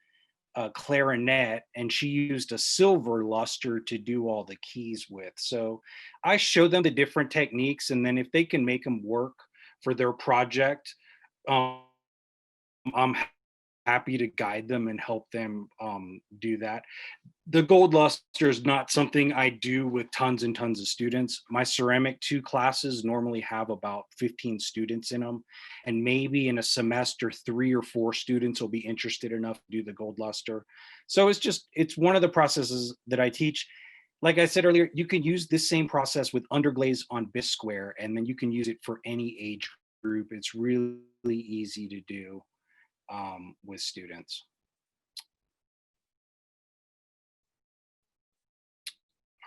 clarinet, and she used a silver luster to do all the keys with. So I show them the different techniques, and then if they can make them work for their project, I'm happy to guide them and help them do that. The gold luster is not something I do with tons and tons of students. My Ceramic 2 classes normally have about 15 students in them, and maybe in a semester 3 or 4 students will be interested enough to do the gold luster. So it's one of the processes that I teach. Like I said earlier, you can use this same process with underglaze on bisque square, and then you can use it for any age group. It's really easy to do with students.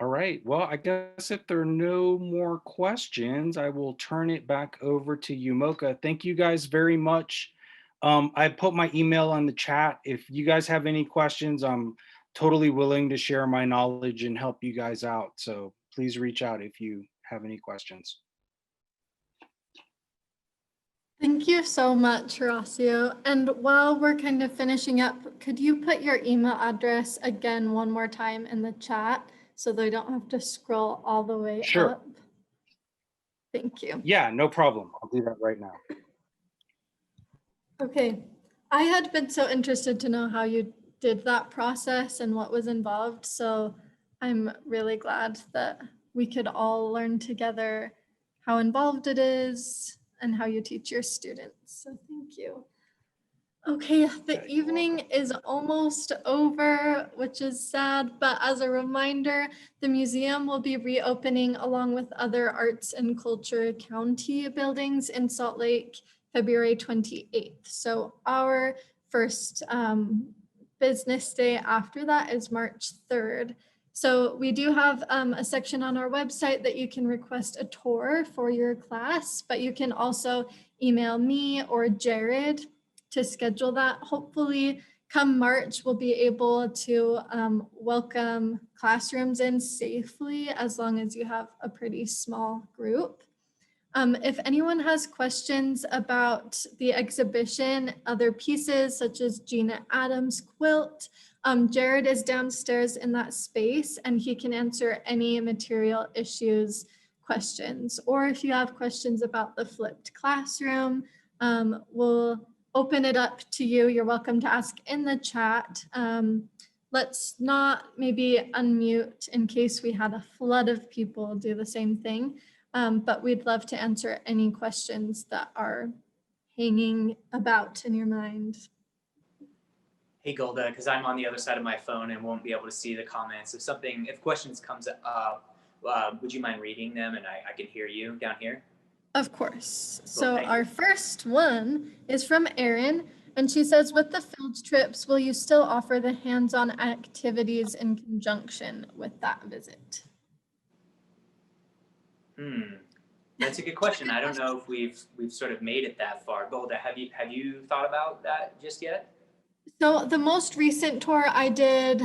All right, well, I guess if there are no more questions, I will turn it back over to you, Mocha. Thank you guys very much. I put my email on the chat. If you guys have any questions, I'm totally willing to share my knowledge and help you guys out. So please reach out if you have any questions. Thank you so much, Horacio. And while we're kind of finishing up, could you put your email address again one more time in the chat so they don't have to scroll all the way Sure. up? Thank you. Yeah, no problem. I'll do that right now. Okay. I had been so interested to know how you did that process and what was involved. So I'm really glad that we could all learn together how involved it is and how you teach your students. So thank you. Okay, the evening is almost over, which is sad, but as a reminder, the museum will be reopening along with other arts and culture county buildings in Salt Lake, February 28th. So our first business day after that is March 3rd. So we do have a section on our website that you can request a tour for your class, but you can also email me or Jared to schedule that. Hopefully come March, we'll be able to welcome classrooms in safely as long as you have a pretty small group. If anyone has questions about the exhibition, other pieces such as Gina Adams' quilt, Jared is downstairs in that space and he can answer any material issues questions. Or if you have questions about the flipped classroom, we'll open it up to you. You're welcome to ask in the chat. Let's not maybe unmute in case we had a flood of people do the same thing. But we'd love to answer any questions that are hanging about in your mind. Hey Golda, because I'm on the other side of my phone and won't be able to see the comments. If questions comes up, would you mind reading them and I can hear you down here? Of course. Cool, So thank our you. first one is from Erin, and she says, with the field trips, will you still offer the hands-on activities in conjunction with that visit? That's a good question. I don't know if we've sort of made it that far. Golda, have you thought about that just yet? So the most recent tour I did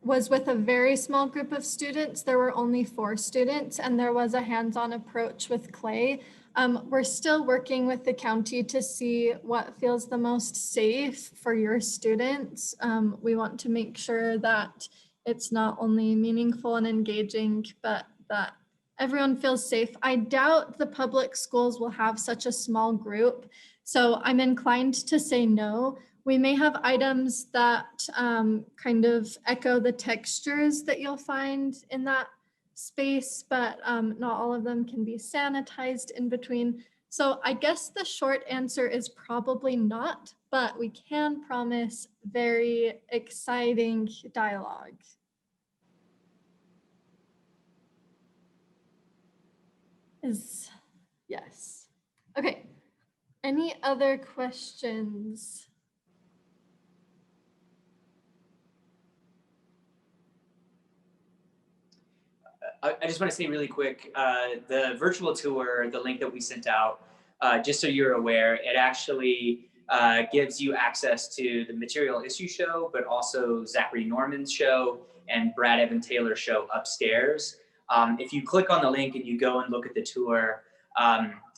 was with a very small group of students. There were only 4 students and there was a hands-on approach with clay. We're still working with the county to see what feels the most safe for your students. We want to make sure that it's not only meaningful and engaging, but that everyone feels safe. I doubt the public schools will have such a small group, so I'm inclined to say no. We may have items that kind of echo the textures that you'll find in that space, but not all of them can be sanitized in between. So I guess the short answer is probably not, but we can promise very exciting dialogue. Yes. Okay. Any other questions? I just want to say really quick, the virtual tour, the link that we sent out, just so you're aware, it actually gives you access to the Material Issue Show, but also Zachary Norman's show and Brad Evan Taylor's show upstairs. If you click on the link and you go and look at the tour,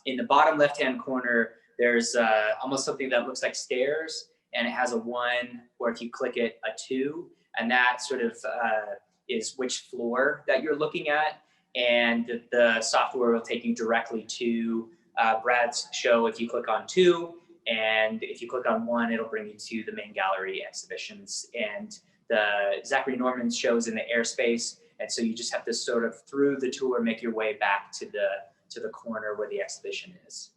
in the bottom left-hand corner, there's almost something that looks like stairs, and it has a 1, or if you click it, a 2, and that sort of is which floor that you're looking at, and the software will take you directly to Brad's show if you click on 2, and if you click on 1, it'll bring you to the main gallery exhibitions, and the Zachary Norman's show is in the airspace, and so you just have to sort of through the tour make your way back to the corner where the exhibition is.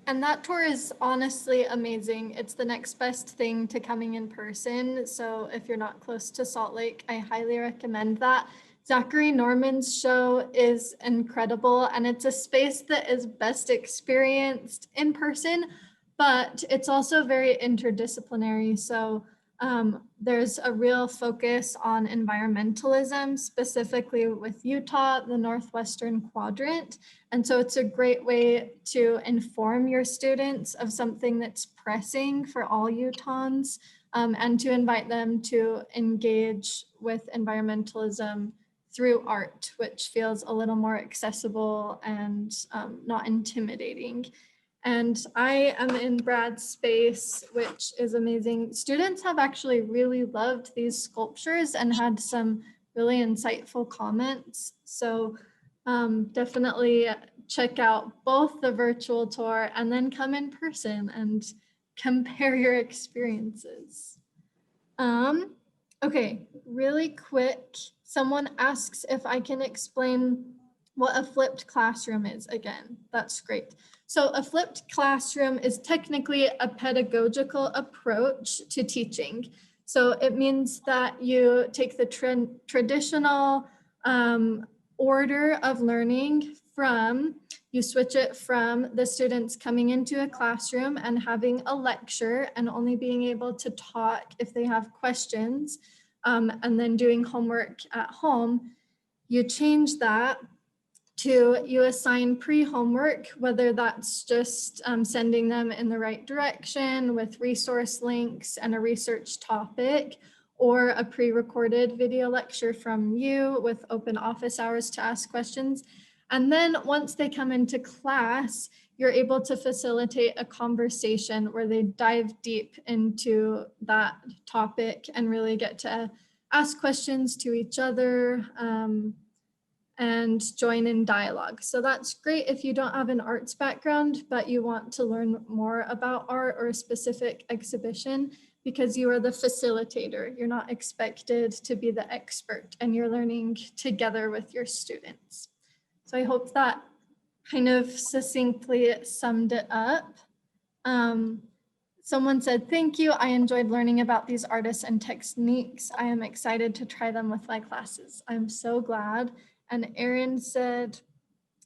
And that tour is honestly amazing. It's the next best thing to coming in person. So if you're not close to Salt Lake, I highly recommend that. Zachary Norman's show is incredible, and it's a space that is best experienced in person, but it's also very interdisciplinary. So there's a real focus on environmentalism, specifically with Utah, the Northwestern Quadrant. And so it's a great way to inform your students of something that's pressing for all Utahns, and to invite them to engage with environmentalism through art, which feels a little more accessible and not intimidating. And I am in Brad's space, which is amazing. Students have actually really loved these sculptures and had some really insightful comments. So definitely check out both the virtual tour and then come in person and compare your experiences. Okay, really quick. Someone asks if I can explain what a flipped classroom is again. That's great. So a flipped classroom is technically a pedagogical approach to teaching. So it means that you take the traditional order of learning you switch it from the students coming into a classroom and having a lecture and only being able to talk if they have questions, and then doing homework at home. You change that to you assign pre-homework, whether that's just sending them in the right direction with resource links and a research topic, or a pre-recorded video lecture from you with open office hours to ask questions. And then once they come into class, you're able to facilitate a conversation where they dive deep into that topic and really get to ask questions to each other, and join in dialogue. So that's great if you don't have an arts background, but you want to learn more about art or a specific exhibition, because you are the facilitator. You're not expected to be the expert, and you're learning together with your students. So I hope that kind of succinctly summed it up. Someone said, thank you. I enjoyed learning about these artists and techniques. I am excited to try them with my classes. I'm so glad. And Erin said,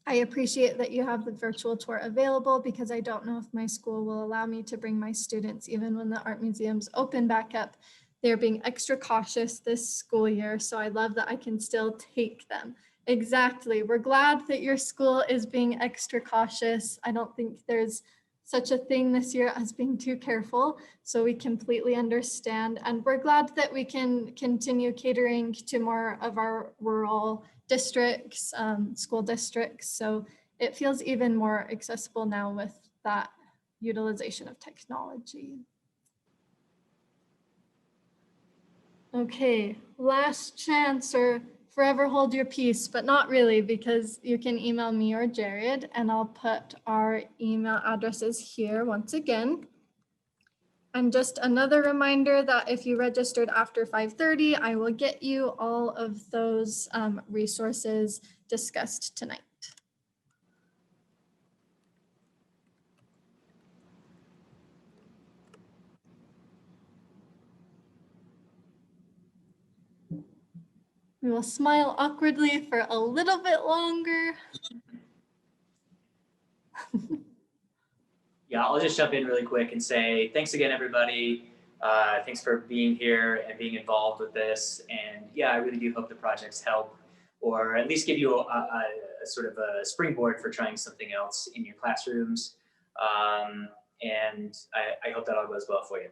I appreciate that you have the virtual tour available, because I don't know if my school will allow me to bring my students even when the art museums open back up. They're being extra cautious this school year, so I love that I can still take them. Exactly. We're glad that your school is being extra cautious. I don't think there's such a thing this year as being too careful, so we completely understand. And we're glad that we can continue catering to more of our rural districts, school districts. So it feels even more accessible now with that utilization of technology. Okay, last chance, or forever hold your peace, but not really, because you can email me or Jared, and I'll put our email addresses here once again. And just another reminder that if you registered after 5:30, I will get you all of those resources discussed tonight. We will smile awkwardly for a little bit longer. Yeah, I'll just jump in really quick and say thanks again, everybody. Thanks for being here and being involved with this. And yeah, I really do hope the projects help, or at least give you a sort of a springboard for trying something else in your classrooms. And I hope that all goes well for you.